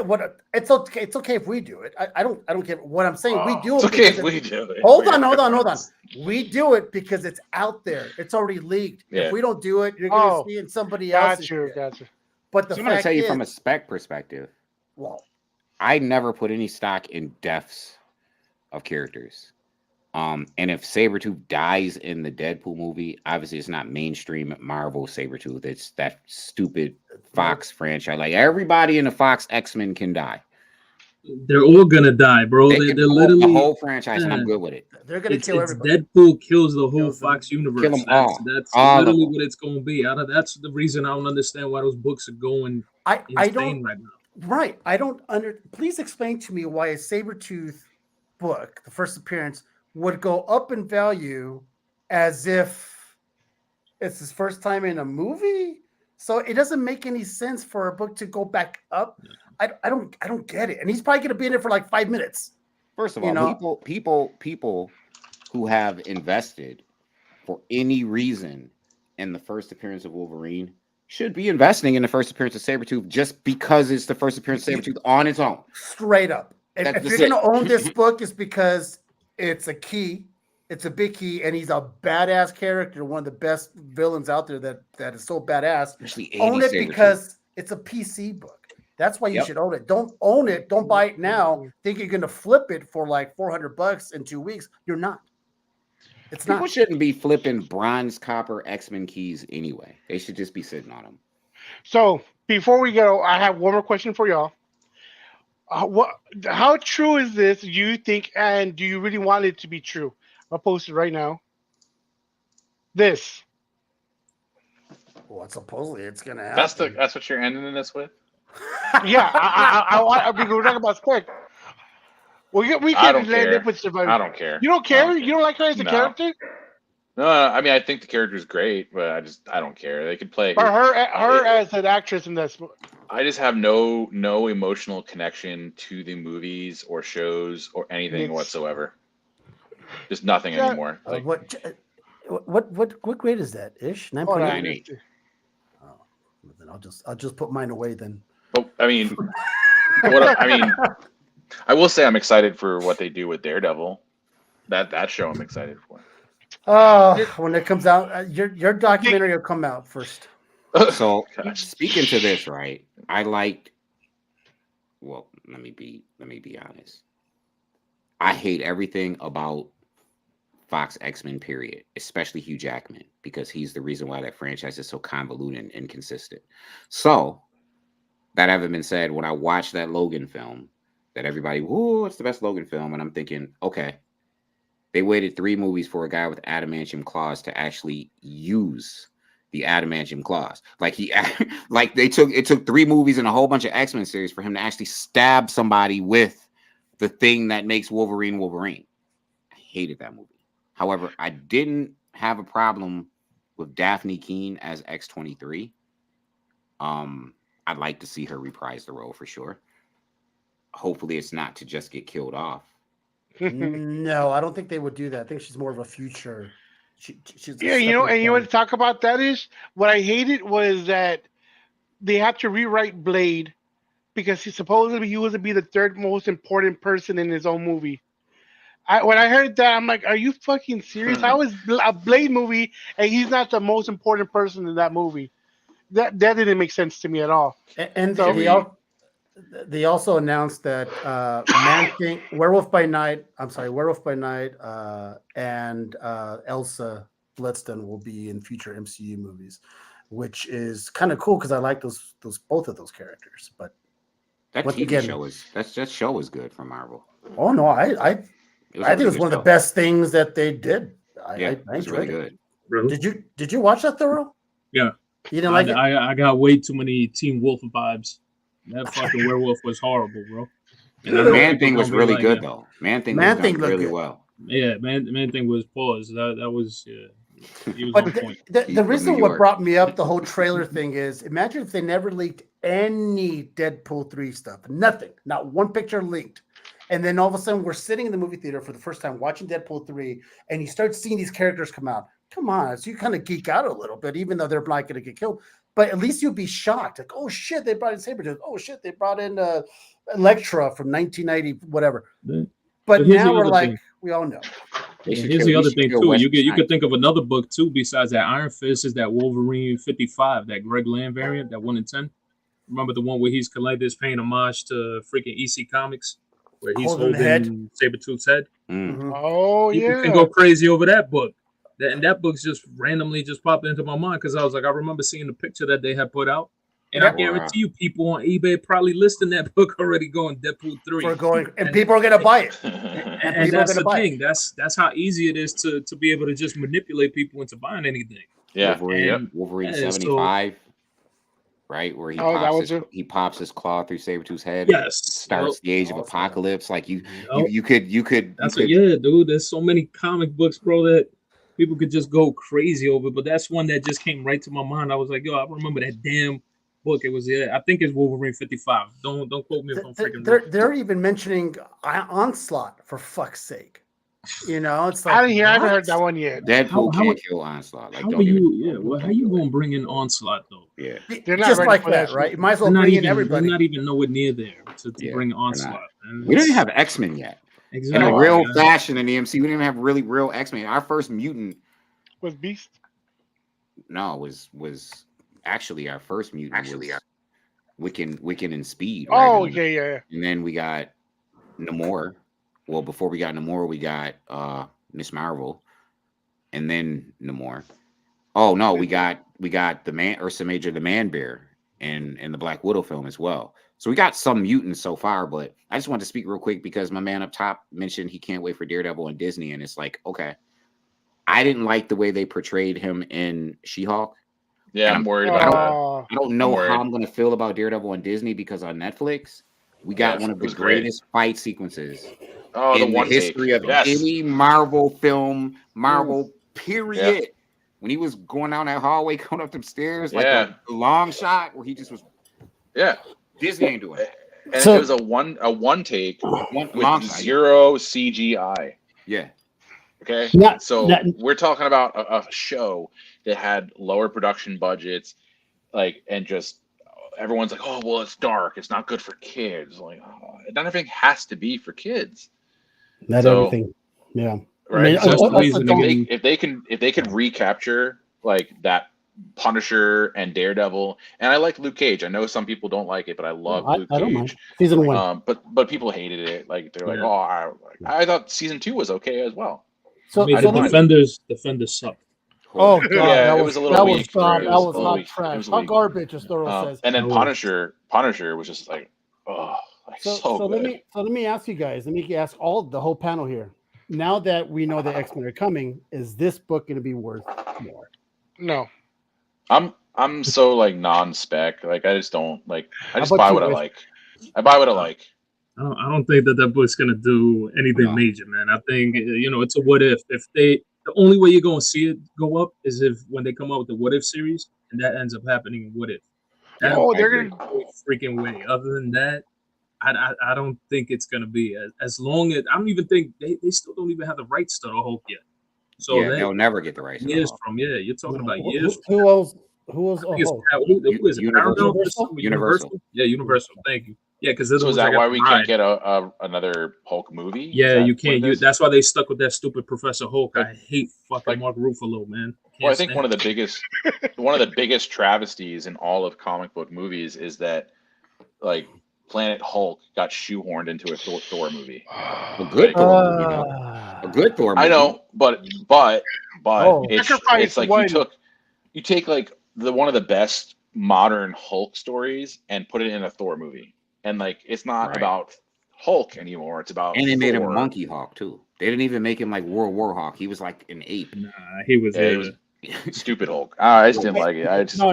it's okay. It's okay if we do it. I don't care. What I'm saying, we do it. It's okay if we do it. Hold on. We do it because it's out there. It's already leaked. Yeah. If we don't do it, you're going to see it somebody else. Gotcha. But I'm going to tell you from a spec perspective. Well, I never put any stock in deaths of characters. And if Sabretooth dies in the Deadpool movie, obviously it's not mainstream Marvel Sabretooth. It's that stupid Fox franchise. Like everybody in the Fox X-Men can die. They're all gonna die, bro. They're literally the whole franchise, and I'm good with it. They're gonna kill everybody. Deadpool kills the whole Fox universe. Kill them all. That's all literally what it's gonna be. That's the reason I don't understand why those books are going insane right now. Right. I don't please explain to me why a Sabretooth book, the first appearance, would go up in value as if it's his first time in a movie. So it doesn't make any sense for a book to go back up. I don't get it. And he's probably going to be in it for like 5 minutes. First of all, people who have invested for any reason in the first appearance of Wolverine should be investing in the first appearance of Sabretooth just because it's the first appearance of Sabretooth on its own. Straight up. If you're going to own this book, it's because it's a key. It's a big key, and he's a badass character, one of the best villains out there that is so badass. Own it because it's a PC book. That's why you should own it. Don't own it. Don't buy it now. Think you're going to flip it for like $400 in 2 weeks. You're not. It's People shouldn't be flipping bronze, copper, X-Men keys anyway. They should just be sitting on them. So before we go, I have one more question for y'all. How true is this, do you think, and do you really want it to be true? I'll post it right now. This. Well, supposedly it's gonna happen. That's what you're ending this with? Yeah, I want. We're talking about spec. We I can don't care. with surviving. I don't care. You don't care? You don't like her as a character? No, I mean I think the character's great, but I don't care. They could play. Or her as an actress in this. I just have no emotional connection to the movies or shows or anything whatsoever. Just nothing anymore. What grade is that? Ish 9.8. Oh, then I'll just put mine away then. But I mean, I will say I'm excited for what they do with Daredevil. That show I'm excited for. When it comes out, your documentary will come out first. So speaking to this, right? Well, let me be honest. I hate everything about Fox X-Men, period, especially Hugh Jackman, because he's the reason why that franchise is so convoluted and inconsistent. So, that having been said, when I watched that Logan film, that everybody, it's the best Logan film, and I'm thinking, okay, they waited 3 movies for a guy with adamantium claws to actually use the adamantium claws. It took 3 movies and a whole bunch of X-Men series for him to actually stab somebody with the thing that makes Wolverine Wolverine. I hated that movie. However, I didn't have a problem with Daphne Keane as X-23. I'd like to see her reprise the role for sure. Hopefully, it's not to just get killed off. No, I don't think they would do that. I think she's more of a future. She's Yeah, and you know what to talk about that is what I hated was that they had to rewrite Blade because he was to be the third most important person in his own movie. When I heard that, I'm like, are you fucking serious? How is a Blade movie and he's not the most important person in that movie? That didn't make sense to me at all. And So they also announced that Man-Thing, Werewolf by Night, and Elsa Bloodstone will be in future MCU movies, which is kind of cool because I like both of those characters. But that show was good from Marvel. Oh no, I think it was one of the best things that they did. I was really good. Really? Did you watch that, Thoro? Yeah. You didn't like it? I got way too many Teen Wolf vibes. That fucking werewolf was horrible, bro. And the Man-Thing was really good though. Man-Thing was done really well. Yeah, Man-Thing was paused. That was he was but on point. The reason what brought me up the whole trailer thing is imagine if they never leaked any Deadpool 3 stuff. Nothing. Not one picture leaked. And then all of a sudden we're sitting in the movie theater for the first time watching Deadpool 3 and you start seeing these characters come out. Come on. So you kind of geek out a little bit, even though they're not going to get killed. But at least you'll be shocked. Like, oh shit, they brought in Sabretooth. Oh shit, they brought in Elektra from 1990, whatever. But now we're like, we all know. Here's the other thing too. You could think of another book too besides that Iron Fist is that Wolverine 55, that Greg Land variant, that 1 in 10. Remember the one where he's collected paying homage to freaking EC Comics, where he's holding Sabretooth's head. Mm-hmm. Oh People can go crazy over that book. That book's just randomly just popped into my mind because I was like, I remember seeing the picture that they had put out. And I guarantee you people on eBay probably listing that book already going Deadpool 3. And people are going to buy it. And that's the thing. That's how easy it is to be able to just manipulate people into buying anything. Yeah. Wolverine 75, right? Where he pops his claw through Sabretooth's head. Yes. Starts the Age of Apocalypse. Like you could. Yeah, dude. There's so many comic books, bro, that people could just go crazy over. But that's one that just came right to my mind. I was like, yo, I remember that damn book. It was I think it's Wolverine 55. Don't quote me if I'm freaking. They're even mentioning Onslaught for fuck's sake. You know, it's like I haven't heard that one yet. Deadpool can't kill Onslaught. Like, how you gonna bring in Onslaught though? Yeah, they're not just ready like for that, right? You might as well bring in everybody. They're not even nowhere near there to bring Onslaught. We don't even have X-Men yet. Exactly. In a real fashion in the MC, we didn't even have really real X-Men. Our first mutant was Beast. No, was actually our first mutant. Wiccan and Speed. Right? Oh, yeah. And then we got Namor. Well, before we got Namor, we got Miss Marvel, and then Namor. Oh no, we got the man Ursa Major, the Man Bear, and the Black Widow film as well. So we got some mutants so far, but I just wanted to speak real quick because my man up top mentioned he can't wait for Daredevil and Disney, and it's like, okay, I didn't like the way they portrayed him in She-Hulk. Yeah, I'm worried about I don't know how I'm going to feel about Daredevil and Disney because on Netflix, we got one of the greatest fight sequences in the history of any Marvel film, period. When he was going down that hallway, going up them stairs, like a long shot where he just was. Yeah. Disney ain't doing it. And it was a one take with zero CGI. Yeah. Okay. We're talking about a show that had lower production budgets, and just everyone's like, oh well, it's dark, it's not good for kids. Like, not everything has to be for kids. Not everything. Yeah. Right. I mean, if they could recapture like that Punisher and Daredevil, and I like Luke Cage. I know some people don't like it, but I love Luke Cage. I don't mind. Season 1. But people hated it. Like they're like, oh, I thought season 2 was okay as well. So the Defenders sucked. Oh god, yeah, it was a little weak. That was not trash. How garbage, as Thoro says. And then Punisher was just like, oh, so good. Let me ask you guys. Let me ask the whole panel here. Now that we know the X-Men are coming, is this book going to be worth more? No. I'm so like non-spec. Like I just don't like. I just buy what I like. I buy what I like. I don't think that book's gonna do anything major, man. I think it's a what if. The only way you're gonna see it go up is when they come out with the What If series, and that ends up happening in What If. That's Oh, the they're only gonna. freaking way. Other than that, I don't think it's gonna be as long as I don't even think they still don't even have the rights to the Hulk yet. So Yeah, that they'll never get the rights to the years Hulk. from you're talking about Who, years. who, who else? Who else? I Oh, think it's Hulk. who is it? Universal? Paramount or Universal? something? Universal. Yeah, Universal. Thank you. Yeah, because they're the So is ones that that got why the we can't rights. get another Hulk movie? Is Yeah, that you what can't. it is? That's why they stuck with that stupid Professor Hulk. Like- I hate fucking like- Mark Ruffalo, man. Well, I Can't think stand one of the biggest travesties in all of comic book movies is that like Planet Hulk got shoehorned into a Thor movie. A good Like, Thor movie, though. A good Thor movie. I know, but Oh. it's Sacrifice like one. you take like one of the best modern Hulk stories and put it in a Thor movie, and like it's not Right. about Hulk anymore. It's about And they made him Thor. Monkey Hawk too. They didn't even make him like World War Hawk. He was like an ape. Nah, he was. Yeah, he was stupid Hulk. I just didn't like it. I just No,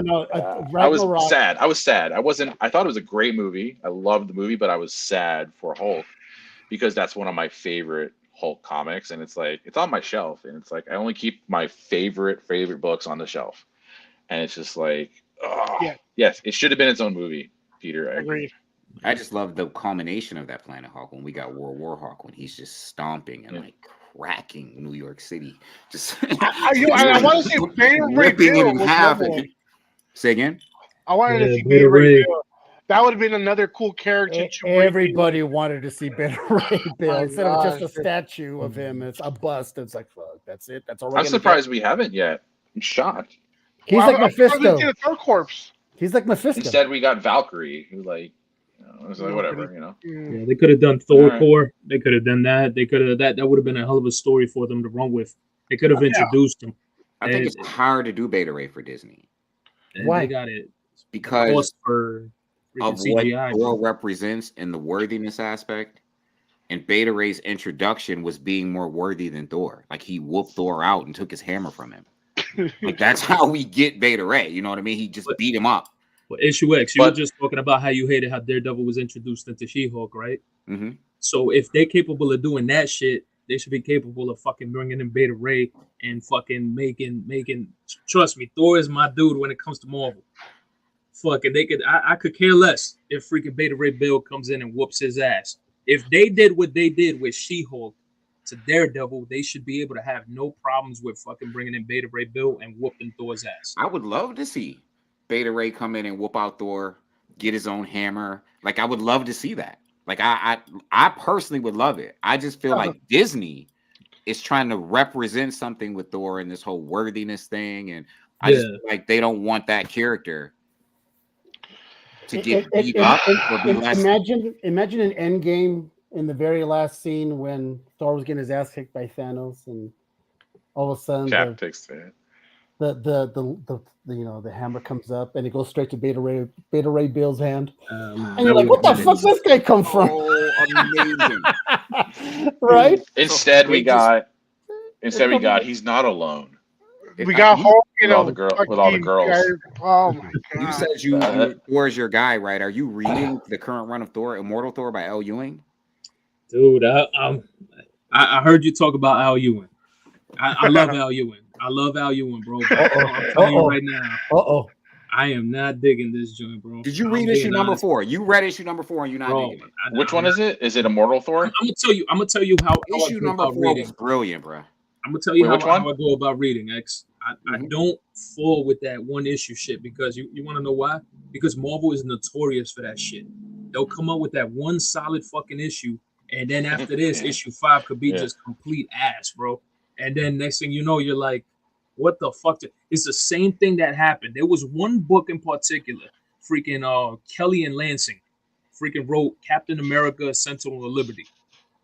I was Ragnarok. sad. I was sad. I thought it was a great movie. I loved the movie, but I was sad for Hulk because that's one of my favorite Hulk comics, and it's like it's on my shelf, and it's like I only keep my favorite books on the shelf, and it's just like, Yeah. yes, it should have been its own movie. Peter, I agree. Agreed. I just love the culmination of that Planet Hawk when we got World War Hawk when he's just stomping and like cracking New York City, just I want to see Beta Ray ripping it Bill in was half. another one. Say again. I wanted to Yeah, see Beta Beta Ray Ray. Bill. That would have been another cool character to bring in. Everybody wanted to see Ben Ray Bill My instead of just a gosh. statue of him. It's a bust. It's like, fuck, that's it. That's all. I'm surprised we haven't yet. I'm shocked. He's Well, like I'm surprised we Mephisto. didn't see the Thor corpse. He's like Mephisto. Instead, we got Valkyrie, who like, it was like whatever, you know. Yeah, they could have done Thor Alright. Core. They could have done that. They could have that would have been a hell of a story for them to run with. They could have introduced him. I think it's hard to do Beta Ray for Disney And Why? They got it because cost for of freaking what CGI. Thor represents in the worthiness aspect. And Beta Ray's introduction was being more worthy than Thor. Like he whooped Thor out and took his hammer from him. Like that's how we get Beta Ray. You know what I mean? He just beat him up. Well, issue X, you were just talking about how you hated how Daredevil was introduced into She-Hulk, right? Mm-hmm. So if they're capable of doing that shit, they should be capable of fucking bringing in Beta Ray and fucking making. Trust me, Thor is my dude when it comes to Marvel. Fucking, I could care less if freaking Beta Ray Bill comes in and whoops his ass. If they did what they did with She-Hulk to Daredevil, they should be able to have no problems with fucking bringing in Beta Ray Bill and whooping Thor's ass. I would love to see Beta Ray come in and whoop out Thor, get his own hammer. Like I would love to see that. Like I personally would love it. I just feel like Disney is trying to represent something with Thor and this whole worthiness thing, and I just feel like they don't want that character to get beat up or be less. Imagine an Endgame in the very last scene when Thor was getting his ass kicked by Thanos, and all of a sudden Cap takes it. the hammer comes up and it goes straight to Beta Ray Bill's hand, and that you're like, would "What the be fuck this guy come from?" Oh, amazing! Right? Instead, we got he's not alone. We got Hulk, with all the girls. Guys. Oh my god! You said Thor's your guy, right? Are you reading the current run of Thor, Immortal Thor by L. Ewing? Dude, I heard you talk about Al Ewing. I love Al Ewing. I love Al Ewing, bro. I'm telling you right now. I am not digging this joint, bro. Did you read issue number 4? You read issue number 4 and you're not digging it. Which one is it? Is it Immortal Thor? I'm gonna tell you how issue number 4 was brilliant, bro. I'm gonna tell you how which one? I go about reading, X. I don't fall with that one issue shit because you want to know why? Because Marvel is notorious for that shit. They'll come up with that one solid fucking issue, and then after this, issue 5 could be just complete ass, bro. And then next thing you know, you're like, what the fuck? It's the same thing that happened. There was one book in particular, freaking Kelly and Lansing, freaking wrote Captain America: Sentinel of Liberty.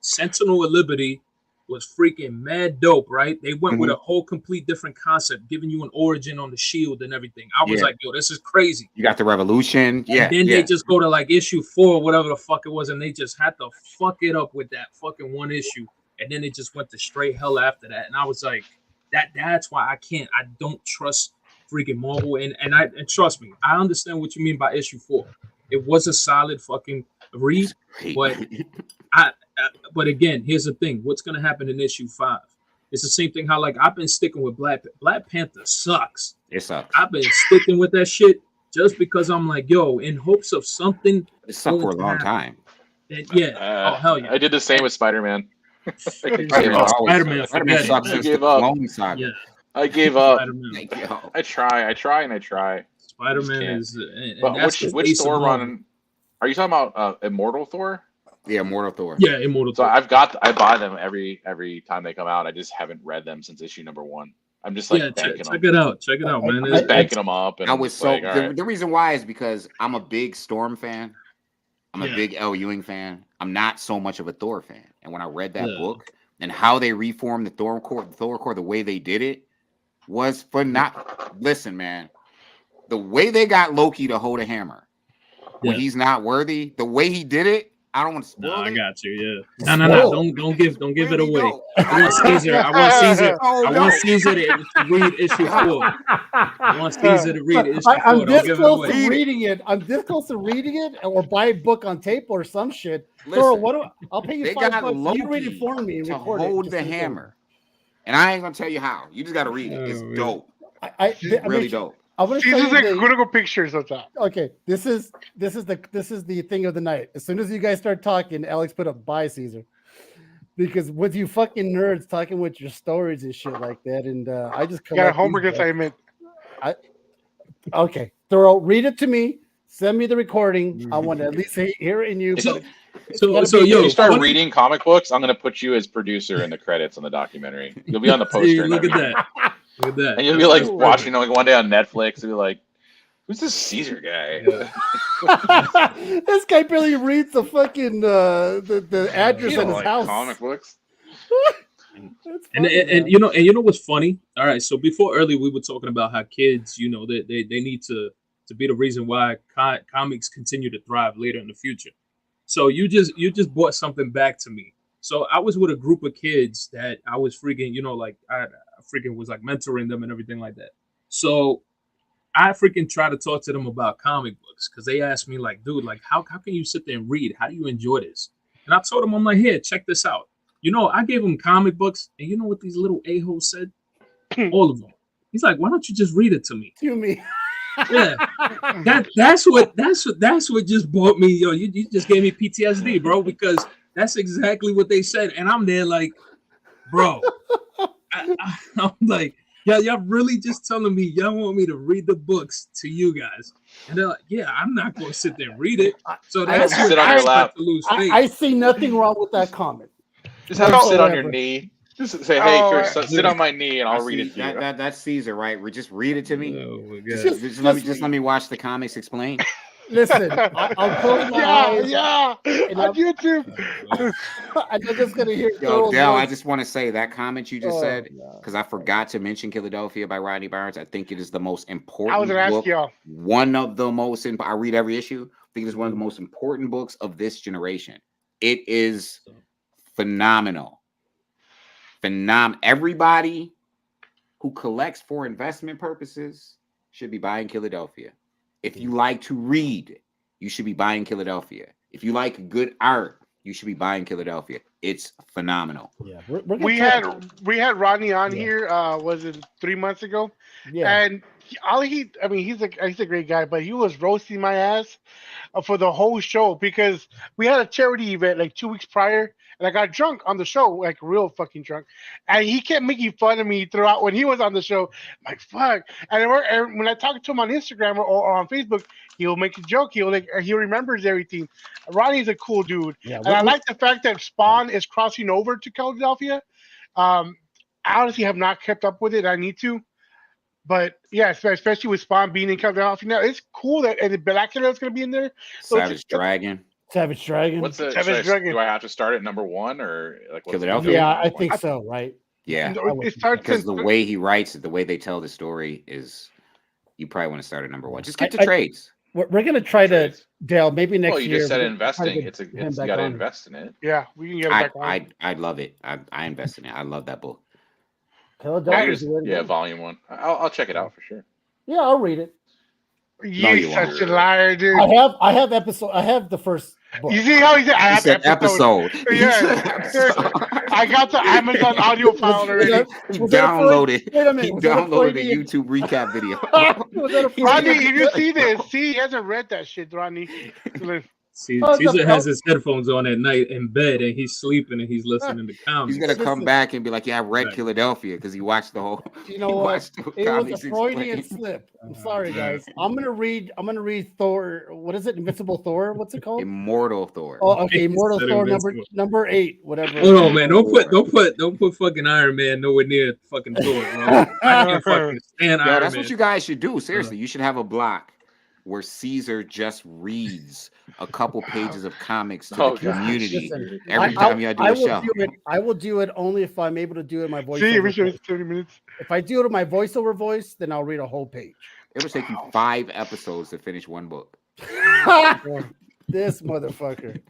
Sentinel of Liberty was freaking mad dope, right? They went with a whole complete different concept, giving you an origin on the shield and everything. I was like, yo, this is crazy. You got the Revolution. And then they just go to like issue 4 or whatever the fuck it was, and they just had to fuck it up with that fucking one issue. And then it just went to straight hell after that. And I was like, that's why I don't trust freaking Marvel. And trust me, I understand what you mean by issue 4. It was a solid fucking read, but again, here's the thing: what's gonna happen in issue 5? It's the same thing. How like I've been sticking with Black Panther sucks. It sucks. I've been sticking with that shit, just because I'm like, yo, in hopes of something. It's up for a long time. And yeah. Oh hell yeah. I did the same with Spider-Man. I gave Spider-Man, up. forget it. I gave up. Yeah. I gave up. Spider-Man. I try and I try. Spider-Man is. And But that's which Thor run? Are you talking about Immortal Thor? Yeah, Immortal Thor. Yeah, Immortal So Thor. I buy them every time they come out. I just haven't read them since issue number 1. I'm just like banking check it out. Check it out, man. I'm just banking them up. And I was so like, the reason why is because I'm a big Storm fan. I'm a big L. Ewing fan. I'm not so much of a Thor fan. And when I read that book and how they reformed the Thor Corps, the way they did it was phenomenal. Listen, man, the way they got Loki to hold a hammer when he's not worthy, the way he did it. I don't want to spoil it. I got you. Yeah. No. Don't give it away. I want Caesar. I want Caesar to read issue 4. I want Caesar to read issue 4. I'm this close to reading it. I'm this close to reading it, or buy a book on tape or some shit. Listen, I'll pay you $5. You read it for me and record it. Hold the hammer. And I ain't gonna tell you how. You just gotta read it. It's dope. Really dope. I want to show you like critical pictures of that. Okay, this is the thing of the night. As soon as you guys start talking, Alex put up "Bye, Caesar," because with you fucking nerds talking with your stories and shit like that, and I just got a homework assignment. Okay, Thoro, read it to me. Send me the recording. I want to at least hear it in you. So if you start reading comic books, I'm gonna put you as producer in the credits on the documentary. You'll be on the poster. Look at that. Look at that. And you'll be like watching like one day on Netflix and be like, who's this Caesar guy? This guy barely reads the fucking the address on his house. Comic books. And you know what's funny? All right, so before earlier we were talking about how kids, you know, they need to be the reason why comics continue to thrive later in the future. So you just brought something back to me. So I was with a group of kids that I was freaking, you know, like I freaking was like mentoring them and everything like that. So I freaking try to talk to them about comic books because they asked me like, dude, like how can you sit there and read? How do you enjoy this? And I told them, I'm like, here, check this out. You know, I gave them comic books, and you know what these little a-holes said? All of them. He's like, why don't you just read it to me? To me. Yeah, that's what just brought me. Yo, you just gave me PTSD, bro, because that's exactly what they said, and I'm there like, bro, I'm like, y'all really just telling me y'all want me to read the books to you guys, and they're like, yeah, I'm not going to sit there and read it. So that's what sit on your lap. To lose faith. I see nothing wrong with that comment. Just have them sit on your knee. Just say, hey, Chris, sit on my knee and I'll read it to you. That's Caesar, right? Just read it to me. Oh my God. Just let me watch the comics explain. Listen, I'll close my eyes. Yeah, on YouTube. I'm just gonna hear. Yo, Del, I just want to say that comment you just said, because I forgot to mention Philadelphia by Rodney Barnes. I think it is the most important. I was gonna ask y'all. One of the most. I read every issue. I think it is one of the most important books of this generation. It is phenomenal. Everybody who collects for investment purposes should be buying Philadelphia. If you like to read, you should be buying Philadelphia. If you like good art, you should be buying Philadelphia. It's phenomenal. Yeah, we had Rodney on here. Was it 3 months ago? Yeah, and he's a great guy, but he was roasting my ass for the whole show because we had a charity event like 2 weeks prior. And I got drunk on the show, like real fucking drunk. And he kept making fun of me throughout when he was on the show. I'm like, fuck. And when I talk to him on Instagram or on Facebook, he'll make a joke. He remembers everything. Ronnie's a cool dude. Yeah, and I like the fact that Spawn is crossing over to Philadelphia. I honestly have not kept up with it. I need to. But yeah, especially with Spawn being in Philadelphia now, it's cool that and the Blackula is going to be in there. Savage Dragon. What's the Savage Dragon? Do I have to start at number 1 or like Philadelphia? Yeah, I think so. Right? Yeah, because the way he writes it, the way they tell the story is, you probably want to start at number 1. Just get the trades. We're gonna try to, Dale. Maybe next year. Well, you just said investing. It's you got to invest in it. Yeah, we can get it back on. I love it. I invest in it. I love that book. Philadelphia. Volume 1. I'll check it out for sure. Yeah, I'll read it. You're such a liar, dude. I have the first You see how he said, I He have said episode. episode. He Yes. said episode. I got the Amazon audio file already. He Was that a Freud? downloaded. Wait a minute. He Was that a downloaded a Freudian? YouTube recap video. Was that a Rodney, Freudian? if you see this, see, he hasn't read that shit, Rodney. See, Oh, it's Caesar a- has his headphones on at night in bed, and he's sleeping, and he's listening to comics. He's gonna come Listen. back and be like, "Yeah, I read Right. Philadelphia," because he watched the whole. You know he what? watched the It was comics a Freudian explained. slip. I'm sorry, guys. I'm gonna read Thor. What is it? Invincible Thor. What's it called? Immortal Thor. Oh, okay. Immortal Instead Thor of number Invincible. number 8. Whatever. Hold on, man. Don't put fucking Iron Man nowhere near fucking Thor, bro. I can't fucking stand Yo, Iron that's Man. what you guys should do. Seriously, you should have a block where Caesar just reads a couple pages of comics to the community Listen, every time y'all do I a will show. do it. I will do it only if I'm able to do it in my voiceover. See, we should voice. 30 minutes. If I do it in my voiceover voice, then I'll read a whole page. It would take you 5 episodes to finish one book. This motherfucker.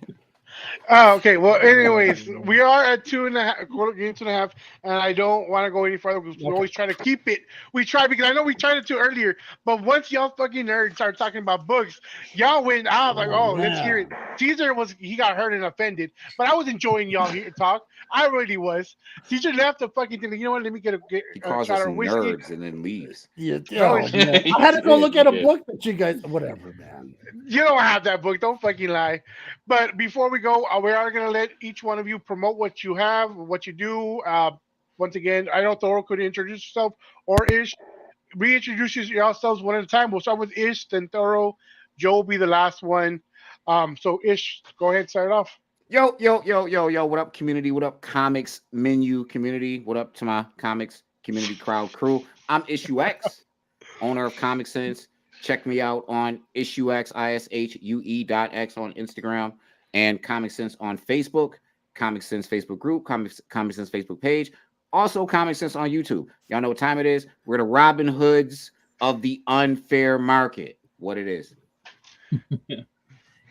Oh, okay. Well, anyways, we are at 2.5, and I don't want to go any further because we always try to keep it. We try because I know we tried it too earlier, but once y'all fucking nerds started talking about books, y'all went out like, oh, let's hear it. Caesar he got hurt and offended, but I was enjoying y'all here talk. I really was. Caesar left the fucking thing. You know what? Let me get He calls shot us of whiskey. nerds and then leaves. Yeah, Oh, oh, man. I had to go look at a book that you guys, whatever, man. You don't have that book. Don't fucking lie. But before we go, we are going to let each one of you promote what you have, what you do. Once again, I know Thoro could introduce yourself or Ish. Reintroduce yourselves one at a time. We'll start with Ish, then Thoro. Joe will be the last one. So Ish, go ahead and start it off. Yo, what up, community? What up, comics menu community? What up to my comics community crowd crew? I'm IssueX, owner of Comic Sense. Check me out on IssueX, ISHUE.X on Instagram, and Comic Sense on Facebook, Comic Sense Facebook group, Comic Sense Facebook page, also Comic Sense on YouTube. Y'all know what time it is. We're the Robin Hoods of the unfair market. What it is.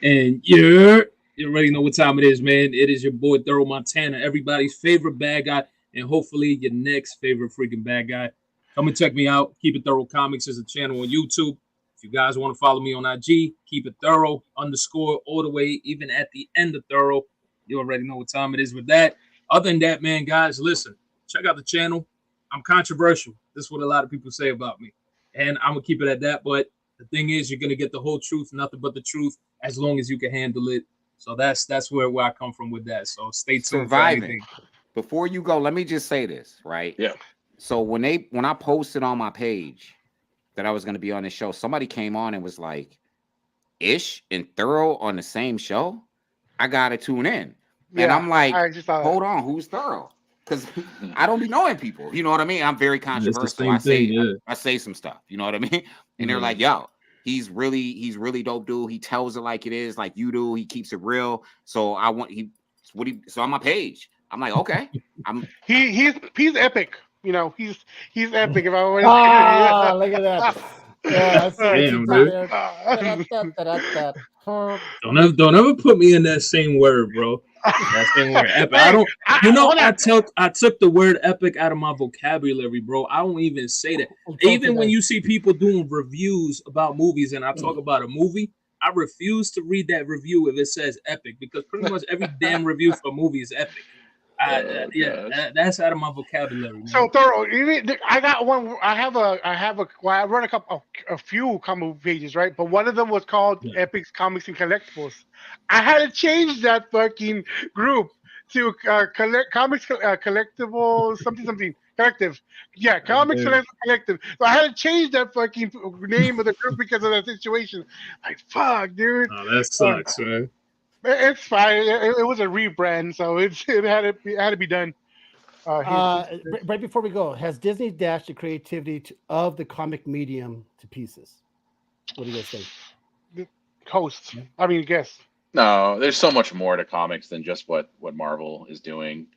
And you already know what time it is, man. It is your boy Thoro Montana, everybody's favorite bad guy, and hopefully your next favorite freaking bad guy. Come and check me out. Keep It Thoro Comics is a channel on YouTube. If you guys want to follow me on IG, keep it Thoro _ all the way, even at the end of Thoro. You already know what time it is with that. Other than that, man, guys, listen, check out the channel. I'm controversial. This is what a lot of people say about me. And I'm going to keep it at that. But the thing is, you're going to get the whole truth, nothing but the truth, as long as you can handle it. So that's where I come from with that. So stay tuned. Surviving. Before you go, let me just say this, right? Yeah. So when I posted on my page that I was going to be on this show, somebody came on and was like, Ish and Thoro on the same show? I got to tune in. Yeah, and I'm like, I just saw that. hold on, who's Thoro? Because I don't be knowing people. You know what I mean? I'm very controversial. same thing, I say some stuff. You know what I mean? And they're like, yo, he's really dope dude. He tells it like it is, like you do. He keeps it real. So so on my page. I'm like, okay. He's epic. You know, he's epic. If I were Look at that. Yeah, I see what you Damn, did dude. there. Da-da-da-da-da-da. Don't ever put me in that same word, bro. That same word, epic. I took the word epic out of my vocabulary, bro. I don't even say that. Even when you see people doing reviews about movies and I talk about a movie, I refuse to read that review if it says epic, because pretty much every damn review for a movie is epic. That's out of my vocabulary, man. So Thoro, I got one. I run a few comic pages, right? But one of them was called Epics Comics and Collectibles. I had to change that fucking group to collectibles something collective. Yeah, Comics Collective. So I had to change that fucking name of the group because of that situation. Like, fuck, dude. Oh, that sucks, man. It's fine. It was a rebrand, so it had to be done. Right before we go, has Disney dashed the creativity of the comic medium to pieces? What do you guys think? Hosts. I mean, guess. No, there's so much more to comics than just what Marvel is doing.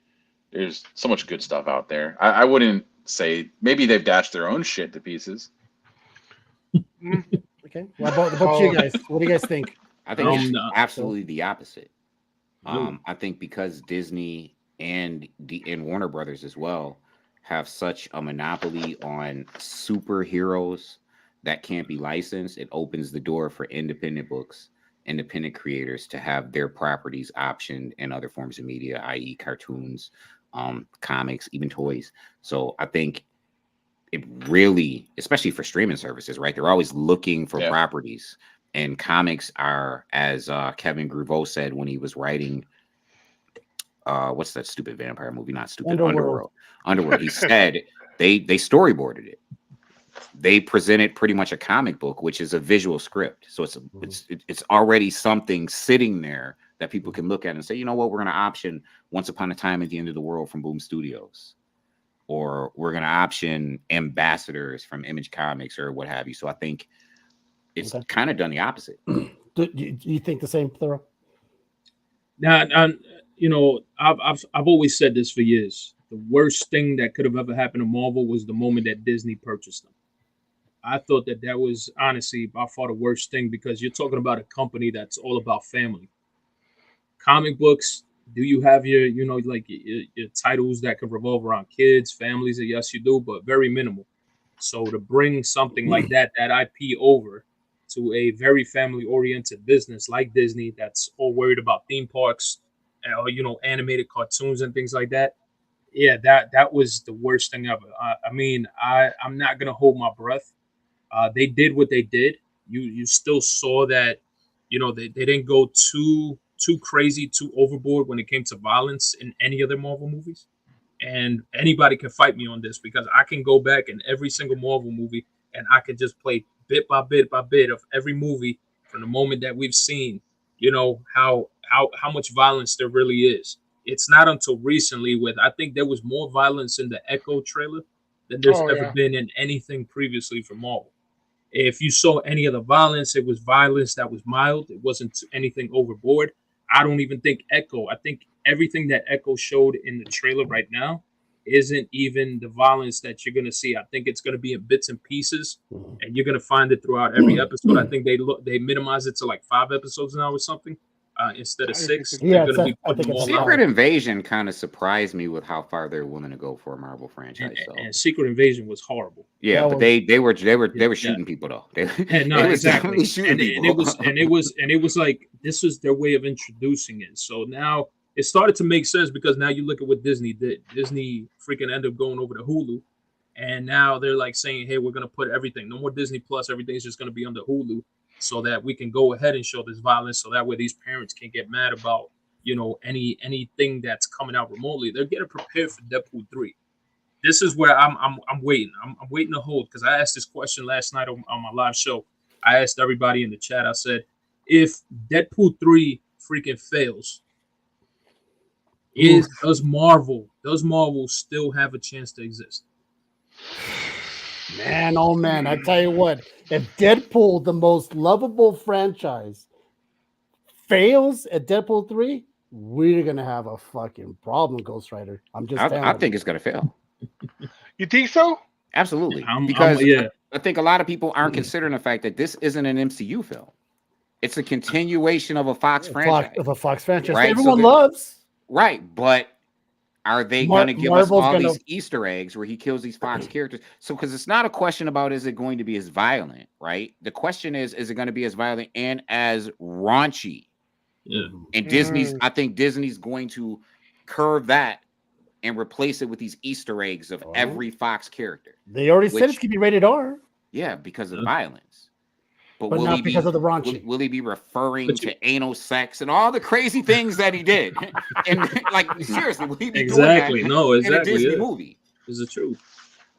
There's so much good stuff out there. I wouldn't say maybe they've dashed their own shit to pieces. Okay. What about you guys? What do you guys think? I think it's absolutely the opposite. I think because Disney and Warner Brothers as well have such a monopoly on superheroes that can't be licensed, it opens the door for independent books independent creators to have their properties optioned in other forms of media, i.e., cartoons, comics, even toys. So I think it really, especially for streaming services, right? They're always looking for properties, and comics are, as Kevin Gruveau said when he was writing, what's that stupid vampire movie? Not stupid, Underworld. He said they storyboarded it. They presented pretty much a comic book, which is a visual script. So it's already something sitting there that people can look at and say, you know what, we're going to option Once Upon a Time at the End of the World from Boom Studios, or we're going to option Ambassadors from Image Comics or what have you. So I think it's kind of done the opposite. Do you think the same, Thoro? Now, I've always said this for years. The worst thing that could have ever happened to Marvel was the moment that Disney purchased them. I thought that was honestly by far the worst thing, because you're talking about a company that's all about family. Comic books, do you have your titles that can revolve around kids, families? Yes, you do, but very minimal. So to bring something like that IP over to a very family-oriented business like Disney, that's all worried about theme parks, animated cartoons and things like that. Yeah, that was the worst thing ever. I'm not gonna hold my breath. They did what they did. You still saw that, they didn't go too crazy, too overboard when it came to violence in any of their Marvel movies. And anybody can fight me on this, because I can go back in every single Marvel movie and I can just play bit by bit of every movie from the moment that we've seen, how much violence there really is. It's not until recently I think there was more violence in the Echo trailer than there's ever been in anything previously from Marvel. If you saw any of the violence, it was violence that was mild. It wasn't anything overboard. I don't even think Echo. I think everything that Echo showed in the trailer right now isn't even the violence that you're going to see. I think it's going to be in bits and pieces, and you're going to find it throughout every episode. I think they minimize it to like 5 episodes now or something, instead of 6. Yeah, they're going to be putting them all Secret out. Invasion kind of surprised me with how far they're willing to go for a Marvel franchise. And Secret Invasion was horrible. Yeah, but they were shooting people though. Exactly. Shooting people. And it was like, this was their way of introducing it. So now it started to make sense, because now you look at what Disney did. Disney freaking ended up going over to Hulu, and now they're like saying, hey, we're gonna put everything, no more Disney Plus, everything's just gonna be under Hulu, so that we can go ahead and show this violence, so that way these parents can't get mad about anything that's coming out remotely. They're getting prepared for Deadpool 3. This is where I'm waiting. I'm waiting to hold, because I asked this question last night on my live show. I asked everybody in the chat. I said, if Deadpool 3 freaking fails, does Marvel still have a chance to exist? Man, oh man, I tell you what, if Deadpool, the most lovable franchise, fails at Deadpool 3, we're gonna have a fucking problem, Ghost Rider. I think it's gonna fail. You think so? Absolutely. Because I think a lot of people aren't considering the fact that this isn't an MCU film. It's a continuation of a Fox franchise. Of a Fox franchise right? everyone loves. Right, but are they going to give us all these Easter eggs where he kills these Fox characters? So, because it's not a question about is it going to be as violent, right? The question is it going to be as violent and as raunchy? Yeah. And I think Disney's going to curve that and replace it with these Easter eggs of every Fox character. They already said it's going to be rated R. Yeah, because of violence. But not because of the raunchy. Will he be referring to anal sex and all the crazy things that he did? And like, seriously, will he be doing that in a Disney movie? This is true.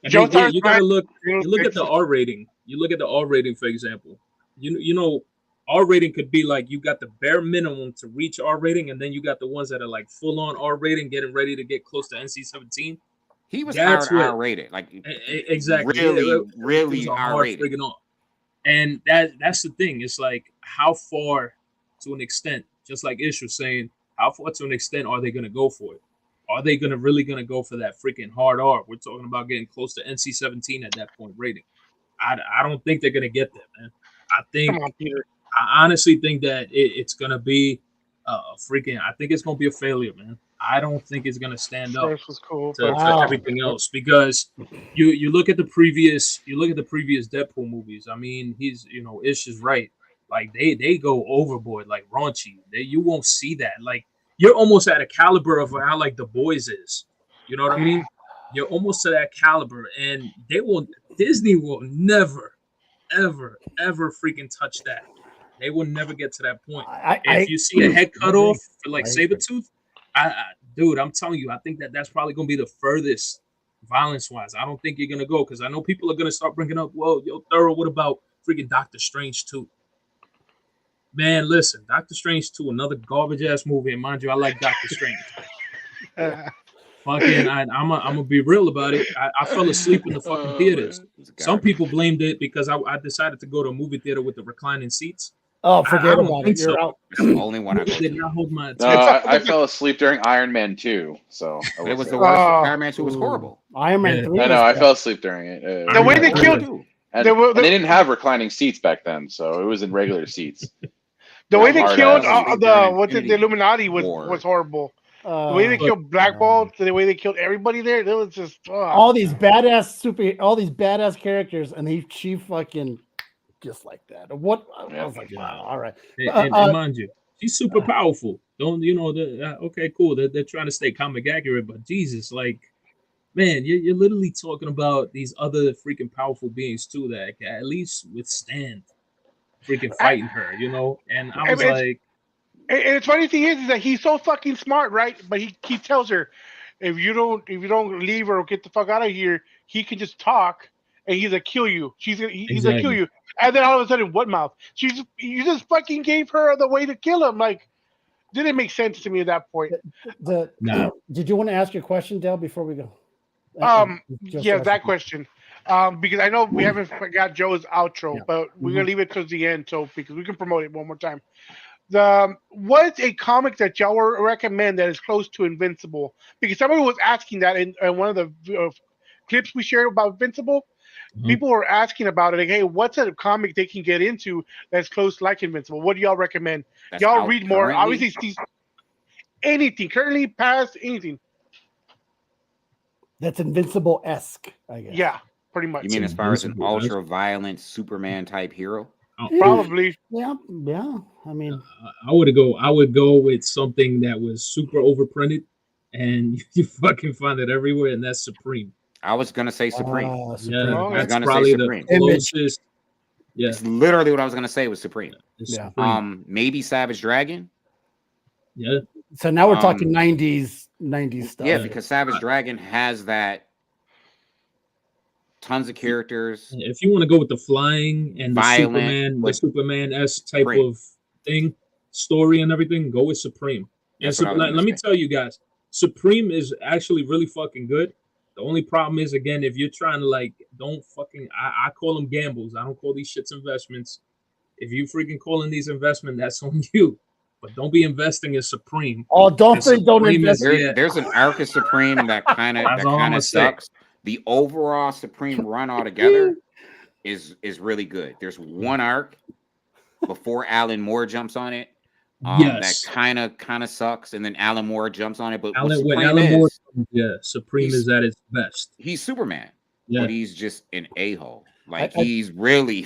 You gotta look. You look at the R rating. You look at the R rating, for example. You know, R rating could be like, you got the bare minimum to reach R rating, and then you got the ones that are like full on R rating, getting ready to get close to NC-17. He was R rated, like exactly, really R rated. And that's the thing. It's like, how far to an extent, just like Ish was saying, how far to an extent are they going to go for it? Are they really going to go for that freaking hard R? We're talking about getting close to NC-17 at that point rating. I don't think they're going to get there, man. I honestly think that it's going to be I think it's going to be a failure, man. I don't think it's going to stand up to everything else, because you look at the previous Deadpool movies. I mean, Ish is right. Like they go overboard, like raunchy. You won't see that. Like you're almost at a caliber of how like The Boys is. You know what I mean? You're almost to that caliber, and Disney will never, ever, ever freaking touch that. They will never get to that point. If you see a head cut off for like Sabretooth, dude, I'm telling you, I think that's probably gonna be the furthest violence wise. I don't think you're gonna go because I know people are gonna start bringing up, well, yo, Thoro, what about freaking Doctor Strange 2? Man, listen, Doctor Strange 2, another garbage ass movie, and mind you, I like Doctor Strange. Fucking, I'm gonna be real about it. I fell asleep in the fucking theaters. Some people blamed it because I decided to go to a movie theater with the reclining seats. Oh, forget I don't about think it. You're so. out. It's the only one I go Did to. not hold my No, attention. I fell asleep during Iron Man 2, so It was the worst. Iron Man 2 was horrible. Iron Man 3. I know. I fell asleep during it. The way they killed, and they didn't have reclining seats back then, so it was in regular seats. the way they Hard killed ass. the Illuminati was horrible. The way they killed Black Bolt, the way they killed everybody there, it was just all these badass characters, and she fucking just like that. What I was like, wow, all right. And mind you, she's super powerful. Don't you know? Okay, cool. They're trying to stay comic accurate, but Jesus, like, man, you're literally talking about these other freaking powerful beings too that can at least withstand freaking fighting her, you know? And I was like, and the funny thing is that he's so fucking smart, right? But he tells her, if you don't leave or get the fuck out of here, he can just talk and he's gonna kill you. He's gonna kill you. And then all of a sudden, what mouth? You just fucking gave her the way to kill him. Like, didn't make sense to me at that point. Did you want to ask your question, Dale, before we go? Yeah, that question. Because I know we haven't got Joe's outro, but we're gonna leave it towards the end, so because we can promote it one more time. What's a comic that y'all recommend that is close to Invincible? Because somebody was asking that in one of the clips we shared about Invincible. People were asking about it, like, hey, what's a comic they can get into that's close like Invincible? What do y'all recommend? Y'all read more. Currently? Obviously, anything currently, past, anything. That's Invincible-esque, I guess. Yeah, pretty much. You mean as far as an ultra-violent Superman type hero? Probably. Yeah. I mean, I would go with something that was super overprinted, and you fucking find it everywhere, and that's Supreme. I was gonna say Supreme. Yeah, I was that's gonna probably say Supreme. the closest. Yeah, it's literally what I was gonna say was Supreme. Supreme. Maybe Savage Dragon. Yeah. So now we're talking 90s stuff. Yeah, because Savage Dragon has that tons of characters. If you want to go with the flying and violent, the Superman-esque type of thing, story and everything, go with Supreme. And let me tell you guys, Supreme is actually really fucking good. The only problem is, again, if you're trying to I call them gambles. I don't call these shits investments. If you freaking calling these investment, that's on you. But don't be investing in Supreme. Oh, don't invest. There's an arc of Supreme that kind of sucks. The overall Supreme run altogether is really good. There's one arc before Alan Moore jumps on it. That kind of sucks, and then Alan Moore jumps on it. But Supreme is at its best. He's Superman, but he's just an a-hole. Like he's really,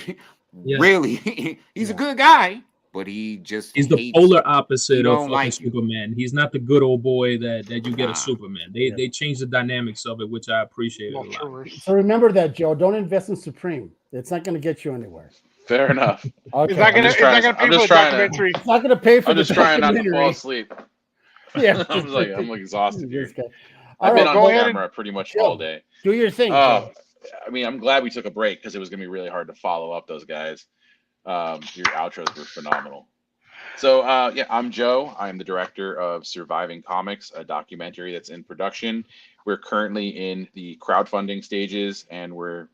he's a good guy, but he's the polar opposite of Superman. He's not the good old boy that you get a Superman. They changed the dynamics of it, which I appreciate a lot. So remember that, Joe. Don't invest in Supreme. It's not going to get you anywhere. Fair enough. Okay. It's not going to pay for the documentary. It's not going to pay for I'm just trying not to fall asleep. Yeah. I'm exhausted here. All I've been right, on camera pretty much all day. Do your thing. I mean, I'm glad we took a break because it was going to be really hard to follow up those guys. Your outros were phenomenal. So, I'm Joe. I'm the director of Surviving Comics, a documentary that's in production. We're currently in the crowdfunding stages, and we're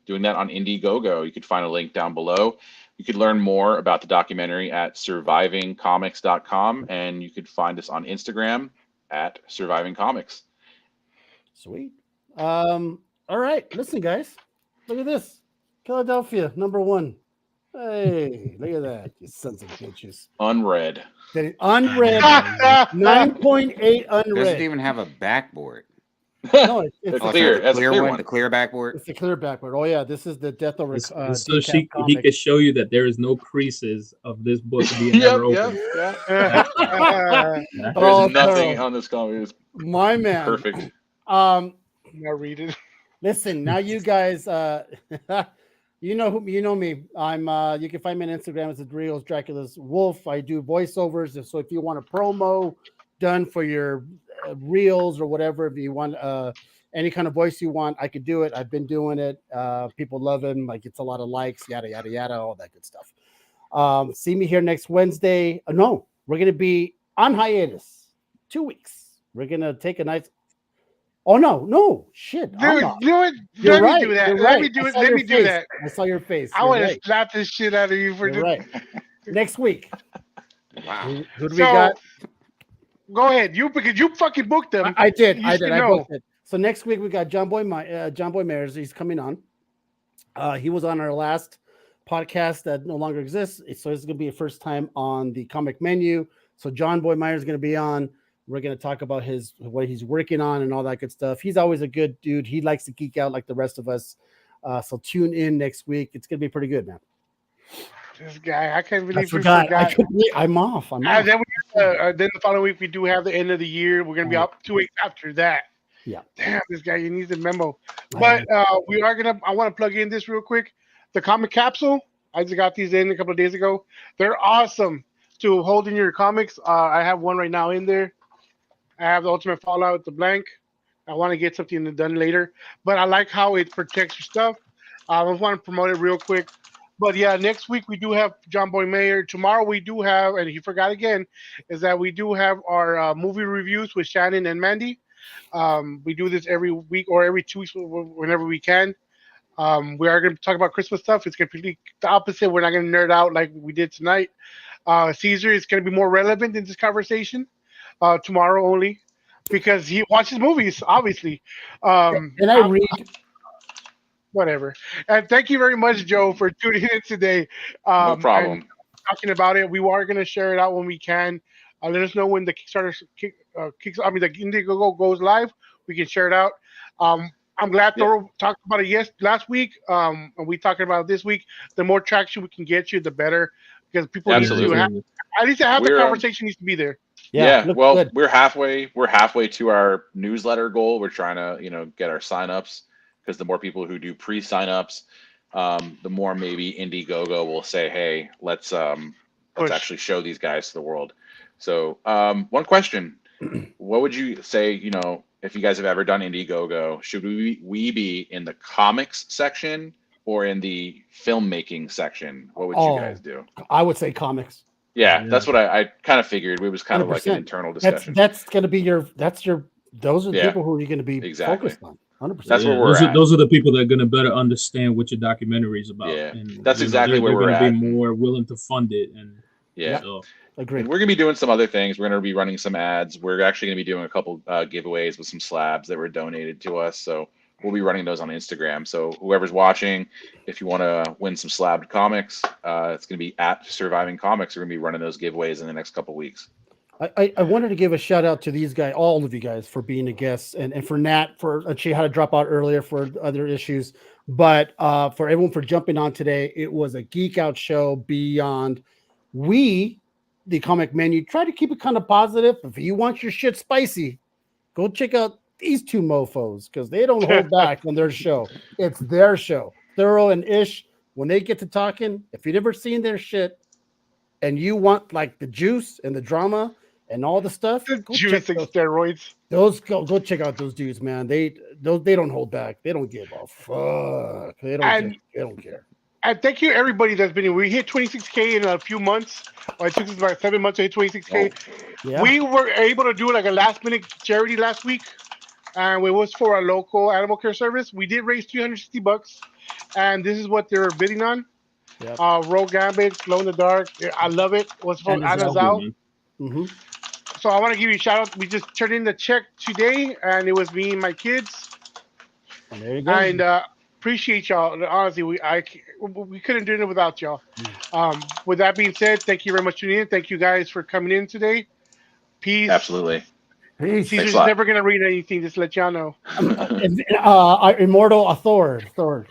doing that on Indiegogo. You could find a link down below. You could learn more about the documentary at survivingcomics.com, and you could find us on Instagram at Surviving Comics. Sweet. All right. Listen, guys. Look at this. Philadelphia, #1. Hey, look at that. You sons of bitches. Unread. Unread. 9.8 unread. Doesn't even have a backboard. No, it's The clear, that's clear clear one, one. the clear backboard. It's the clear backboard. Oh yeah, this is the Death Over It's so decaf he comic. can show you that there is no creases of this book being Yep, ever yep, opened. yeah. That- There's Oh, nothing Thoro. on this comic. It's My man. perfect. Now read it. Listen, now you guys, you know me. I'm. You can find me on Instagram as Adriel's Dracula's Wolf. I do voiceovers, so if you want a promo done for your reels or whatever, if you want any kind of voice you want, I could do it. I've been doing it. People love him. Like it's a lot of likes, yada yada yada, all that good stuff. See me here next Wednesday. No, we're gonna be on hiatus 2 weeks. We're gonna take a nice. Oh no, shit! I'm Dude, not. do it. You're Let right. me do that. You're Let right. me do I it. saw Let your me do face. that. I saw your face. I You're want to right. slap this shit out of you for You're this. right. Next week. Wow. Who do we So, got? go ahead. You because you fucking booked them. I did. You I should did. I know. booked it. So next week we got John Boy Mayers. He's coming on. He was on our last podcast that no longer exists. So it's going to be a first time on the comic menu. So John Boy Myers is going to be on. We're going to talk about what he's working on and all that good stuff. He's always a good dude. He likes to geek out like the rest of us. So tune in next week. It's going to be pretty good, man. This guy, I can't believe I you forgot. forgot. I'm off. I'm And off. then then the following week we do have the end of the year. We're gonna be up 2 weeks after that. Yeah. Damn, this guy, he needs a memo. But we are gonna. I want to plug in this real quick. The comic capsule. I just got these in a couple of days ago. They're awesome to hold in your comics. I have one right now in there. I have the Ultimate Fallout, the blank. I want to get something done later, but I like how it protects your stuff. I just want to promote it real quick. But yeah, next week we do have John Boy Mayer. Tomorrow we do have, and he forgot again, is that we do have our movie reviews with Shannon and Mandy. We do this every week or every 2 weeks whenever we can. We are going to talk about Christmas stuff. It's completely the opposite. We're not going to nerd out like we did tonight. Caesar is going to be more relevant in this conversation tomorrow only because he watches movies, obviously. And I read. Whatever. And thank you very much, Joe, for tuning in today. No problem. And talking about it. We are going to share it out when we can. Let us know when the Kickstarter the Indiegogo goes live. We can share it out. I'm glad Thoro talked about it last week. And we talking about it this week. The more traction we can get you, the better. Because people need to have, at least have the conversation needs to be there. Yeah, well, good. We're halfway to our newsletter goal. We're trying to, get our signups because the more people who do pre-signups, the more maybe Indiegogo will say, "Hey, let's actually show these guys to the world." So, one question: what would you say? If you guys have ever done Indiegogo, should we be in the comics section or in the filmmaking section? What would you guys do? I would say comics. Yeah, that's what I kind of figured. It was kind of like an internal discussion. That's going to be those are the people who are going to be focused on. 100%. That's where we're at. Those are the people that are going to better understand what your documentary is about. Yeah, and, that's exactly where we're at. They're going to be more willing to fund it. And yeah, so. Agreed. And we're going to be doing some other things. We're going to be running some ads. We're actually going to be doing a couple giveaways with some slabs that were donated to us. So we'll be running those on Instagram. So whoever's watching, if you want to win some slabbed comics, it's going to be at Surviving Comics. We're going to be running those giveaways in the next couple weeks. I wanted to give a shout out to these guys, all of you guys, for being a guest, and for Nat she had to drop out earlier for other issues, but for everyone for jumping on today. It was a geek out show beyond. The comic menu, try to keep it kind of positive. If you want your shit spicy, go check out these two mofos because they don't hold back on their show. It's their show. Thoro and Ish, when they get to talking, if you've never seen their shit and you want like the juice and the drama and all the stuff, juice and steroids. Go check out those dudes, man. They don't hold back. They don't give a fuck. They don't care. And thank you everybody that's been here. We hit 26K in a few months. It took us about 7 months to hit 26K. Yeah. We were able to do like a last minute charity last week, and it was for a local animal care service. We did raise $360, and this is what they're bidding on. Yep. Rogue Gambit, Glow in the Dark. I love it. It was from Anazao. Mm-hmm. So I want to give you a shout out. We just turned in the check today, and it was me and my kids. And there you go. And appreciate y'all. Honestly, we couldn't do it without y'all. With that being said, thank you very much for tuning in. Thank you guys for coming in today. Peace. Absolutely. Peace. Caesar's never gonna read anything. Just to let y'all know. Immortal Thor.